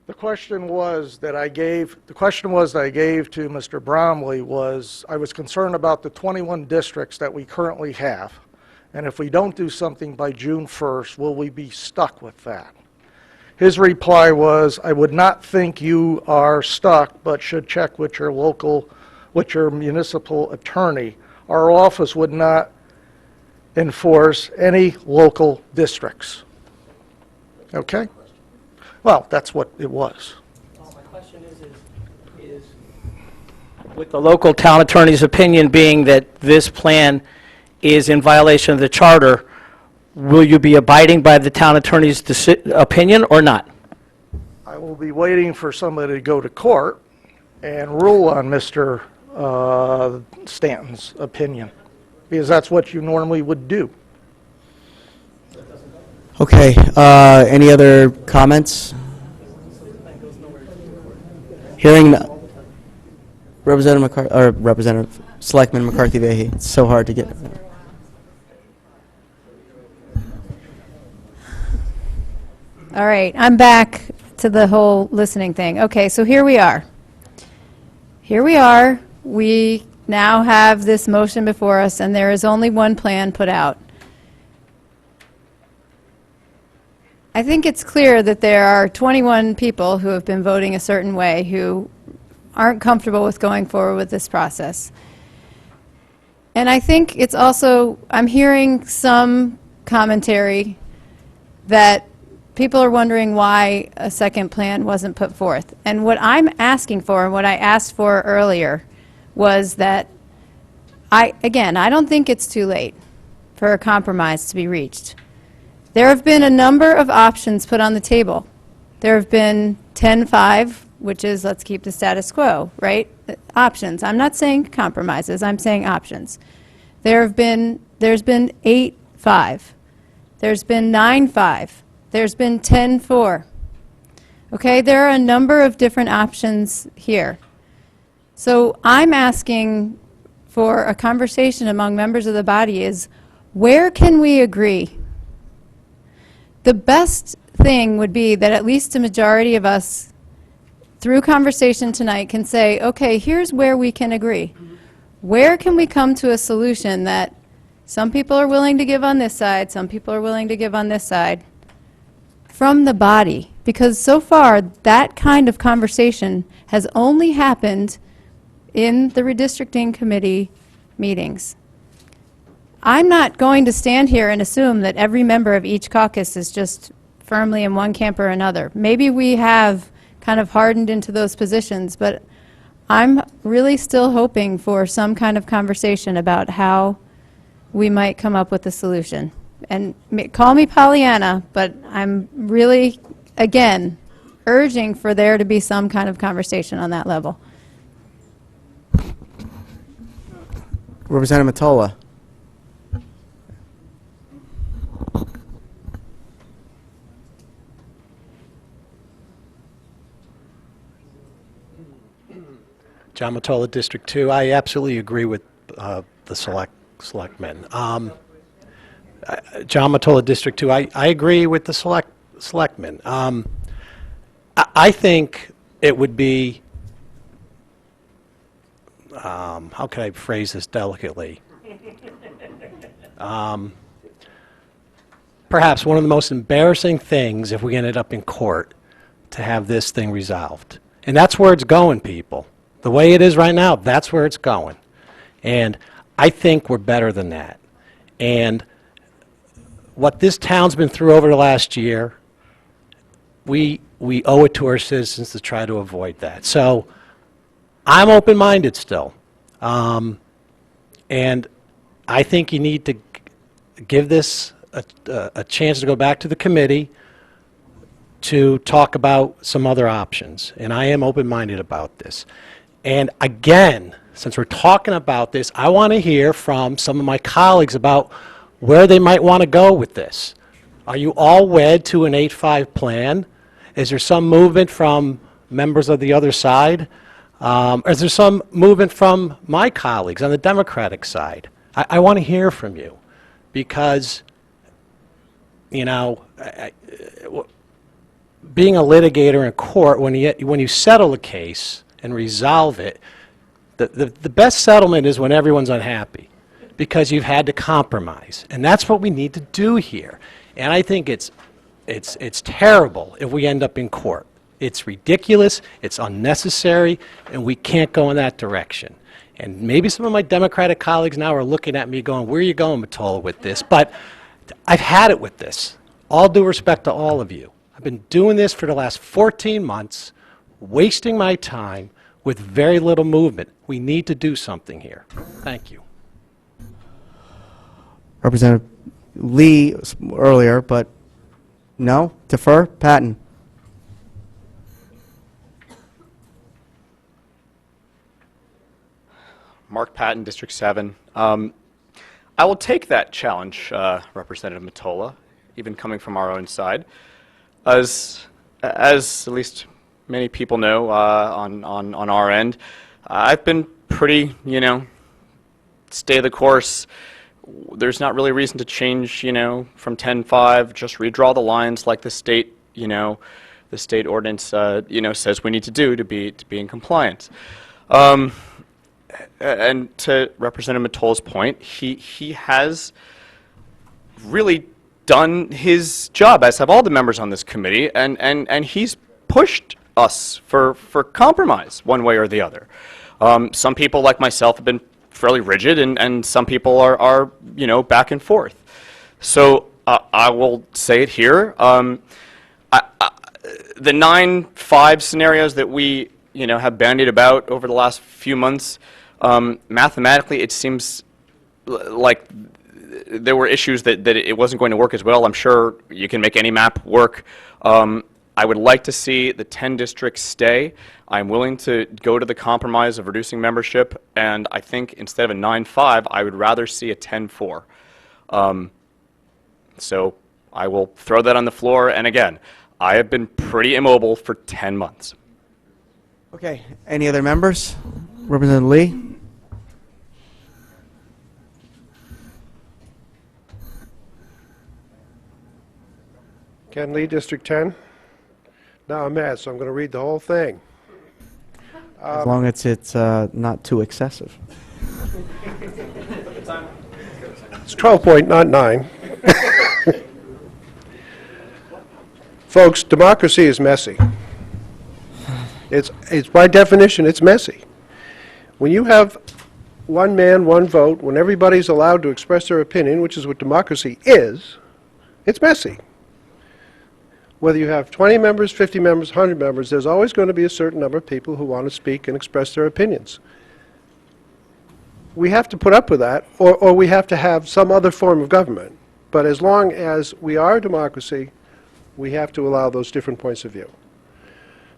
The question was that I gave to Mr. Bromley was, I was concerned about the 21 districts that we currently have, and if we don't do something by June 1st, will we be stuck with that? His reply was, I would not think you are stuck, but should check with your municipal attorney. Our office would not enforce any local districts. Okay? Well, that's what it was. Well, my question is, with the local town attorney's opinion being that this plan is in violation of the charter, will you be abiding by the town attorney's opinion or not? I will be waiting for somebody to go to court and rule on Mr. Stanton's opinion, because that's what you normally would do. Okay, any other comments? Hearing Representative McCarthy, or Representative Selectman McCarthy-Vahey. It's so hard to get. All right, I'm back to the whole listening thing. Okay, so here we are. Here we are. We now have this motion before us, and there is only one plan put out. I think it's clear that there are 21 people who have been voting a certain way who aren't comfortable with going forward with this process. And I think it's also, I'm hearing some commentary that people are wondering why a second plan wasn't put forth. And what I'm asking for, and what I asked for earlier, was that I don't think it's too late for a compromise to be reached. There have been a number of options put on the table. There have been 10-5, which is let's keep the status quo, right? Options. I'm not saying compromises, I'm saying options. There's been 8-5. There's been 9-5. There's been 10-4. Okay, there are a number of different options here. So I'm asking for a conversation among members of the body is, where can we agree? The best thing would be that at least a majority of us, through conversation tonight, can say, okay, here's where we can agree. Where can we come to a solution that some people are willing to give on this side, some people are willing to give on this side, from the body? Because so far, that kind of conversation has only happened in the redistricting committee meetings. I'm not going to stand here and assume that every member of each caucus is just firmly in one camp or another. Maybe we have kind of hardened into those positions, but I'm really still hoping for some kind of conversation about how we might come up with a solution. And call me Pollyanna, but I'm really, again, urging for there to be some kind of conversation on that level. Representative Mottola. John Mottola, District 2. I absolutely agree with the selectmen. John Mottola, District 2. I agree with the selectmen. I think it would be, how can I phrase this delicately? Perhaps one of the most embarrassing things if we ended up in court to have this thing resolved. And that's where it's going, people. The way it is right now, that's where it's going. And I think we're better than that. And what this town's been through over the last year, we owe it to our citizens to try to avoid that. So I'm open-minded still. And I think you need to give this a chance to go back to the committee to talk about some other options. And I am open-minded about this. And again, since we're talking about this, I want to hear from some of my colleagues about where they might want to go with this. Are you all wed to an 8-5 plan? Is there some movement from members of the other side? Is there some movement from my colleagues on the Democratic side? I want to hear from you because, you know, being a litigator in court, when you settle a case and resolve it, the best settlement is when everyone's unhappy because you've had to compromise. And that's what we need to do here. And I think it's terrible if we end up in court. It's ridiculous, it's unnecessary, and we can't go in that direction. And maybe some of my Democratic colleagues now are looking at me going, where are you going, Mottola, with this? But I've had it with this. All due respect to all of you. I've been doing this for the last 14 months, wasting my time with very little movement. We need to do something here. Thank you. Representative Lee earlier, but no? Defer? Patton? Mark Patton, District 7. I will take that challenge, Representative Mottola, even coming from our own side. As at least many people know on our end, I've been pretty, stay the course. There's not really reason to change, from 10-5, just redraw the lines like the state, the state ordinance, says we need to do to be in compliance. And to Representative Mottola's point, he has really done his job, as have all the members on this committee, and he's pushed us for compromise one way or the other. Some people, like myself, have been fairly rigid, and some people are back and forth. So I will say it here. The 9-5 scenarios that we have bandied about over the last few months, mathematically it seems like there were issues that it wasn't going to work as well. I'm sure you can make any map work. I would like to see the 10 districts stay. I'm willing to go to the compromise of reducing membership, and I think instead of a 9-5, I would rather see a 10-4. So I will throw that on the floor, and again, I have been pretty immobile for 10 months. Okay. Any other members? Representative Lee? Ken Lee, District 10. Now I'm mad, so I'm going to read the whole thing. As long as it's not too excessive. It's 12 point, not 9. Folks, democracy is messy. It's by definition, it's messy. When you have one man, one vote, when everybody's allowed to express their opinion, which is what democracy is, it's messy. Whether you have 20 members, 50 members, 100 members, there's always going to be a certain number of people who want to speak and express their opinions. We have to put up with that, or we have to have some other form of government. But as long as we are a democracy, we have to allow those different points of view.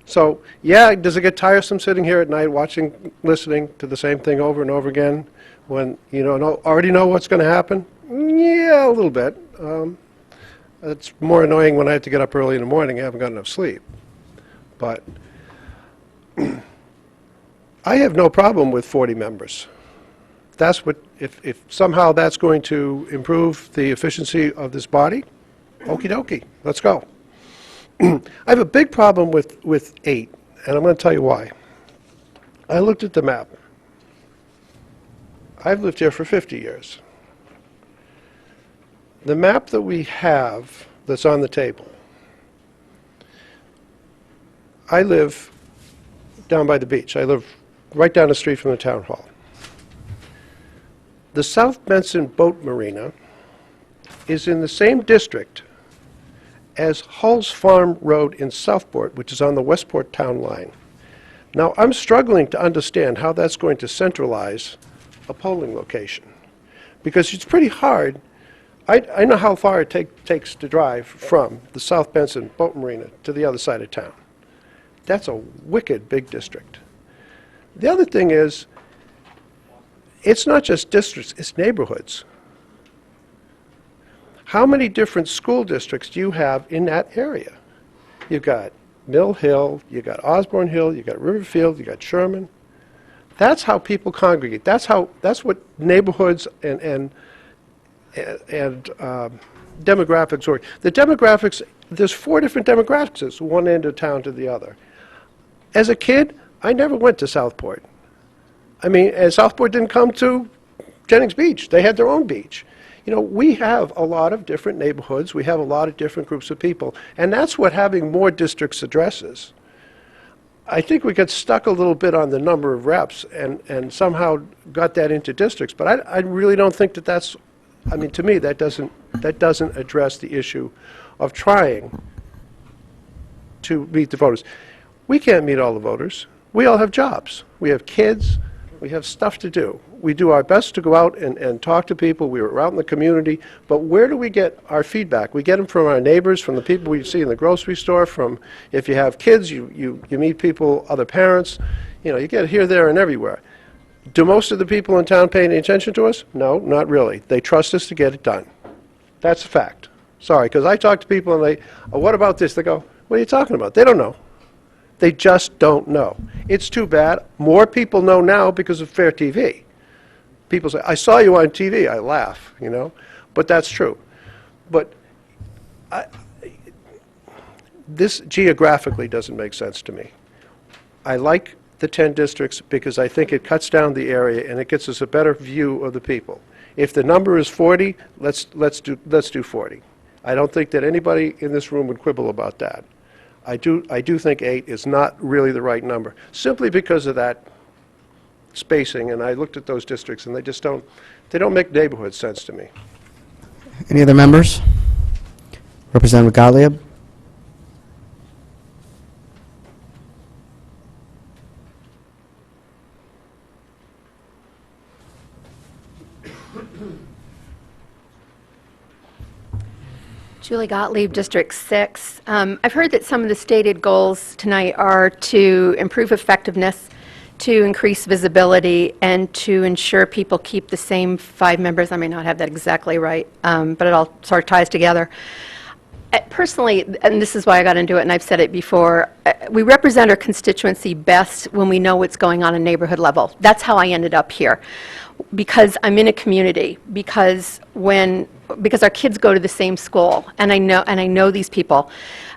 So, yeah, does it get tiresome sitting here at night watching, listening to the same thing over and over again when you already know what's going to happen? Yeah, a little bit. It's more annoying when I have to get up early in the morning and I haven't got enough sleep. But I have no problem with 40 members. That's what, if somehow that's going to improve the efficiency of this body, okey dokey, let's go. I have a big problem with 8, and I'm going to tell you why. I looked at the map. I've lived here for 50 years. The map that we have that's on the table, I live down by the beach. I live right down the street from the town hall. The South Benson Boat Marina is in the same district as Hull's Farm Road in Southport, which is on the Westport town line. Now, I'm struggling to understand how that's going to centralize a polling location, because it's pretty hard. I know how far it takes to drive from the South Benson Boat Marina to the other side of town. That's a wicked big district. The other thing is, it's not just districts, it's neighborhoods. How many different school districts do you have in that area? You've got Mill Hill, you've got Osborne Hill, you've got Riverfield, you've got Sherman. That's how people congregate. That's what neighborhoods and demographics are. The demographics, there's 4 different demographics, one end of town to the other. As a kid, I never went to Southport. I mean, and Southport didn't come to Jennings Beach. They had their own beach. You know, we have a lot of different neighborhoods. We have a lot of different groups of people. And that's what having more districts addresses. I think we got stuck a little bit on the number of reps and somehow got that into districts. But I really don't think that that's, I mean, to me, that doesn't address the issue of trying to meet the voters. We can't meet all the voters. We all have jobs. We have kids. We have stuff to do. We do our best to go out and talk to people. We were out in the community. But where do we get our feedback? We get them from our neighbors, from the people we see in the grocery store, from if you have kids, you meet people, other parents. You know, you get here, there, and everywhere. Do most of the people in town pay any attention to us? No, not really. They trust us to get it done. That's a fact. Sorry, because I talk to people and they, oh, what about this? They go, what are you talking about? They don't know. They just don't know. It's too bad. More people know now because of Fair TV. People say, I saw you on TV. I laugh, you know. But that's true. But this geographically doesn't make sense to me. I like the 10 districts because I think it cuts down the area and it gets us a better view of the people. If the number is 40, let's do 40. I don't think that anybody in this room would quibble about that. I do think 8 is not really the right number, simply because of that spacing. And I looked at those districts, and they don't make neighborhood sense to me. Any other members? Representative Gottlieb? Julie Gottlieb, District 6. I've heard that some of the stated goals tonight are to improve effectiveness, to increase visibility, and to ensure people keep the same 5 members. I may not have that exactly right, but it all sort of ties together. Personally, and this is why I got into it, and I've said it before, we represent our constituency best when we know what's going on neighborhood level. That's how I ended up here, because I'm in a community, because our kids go to the same school, and I know these people.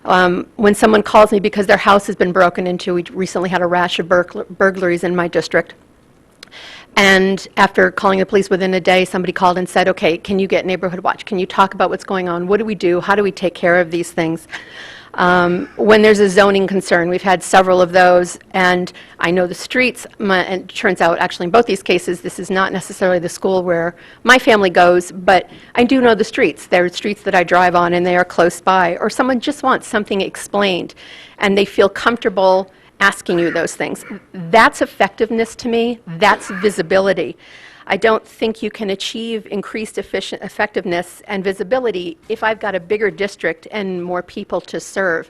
When someone calls me because their house has been broken into, we recently had a rash of burglaries in my district. And after calling the police within a day, somebody called and said, okay, can you get Neighborhood Watch? Can you talk about what's going on? What do we do? How do we take care of these things? When there's a zoning concern, we've had several of those, and I know the streets, and it turns out actually in both these cases, this is not necessarily the school where my family goes, but I do know the streets. There are streets that I drive on and they are close by, or someone just wants something explained, and they feel comfortable asking you those things. That's effectiveness to me. That's visibility. I don't think you can achieve increased effectiveness and visibility if I've got a bigger district and more people to serve.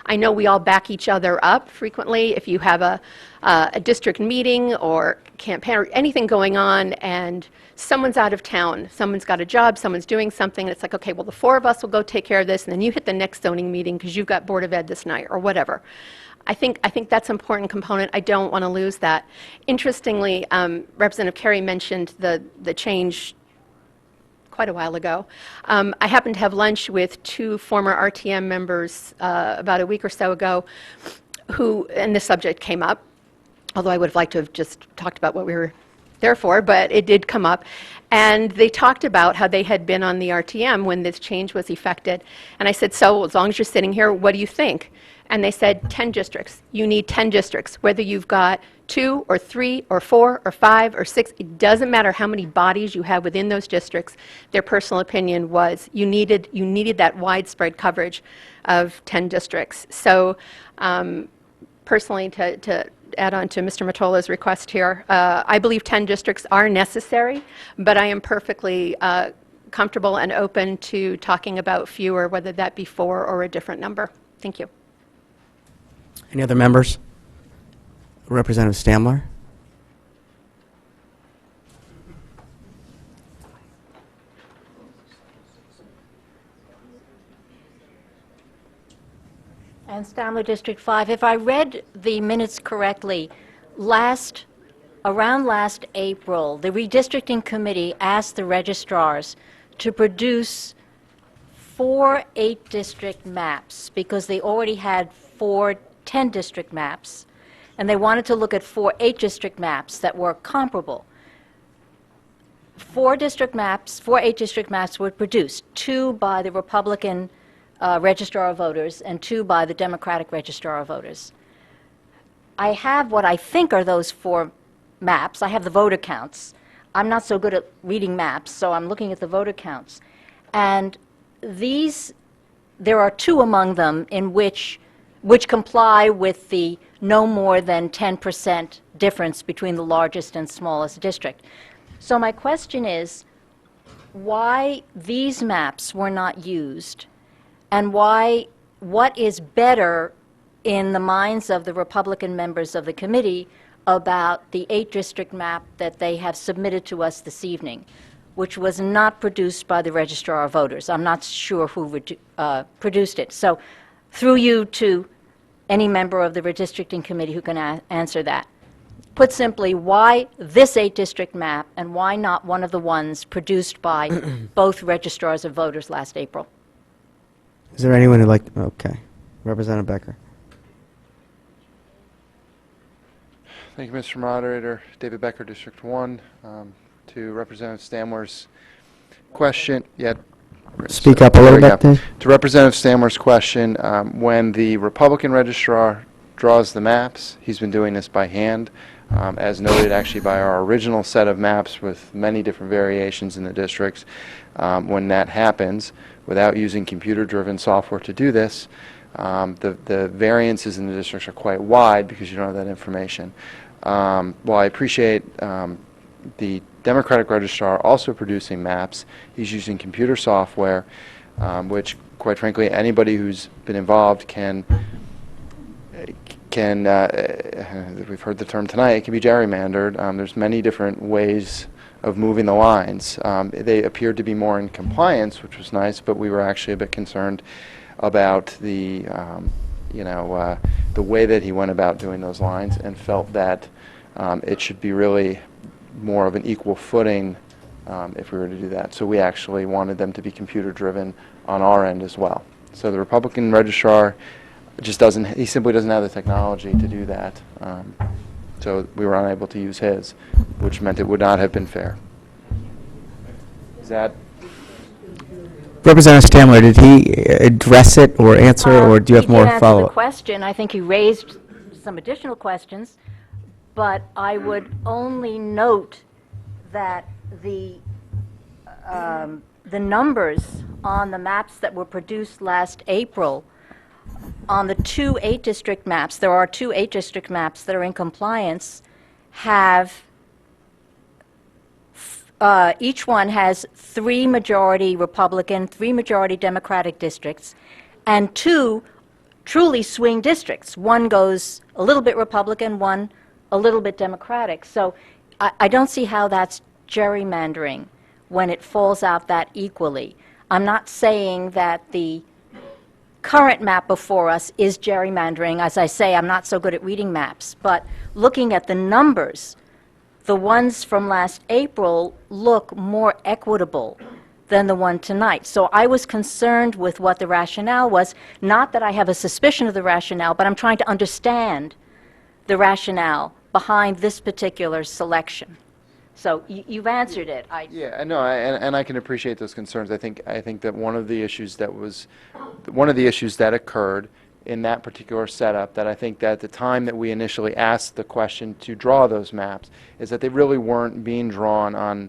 I know we all back each other up frequently. If you have a district meeting or campaign or anything going on and someone's out of town, someone's got a job, someone's doing something, and it's like, okay, well, the 4 of us will go take care of this, and then you hit the next zoning meeting because you've got Board of Ed this night or whatever. I think that's an important component. I don't want to lose that. Interestingly, Representative Carey mentioned the change quite a while ago. I happened to have lunch with two former RTM members about a week or so ago and this subject came up, although I would have liked to have just talked about what we were there for, but it did come up. And they talked about how they had been on the RTM when this change was effected. And I said, so as long as you're sitting here, what do you think? And they said, 10 districts. You need 10 districts. Whether you've got 2 or 3 or 4 or 5 or 6, it doesn't matter how many bodies you have within those districts. Their personal opinion was you needed that widespread coverage of 10 districts. So personally, to add on to Mr. Mottola's request here, I believe 10 districts are necessary, but I am perfectly comfortable and open to talking about fewer, whether that be 4 or a different number. Thank you. Any other members? Representative Stamler? And Stamler District 5, if I read the minutes correctly, around last April, the redistricting committee asked the registrars to produce 4 8-district maps because they already had 4 10-district maps, and they wanted to look at 4 8-district maps that were comparable. 4 8-district maps were produced, 2 by the Republican Registrar of Voters and 2 by the Democratic Registrar of Voters. I have what I think are those 4 maps. I have the voter counts. I'm not so good at reading maps, so I'm looking at the voter counts. And there are 2 among them in which comply with the no more than 10% difference between the largest and smallest district. So my question is, why these maps were not used, and what is better in the minds of the Republican members of the committee about the 8-district map that they have submitted to us this evening, which was not produced by the Registrar of Voters. I'm not sure who produced it. So through you to any member of the redistricting committee who can answer that. Put simply, why this 8-district map and why not one of the ones produced by both registrars of voters last April? Is there anyone who'd like, okay. Representative Becker. Thank you, Mr. Moderator. David Becker, District 1. To Representative Stamler's question, Speak up a little bit, Dave. To Representative Stamler's question, when the Republican registrar draws the maps, he's been doing this by hand, as noted actually by our original set of maps with many different variations in the districts. When that happens, without using computer-driven software to do this, the variances in the districts are quite wide because you don't have that information. While I appreciate the Democratic registrar also producing maps, he's using computer software, which, quite frankly, anybody who's been involved can we've heard the term tonight, it can be gerrymandered. There's many different ways of moving the lines. They appeared to be more in compliance, which was nice, but we were actually a bit concerned about the way that he went about doing those lines, and felt that it should be really more of an equal footing if we were to do that. So we actually wanted them to be computer driven on our end as well. So the Republican registrar he simply doesn't have the technology to do that. So we were unable to use his, which meant it would not have been fair. Is that? Representative Stamler, did he address it or answer, or do you have more He did answer follow-up? the question. I think he raised some additional questions, but I would only note that the numbers on the maps that were produced last April on the 2 8-district maps, there are 2 8-district maps that are in compliance, each one has 3 majority Republican, 3 majority Democratic districts, and 2 truly swing districts. One goes a little bit Republican, one a little bit Democratic. So I don't see how that's gerrymandering when it falls out that equally. I'm not saying that the current map before us is gerrymandering. As I say, I'm not so good at reading maps, but looking at the numbers, the ones from last April look more equitable than the one tonight. So I was concerned with what the rationale was. Not that I have a suspicion of the rationale, but I'm trying to understand the rationale behind this particular selection. So you've answered it. Yeah, no, and I can appreciate those concerns. I think that one of the issues that occurred in that particular setup, that I think that at the time that we initially asked the question to draw those maps, is that they really weren't being drawn on,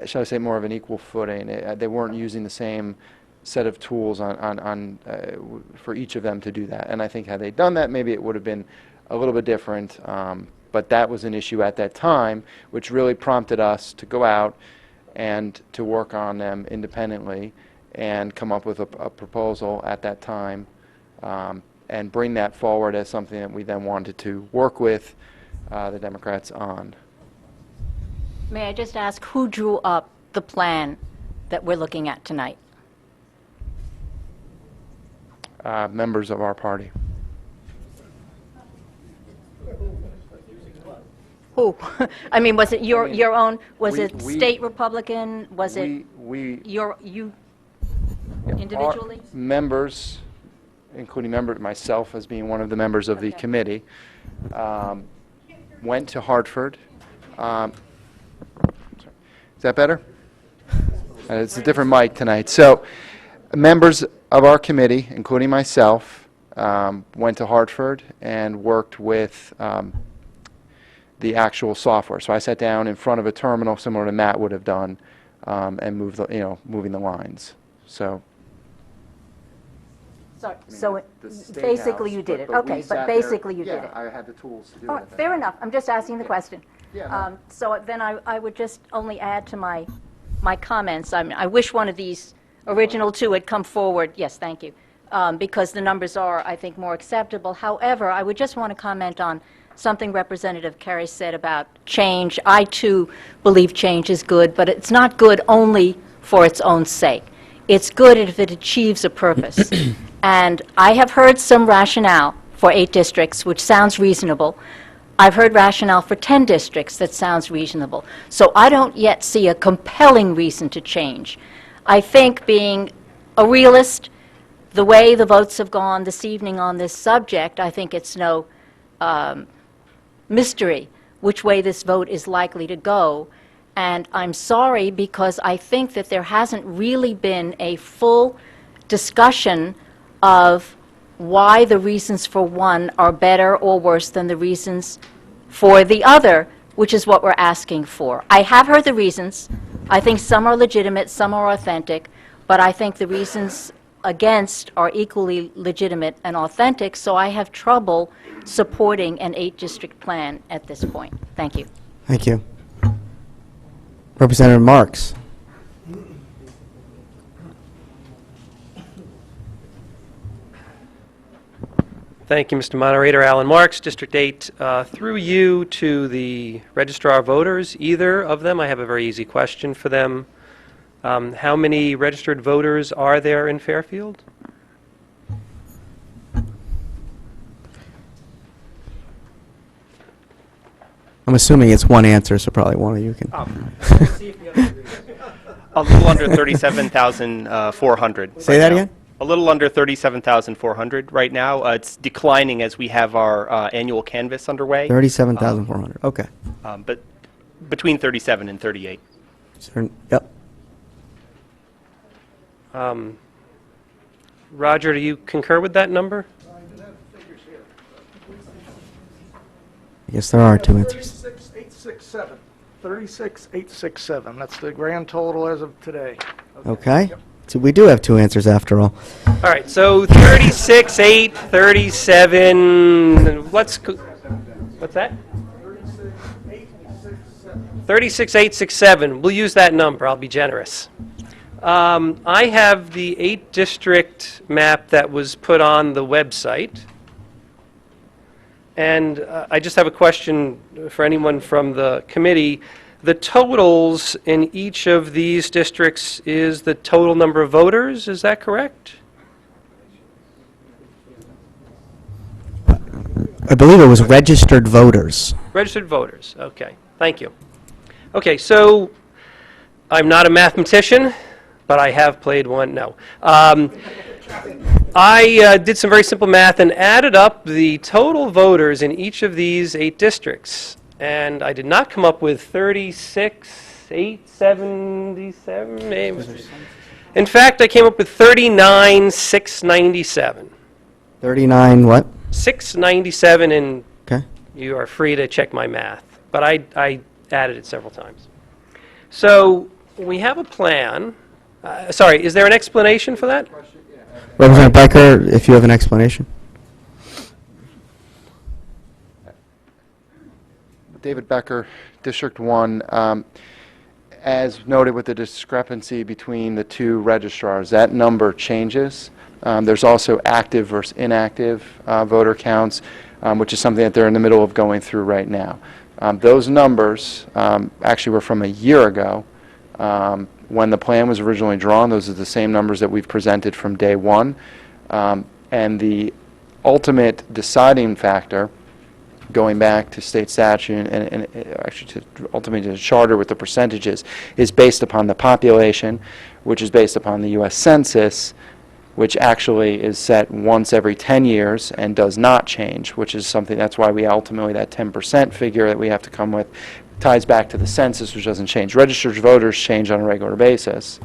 shall I say, more of an equal footing. They weren't using the same set of tools for each of them to do that. And I think had they done that, maybe it would have been a little bit different. But that was an issue at that time, which really prompted us to go out and to work on them independently and come up with a proposal at that time, and bring that forward as something that we then wanted to work with the Democrats on. May I just ask who drew up the plan that we're looking at tonight? Members of our party. Who? I mean, was it your own, was it we- state Republican? Was it We you individually? Our members, including myself as being one of the members of the committee, went to Hartford. Is that better? It's a different mic tonight. So, members of our committee, including myself, went to Hartford and worked with the actual software. So I sat down in front of a terminal similar to Matt would have done, and moving the lines. So. So The State basically House, you did it. but we Okay, sat but there- basically you did Yeah, it. I had the tools to do All it. right, fair enough. I'm just asking the question. Yeah, no. So then I would just only add to my comments. I mean, I wish one of these original two had come forward. Yes, thank you. Because the numbers are, I think, more acceptable. However, I would just want to comment on something Representative Carey said about change. I, too, believe change is good, but it's not good only for its own sake. It's good if it achieves a purpose. And I have heard some rationale for 8 districts, which sounds reasonable. I've heard rationale for 10 districts that sounds reasonable. So I don't yet see a compelling reason to change. I think, being a realist, the way the votes have gone this evening on this subject, I think it's no mystery which way this vote is likely to go. And I'm sorry, because I think that there hasn't really been a full discussion of why the reasons for one are better or worse than the reasons for the other, which is what we're asking for. I have heard the reasons. I think some are legitimate, some are authentic, but I think the reasons against are equally legitimate and authentic, so I have trouble supporting an 8-district plan at this point. Thank you. Thank you. Representative Marks. Thank you, Mr. Moderator. Alan Marks, District 8. Through you to the Registrar of Voters, either of them, I have a very easy question for them. How many registered voters are there in Fairfield? I'm assuming it's one answer, so probably one of you can. A little under 37,400. Say that again? A little under 37,400 right now. It's declining as we have our annual canvass underway. 37,400. Okay. But between 37 and 38. Yep. Roger, do you concur with that number? I guess there are two answers. 36,867. 36,867. That's the grand total as of today. Okay. So we do have two answers after all. All right, so 36,8, 37, what's that? 36,867. We'll use that number. I'll be generous. I have the 8-district map that was put on the website. And I just have a question for anyone from the committee. The totals in each of these districts is the total number of voters, is that correct? I believe it was registered voters. Registered voters, okay, thank you. Okay, so I'm not a mathematician, but I have played one, no. I did some very simple math and added up the total voters in each of these 8 districts, and I did not come up with 36,877. In fact, I came up with 39,697. 39 what? 697, and Okay. you are free to check my math, but I added it several times. So we have a plan. Sorry, is there an explanation for that? Representative Becker, if you have an explanation. David Becker, District 1. As noted with the discrepancy between the two registrars, that number changes. There's also active versus inactive voter counts, which is something that they're in the middle of going through right now. Those numbers actually were from a year ago. When the plan was originally drawn, those are the same numbers that we've presented from day one. And the ultimate deciding factor, going back to state statute and actually to ultimately to charter with the percentages, is based upon the population, which is based upon the U.S. Census, which actually is set once every 10 years and does not change, which is something, that's why we ultimately, that 10% figure that we have to come with ties back to the census, which doesn't change. Registered voters change on a regular basis.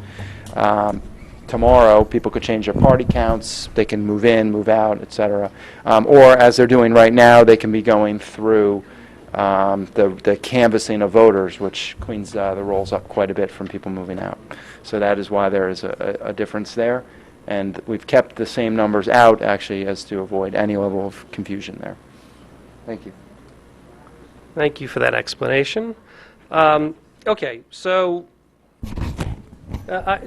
Tomorrow, people could change their party counts, they can move in, move out, et cetera. Or, as they're doing right now, they can be going through the canvassing of voters, which cleans the rolls up quite a bit from people moving out. So that is why there is a difference there. And we've kept the same numbers out, actually, as to avoid any level of confusion there. Thank you. Thank you for that explanation. Okay, so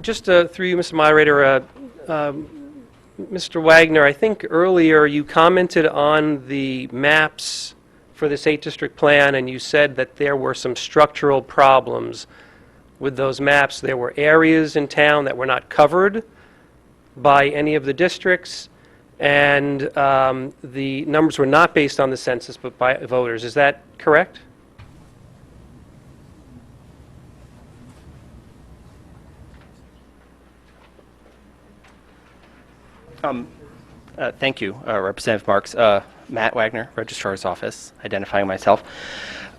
just through you, Mr. Moderator, Mr. Wagner, I think earlier you commented on the maps for this 8-district plan, and you said that there were some structural problems with those maps. There were areas in town that were not covered by any of the districts, and the numbers were not based on the census but by voters. Is that correct? Thank you, Representative Marks. Matt Wagner, Registrar's Office, identifying myself.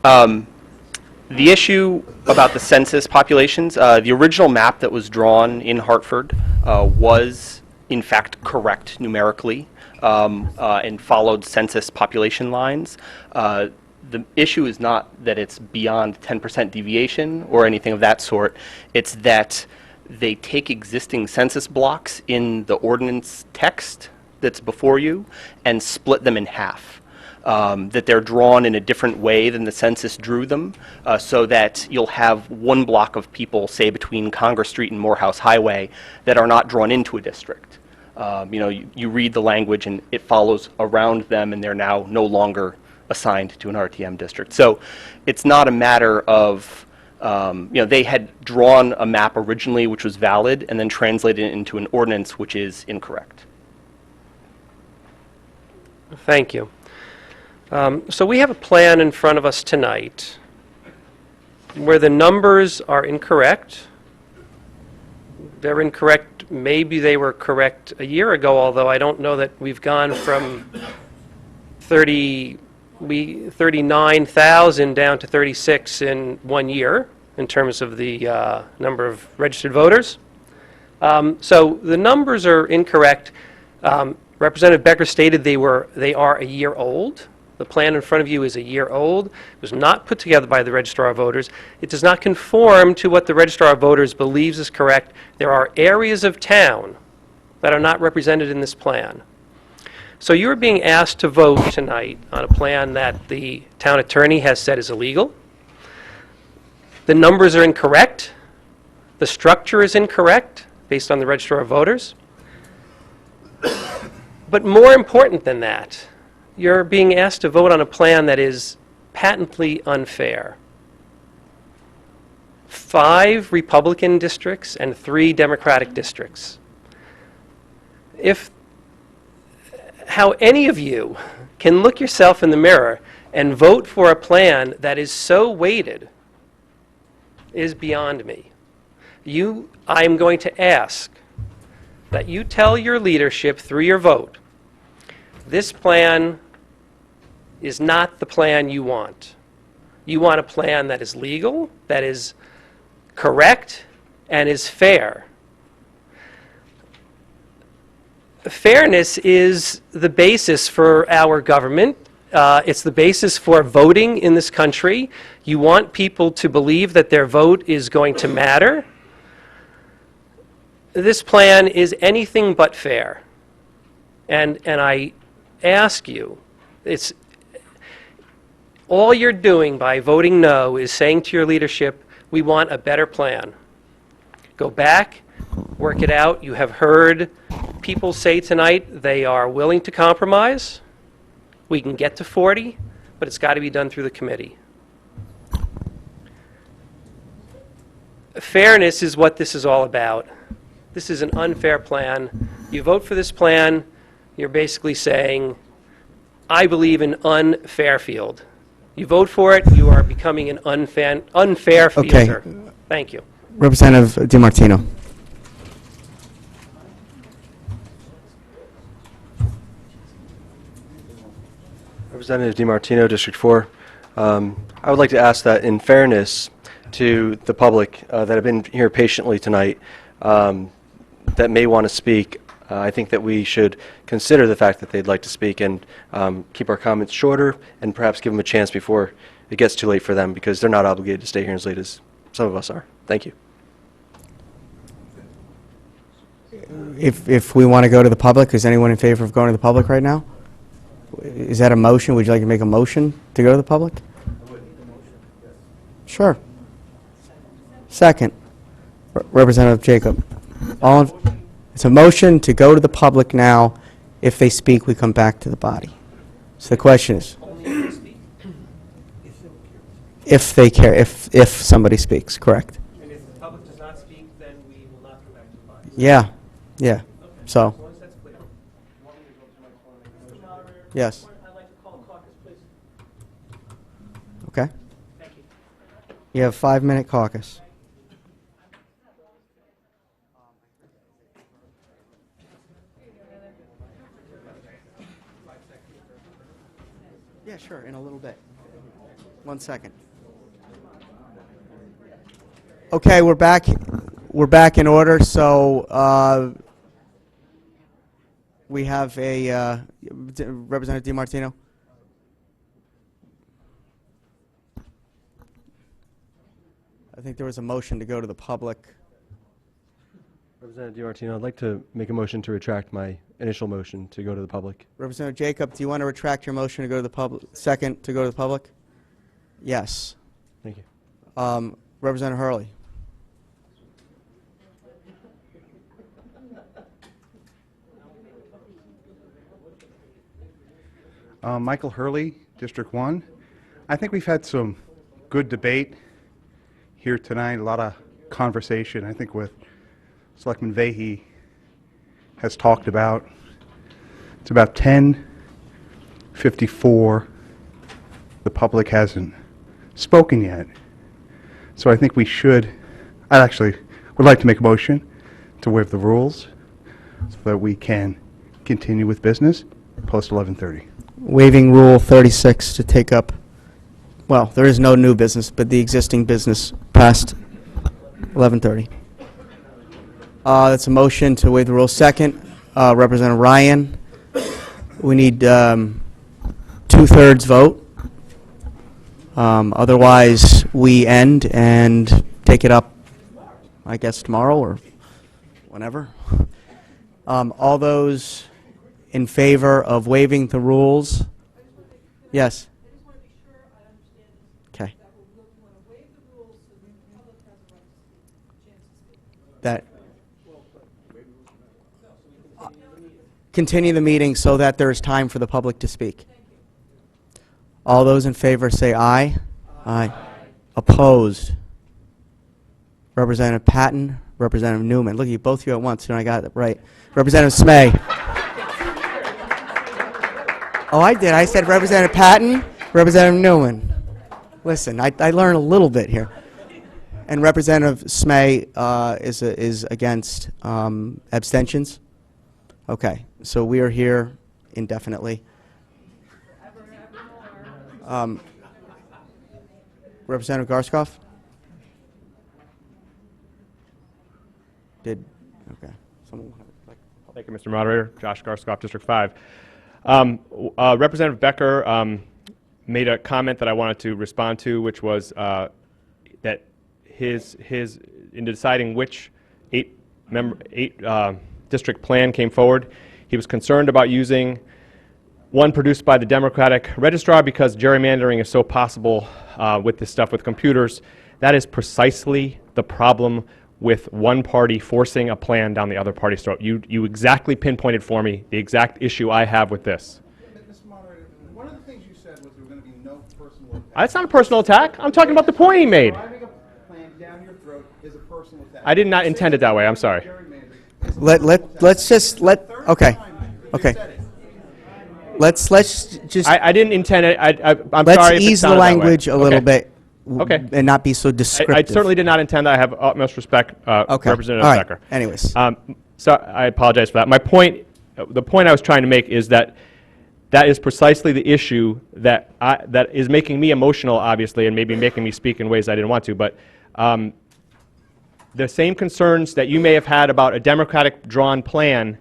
The issue about the census populations, the original map that was drawn in Hartford was, in fact, correct numerically and followed census population lines. The issue is not that it's beyond 10% deviation or anything of that sort. It's that they take existing census blocks in the ordinance text that's before you and split them in half. That they're drawn in a different way than the census drew them, so that you'll have one block of people, say, between Congress Street and Morehouse Highway, that are not drawn into a district. You read the language and it follows around them, and they're now no longer assigned to an RTM district. So it's not a matter of, they had drawn a map originally which was valid and then translated it into an ordinance which is incorrect. Thank you. So we have a plan in front of us tonight where the numbers are incorrect. They're incorrect. Maybe they were correct a year ago, although I don't know that we've gone from 39,000 down to 36 in 1 year in terms of the number of registered voters. So the numbers are incorrect. Representative Becker stated they are a year old. The plan in front of you is a year old. It was not put together by the Registrar of Voters. It does not conform to what the Registrar of Voters believes is correct. There are areas of town that are not represented in this plan. So you're being asked to vote tonight on a plan that the town attorney has said is illegal. The numbers are incorrect. The structure is incorrect based on the Registrar of Voters. But more important than that, you're being asked to vote on a plan that is patently unfair. 5 Republican districts and 3 Democratic districts. how any of you can look yourself in the mirror and vote for a plan that is so weighted is beyond me. I'm going to ask that you tell your leadership through your vote, this plan is not the plan you want. You want a plan that is legal, that is correct, and is fair. Fairness is the basis for our government. It's the basis for voting in this country. You want people to believe that their vote is going to matter. This plan is anything but fair. And I ask you, all you're doing by voting no is saying to your leadership, we want a better plan. Go back, work it out. You have heard people say tonight they are willing to compromise. We can get to 40, but it's got to be done through the committee. Fairness is what this is all about. This is an unfair plan. You vote for this plan, you're basically saying, I believe in unfair field. You vote for it, you are becoming an unfair fielder. Thank you. Representative DiMartino. Representative DiMartino, District 4. I would like to ask that in fairness to the public that have been here patiently tonight that may want to speak, I think that we should consider the fact that they'd like to speak and keep our comments shorter and perhaps give them a chance before it gets too late for them, because they're not obligated to stay here as late as some of us are. Thank you. If we want to go to the public, is anyone in favor of going to the public right now? Is that a motion? Would you like to make a motion to go to the public? Sure. Second. Representative Jacob. It's a motion to go to the public now. If they speak, we come back to the body. So the question is, if they care, if somebody speaks, correct? And if the public does not speak, then we will not come back to the body. Yeah, yeah. So, yes. I'd like to call caucus, please. Okay. You have a 5-minute caucus. Yeah, sure, in a little bit. 1 second. Okay, we're back in order, so we have a Representative DiMartino. I think there was a motion to go to the public. Representative DiMartino, I'd like to make a motion to retract my initial motion to go to the public. Representative Jacob, do you want to retract your motion to go to the public? Second, to go to the public? Yes. Thank you. Representative Hurley. Michael Hurley, District 1. I think we've had some good debate here tonight, a lot of conversation. I think with Selectman Vahey has talked about, it's about 10:54. The public hasn't spoken yet. So I think we should, I actually would like to make a motion to waive the rules so that we can continue with business post 11:30. Waiving Rule 36 to take up, well, there is no new business, but the existing business past 11:30. That's a motion to waive the rule. Second, Representative Ryan. We need 2/3 vote. Otherwise, we end and take it up, I guess, tomorrow or whenever. All those in favor of waiving the rules? Yes. Okay. That continue the meeting so that there is time for the public to speak. All those in favor say aye. Aye. Opposed? Representative Patton, Representative Newman. Look at you, both of you at once, and I got it right. Representative Smay. Oh, I did. I said Representative Patton, Representative Newman. Listen, I learned a little bit here. And Representative Smay is against abstentions? Okay, so we are here indefinitely. Representative Garskoff? Okay. Someone will have it, like, Thank you, Mr. Moderator. Josh Garskoff, District 5. Representative Becker made a comment that I wanted to respond to, which was that his in deciding which eight district plan came forward, he was concerned about using one produced by the Democratic registrar because gerrymandering is so possible with this stuff with computers. That is precisely the problem with one party forcing a plan down the other party's throat. You exactly pinpointed for me the exact issue I have with this. Mr. Moderator, one of the things you said was there were going to be no personal attack. That's not a personal attack. I'm talking about the point he made. Driving a plan down your throat is a personal attack. I did not intend it that way. I'm sorry. Let's just okay. Let's just. I didn't intend it. I'm let's sorry if it ease the sounded that way. language a little Okay. bit. Okay. And not be so I descriptive. certainly did not intend that. I have utmost respect, Representative All right. Becker. Anyways. So I apologize for that. My point, the point I was trying to make is that that is precisely the issue that is making me emotional, obviously, and maybe making me speak in ways I didn't want to. But the same concerns that you may have had about a Democratic-drawn plan,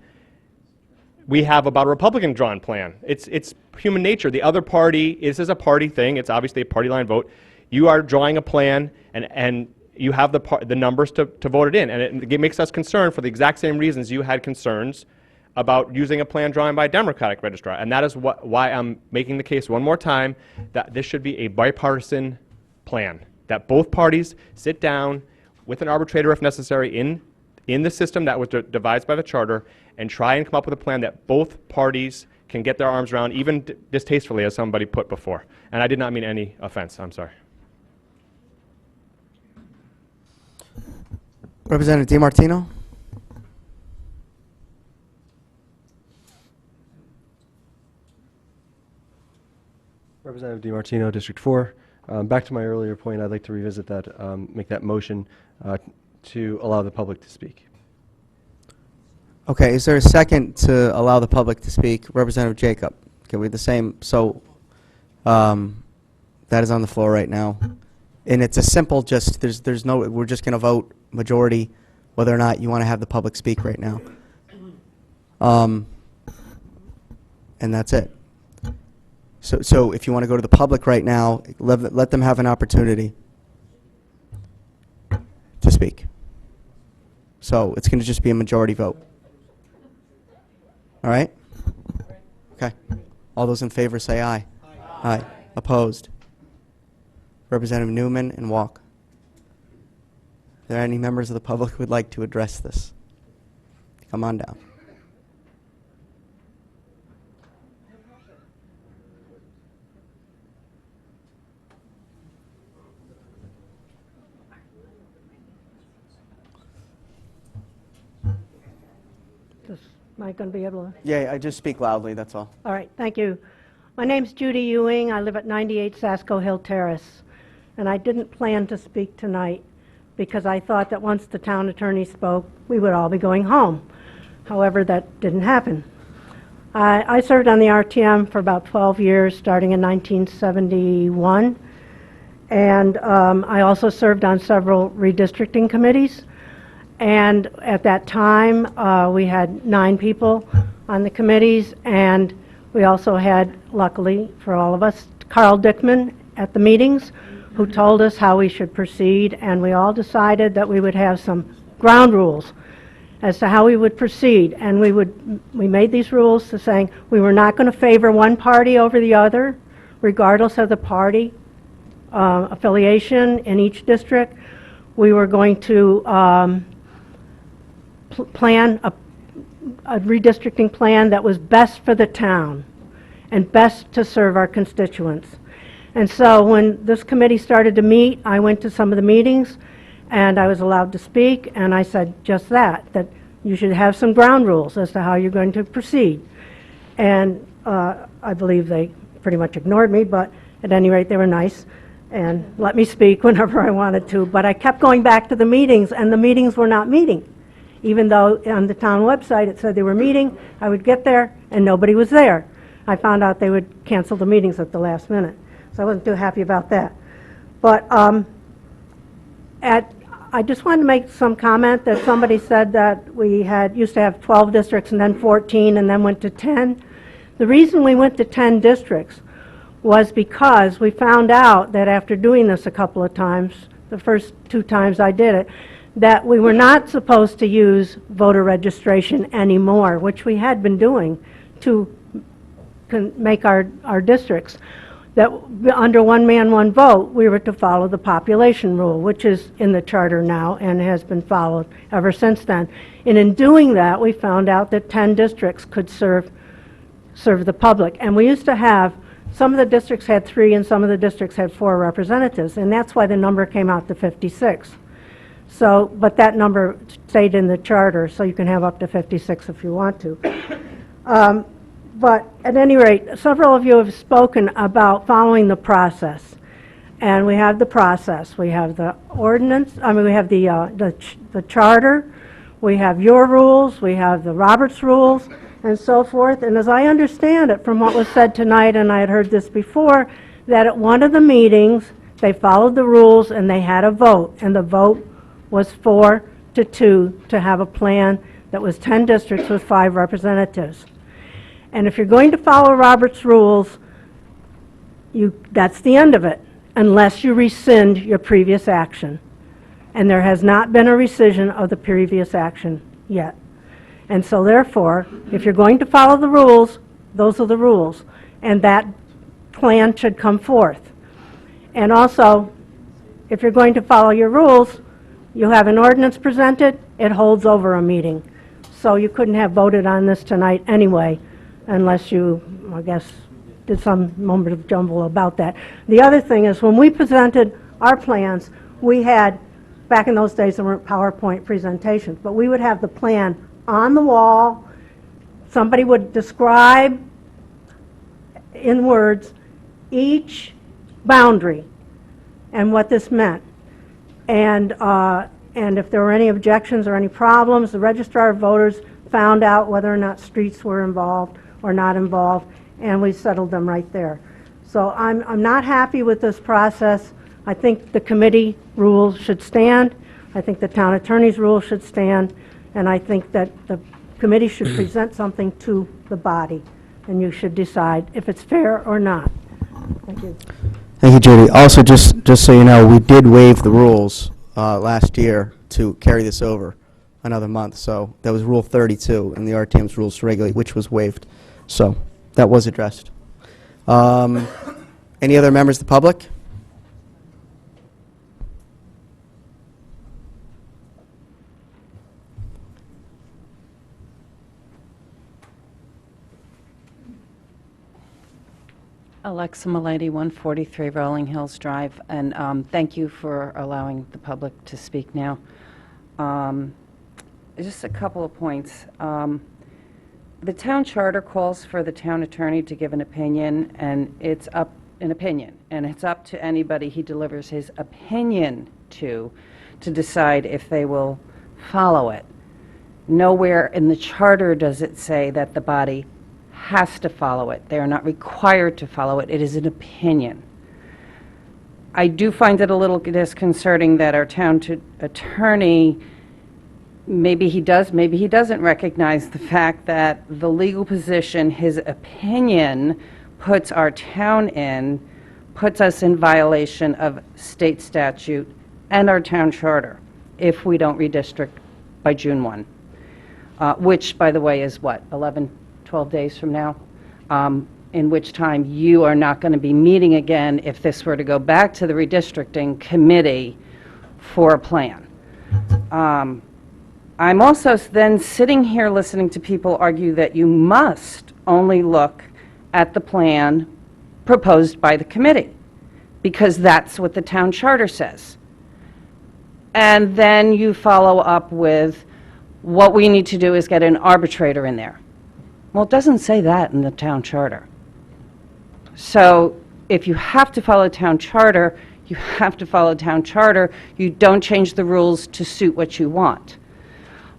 we have about a Republican-drawn plan. It's human nature. The other party, this is a party thing. It's obviously a party line vote. You are drawing a plan, and you have the numbers to vote it in. And it makes us concerned for the exact same reasons you had concerns about using a plan drawn by a Democratic registrar. And that is why I'm making the case one more time that this should be a bipartisan plan, that both parties sit down with an arbitrator if necessary in the system that was devised by the charter and try and come up with a plan that both parties can get their arms around, even distastefully, as somebody put before. And I did not mean any offense. I'm sorry. Representative DiMartino? Representative DiMartino, District 4. Back to my earlier point, I'd like to revisit that, make that motion to allow the public to speak. Okay, is there a second to allow the public to speak? Representative Jacob, can we the same? So that is on the floor right now. And it's a simple there's no, we're just going to vote majority whether or not you want to have the public speak right now. And that's it. So if you want to go to the public right now, let them have an opportunity to speak. So it's going to just be a majority vote. All right? Okay. All those in favor say aye. Aye. Opposed? Representative Newman and Walk. Are there any members of the public who would like to address this? Come on down. Am I going to be able to? Yeah, I just speak loudly, that's all. All right, thank you. My name's Judy Ewing. I live at 98 Sasko Hill Terrace. And I didn't plan to speak tonight because I thought that once the town attorney spoke, we would all be going home. However, that didn't happen. I served on the RTM for about 12 years, starting in 1971. And I also served on several redistricting committees. And at that time, we had 9 people on the committees, and we also had, luckily for all of us, Carl Dickman at the meetings, who told us how we should proceed, and we all decided that we would have some ground rules as to how we would proceed. And we made these rules to saying we were not going to favor one party over the other, regardless of the party affiliation in each district. We were going to plan a redistricting plan that was best for the town and best to serve our constituents. And so when this committee started to meet, I went to some of the meetings and I was allowed to speak, and I said just that you should have some ground rules as to how you're going to proceed. And I believe they pretty much ignored me, but at any rate, they were nice and let me speak whenever I wanted to. But I kept going back to the meetings, and the meetings were not meeting. Even though on the town website it said they were meeting, I would get there and nobody was there. I found out they would cancel the meetings at the last minute, so I wasn't too happy about that. But I just wanted to make some comment that somebody said that we used to have 12 districts and then 14 and then went to 10. The reason we went to 10 districts was because we found out that after doing this a couple of times, the first 2 times I did it, that we were not supposed to use voter registration anymore, which we had been doing to make our districts. That under one man, one vote, we were to follow the population rule, which is in the charter now and has been followed ever since then. And in doing that, we found out that 10 districts could serve the public. And we used to have, some of the districts had 3 and some of the districts had 4 representatives, and that's why the number came out to 56. So, but that number stayed in the charter, so you can have up to 56 if you want to. But at any rate, several of you have spoken about following the process. And we have the process. We have the ordinance, we have the charter, we have your rules, we have the Roberts rules, and so forth. And as I understand it from what was said tonight, and I had heard this before, that at one of the meetings, they followed the rules and they had a vote. And the vote was 4-2 to have a plan that was 10 districts with 5 representatives. And if you're going to follow Robert's rules, that's the end of it, unless you rescind your previous action. And there has not been a rescission of the previous action yet. And so therefore, if you're going to follow the rules, those are the rules. And that plan should come forth. And also, if you're going to follow your rules, you have an ordinance presented, it holds over a meeting. So you couldn't have voted on this tonight anyway, unless you, I guess, did some moment of jumble about that. The other thing is, when we presented our plans, we had, back in those days there weren't PowerPoint presentations, but we would have the plan on the wall. Somebody would describe in words each boundary and what this meant. And if there were any objections or any problems, the registrar of voters found out whether or not streets were involved or not involved, and we settled them right there. So I'm not happy with this process. I think the committee rules should stand. I think the town attorney's rules should stand. And I think that the committee should present something to the body, and you should decide if it's fair or not. Thank you. Thank you, Judy. Also, just so you know, we did waive the rules last year to carry this over another month. So that was Rule 32 in the RTM's rules to regulate, which was waived. So that was addressed. Any other members of the public? Alexa Milady, 143 Rolling Hills Drive, and thank you for allowing the public to speak now. Just a couple of points. The town charter calls for the town attorney to give an opinion, and it's up to anybody he delivers his opinion to decide if they will follow it. Nowhere in the charter does it say that the body has to follow it. They are not required to follow it. It is an opinion. I do find it a little disconcerting that our town attorney, maybe he does, maybe he doesn't recognize the fact that the legal position his opinion puts our town in, puts us in violation of state statute and our town charter if we don't redistrict by June 1, which, by the way, is what, 12 days from now, in which time you are not going to be meeting again if this were to go back to the redistricting committee for a plan. I'm also then sitting here listening to people argue that you must only look at the plan proposed by the committee, because that's what the town charter says. And then you follow up with, what we need to do is get an arbitrator in there. Well, it doesn't say that in the town charter. So if you have to follow town charter, you have to follow town charter. You don't change the rules to suit what you want.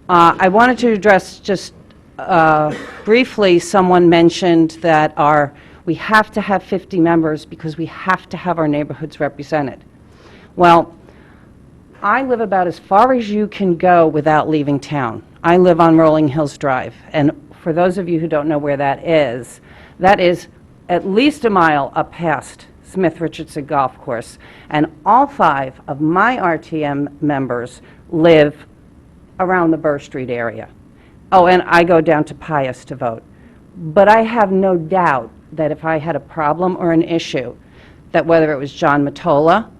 I wanted to address just briefly, someone mentioned that we have to have 50 members because we have to have our neighborhoods represented. Well, I live about as far as you can go without leaving town. I live on Rolling Hills Drive, and for those of you who don't know where that is at least a mile up past Smith Richardson Golf Course, and all 5 of my RTM members live around the Burr Street area. Oh, and I go down to Pius to vote. But I have no doubt that if I had a problem or an issue, that whether it was John Mottola,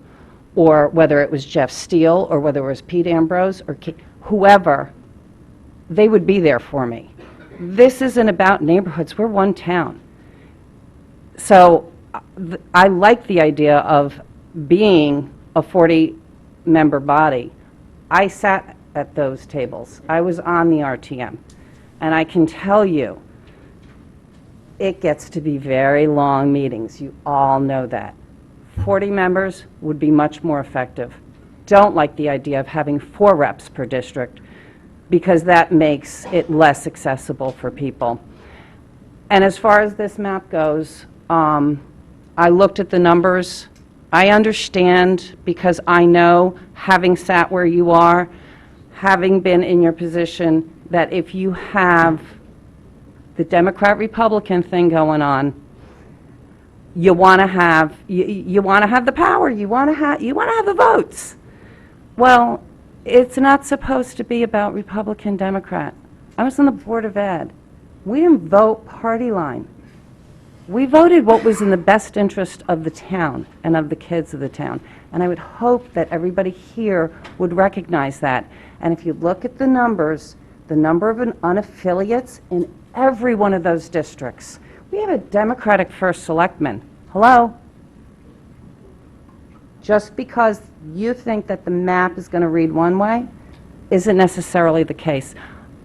or whether it was Jeff Steele, or whether it was Pete Ambrose, or whoever, they would be there for me. This isn't about neighborhoods. We're one town. So I like the idea of being a 40-member body. I sat at those tables. I was on the RTM. And I can tell you, it gets to be very long meetings. You all know that. 40 members would be much more effective. Don't like the idea of having 4 reps per district because that makes it less accessible for people. And as far as this map goes, I looked at the numbers. I understand because I know, having sat where you are, having been in your position, that if you have the Democrat-Republican thing going on, you want to have the power. You want to have the votes. Well, it's not supposed to be about Republican-Democrat. I was on the Board of Ed. We didn't vote party line. We voted what was in the best interest of the town and of the kids of the town. And I would hope that everybody here would recognize that. And if you look at the numbers, the number of unaffiliates in every one of those districts, we have a Democratic first selectman. Hello? Just because you think that the map is going to read one way isn't necessarily the case.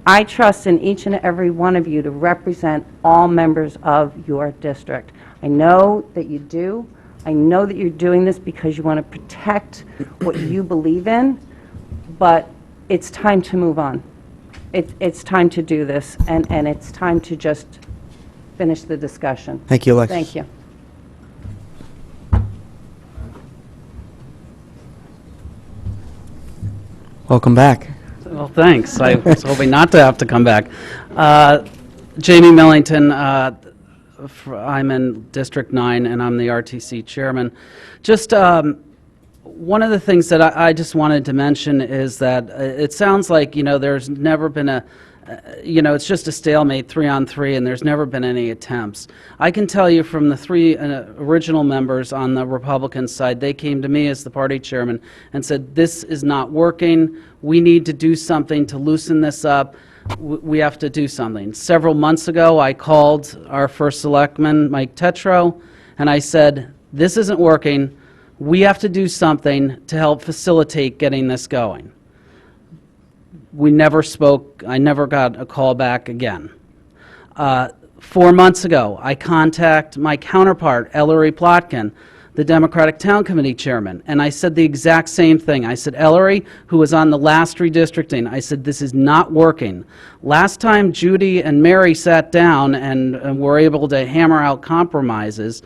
I trust in each and every one of you to represent all members of your district. I know that you do. I know that you're doing this because you want to protect what you believe in, but it's time to move on. It's time to do this, and it's time to just finish the discussion. Thank you, Alexis. Thank you. Welcome back. Well, thanks. I was hoping not to have to come back. Jamie Millington, I'm in District 9, and I'm the RTC chairman. Just one of the things that I just wanted to mention is that it sounds like, there's never been it's just a stalemate 3-on-3, and there's never been any attempts. I can tell you from the 3 original members on the Republican side, they came to me as the party chairman and said, this is not working. We need to do something to loosen this up. We have to do something. Several months ago, I called our first selectman, Mike Tetro, and I said, this isn't working. We have to do something to help facilitate getting this going. We never spoke. I never got a call back again. 4 months ago, I contacted my counterpart, Ellery Plotkin, the Democratic Town Committee chairman, and I said the exact same thing. I said, Ellery, who was on the last redistricting, I said, this is not working. Last time Judy and Mary sat down and were able to hammer out compromises,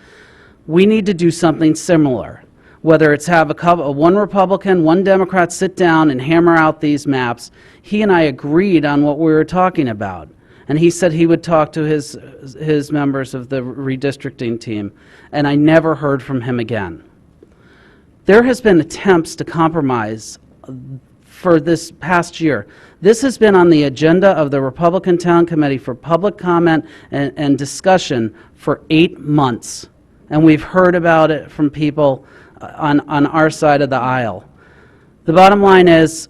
we need to do something similar. Whether it's have one Republican, one Democrat sit down and hammer out these maps. He and I agreed on what we were talking about. And he said he would talk to his members of the redistricting team. And I never heard from him again. There has been attempts to compromise for this past year. This has been on the agenda of the Republican Town Committee for public comment and discussion for 8 months. And we've heard about it from people on our side of the aisle. The bottom line is,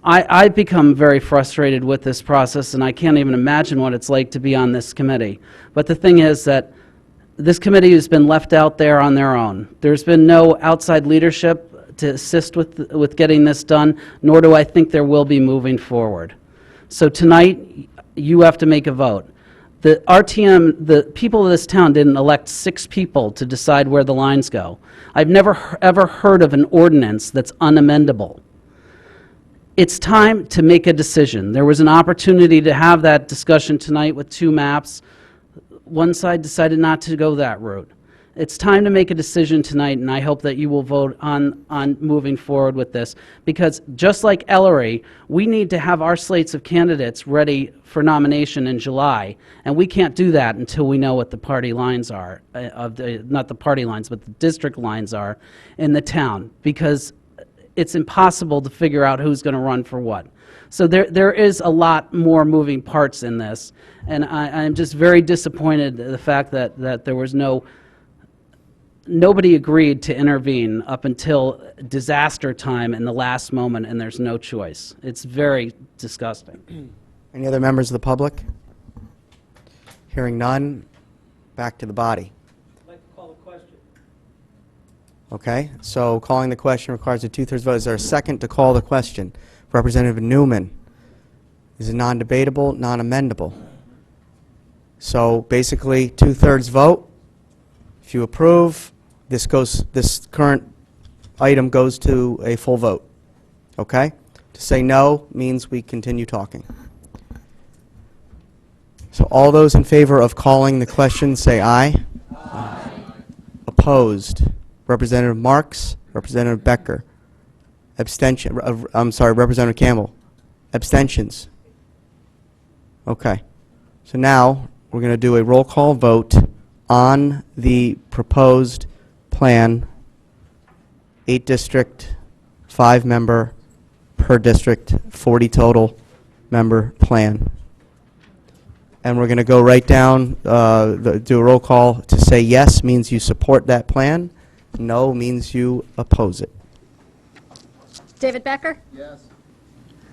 I've become very frustrated with this process, and I can't even imagine what it's like to be on this committee. But the thing is that this committee has been left out there on their own. There's been no outside leadership to assist with getting this done, nor do I think there will be moving forward. So tonight, you have to make a vote. The RTM, the people of this town didn't elect 6 people to decide where the lines go. I've never ever heard of an ordinance that's unamendable. It's time to make a decision. There was an opportunity to have that discussion tonight with 2 maps. One side decided not to go that route. It's time to make a decision tonight, and I hope that you will vote on moving forward with this, because just like Ellery, we need to have our slates of candidates ready for nomination in July, and we can't do that until we know what the party lines are, not the party lines, but the district lines are in the town, because it's impossible to figure out who's going to run for what. So there is a lot more moving parts in this, and I'm just very disappointed at the fact that there was nobody agreed to intervene up until disaster time in the last moment, and there's no choice. It's very disgusting. Any other members of the public? Hearing none, back to the body. I'd like to call a question. Okay, so calling the question requires a 2/3 vote. Is there a second to call the question? Representative Newman. Is it non-debatable, non-amendable? So basically, 2/3 vote. If you approve, this current item goes to a full vote. Okay? To say no means we continue talking. So all those in favor of calling the question, say aye. Aye. Opposed? Representative Marks, Representative Becker. Abstention, I'm sorry, Representative Campbell. Abstentions? Okay. So now we're going to do a roll call vote on the proposed plan, 8-district, 5-member per district, 40 total member plan. And we're going to go right down, do a roll call. To say yes means you support that plan. No means you oppose it. David Becker? Yes.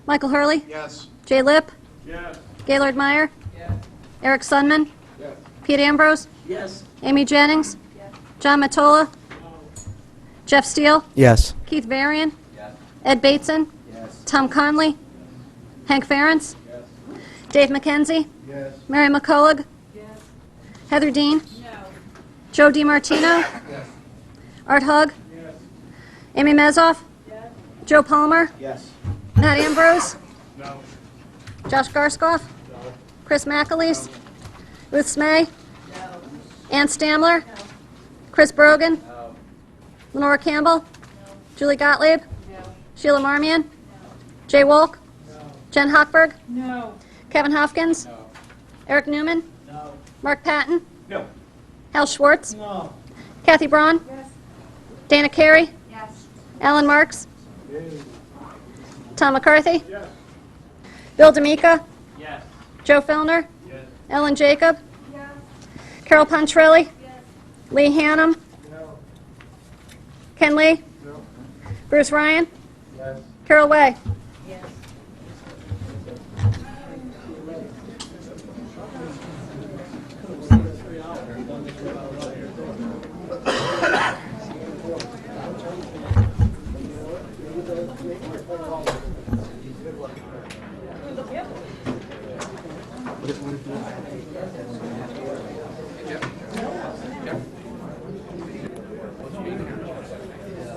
Michael Hurley? Yes. Jay Lipp? Yes. Gaylord Meyer? Yes. Eric Sunman? Yes. Pete Ambrose? Yes. Amy Jennings? Yes. John Matola? Jeff Steele? Yes. Keith Varian? Yes. Ed Bateson? Yes. Tom Conley? Hank Ferentz? Yes. Dave McKenzie? Yes. Mary McCullough? Yes. Heather Dean? No. Joe DiMartino? Yes. Art Hug? Yes. Amy Mezoff? Yes. Joe Palmer? Yes. Matt Ambrose? No. Josh Garskoff? No. Chris McAleese? Ruth Smay? Ann Stamler? Chris Brogan? Lenora Campbell? Julie Gottlieb? Sheila Marmion? Jay Wolk? Jen Hochberg? No. Kevin Hopkins? Eric Newman? Mark Patton? No. Hal Schwartz? No. Kathy Braun? Dana Carey? Alan Marks? Tom McCarthy? Bill D'Amica? Joe Fellner? Ellen Jacob? Carol Pontrelli? Lee Hannum? Ken Lee? Bruce Ryan? Carol Way?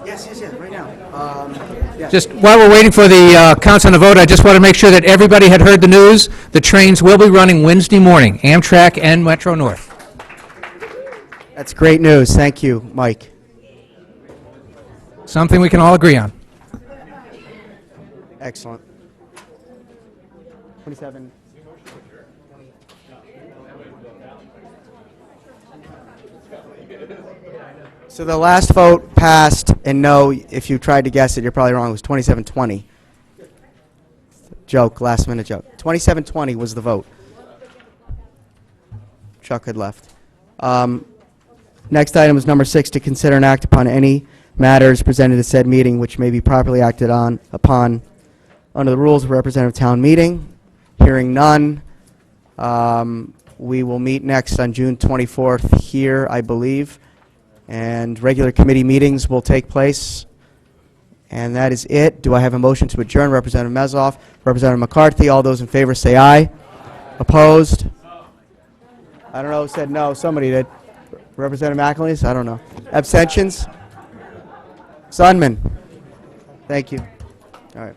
Yes, right now. Just while we're waiting for the counts on the vote, I just want to make sure that everybody had heard the news. The trains will be running Wednesday morning, Amtrak and Metro North. That's great news. Thank you, Mike. Something we can all agree on. Excellent. 27. So the last vote passed, and no, if you tried to guess it, you're probably wrong. It was 27-20. Joke, last minute joke. 27-20 was the vote. Chuck had left. Next item is number 6, to consider and act upon any matters presented at said meeting which may be properly acted upon under the rules of representative town meeting. Hearing none, we will meet next on June 24th here, I believe, and regular committee meetings will take place. And that is it. Do I have a motion to adjourn? Representative Mezoff, Representative McCarthy, all those in favor say aye. Opposed? I don't know who said no. Somebody did. Representative McElhaney? I don't know. Abstentions? Sunman? Thank you. All right.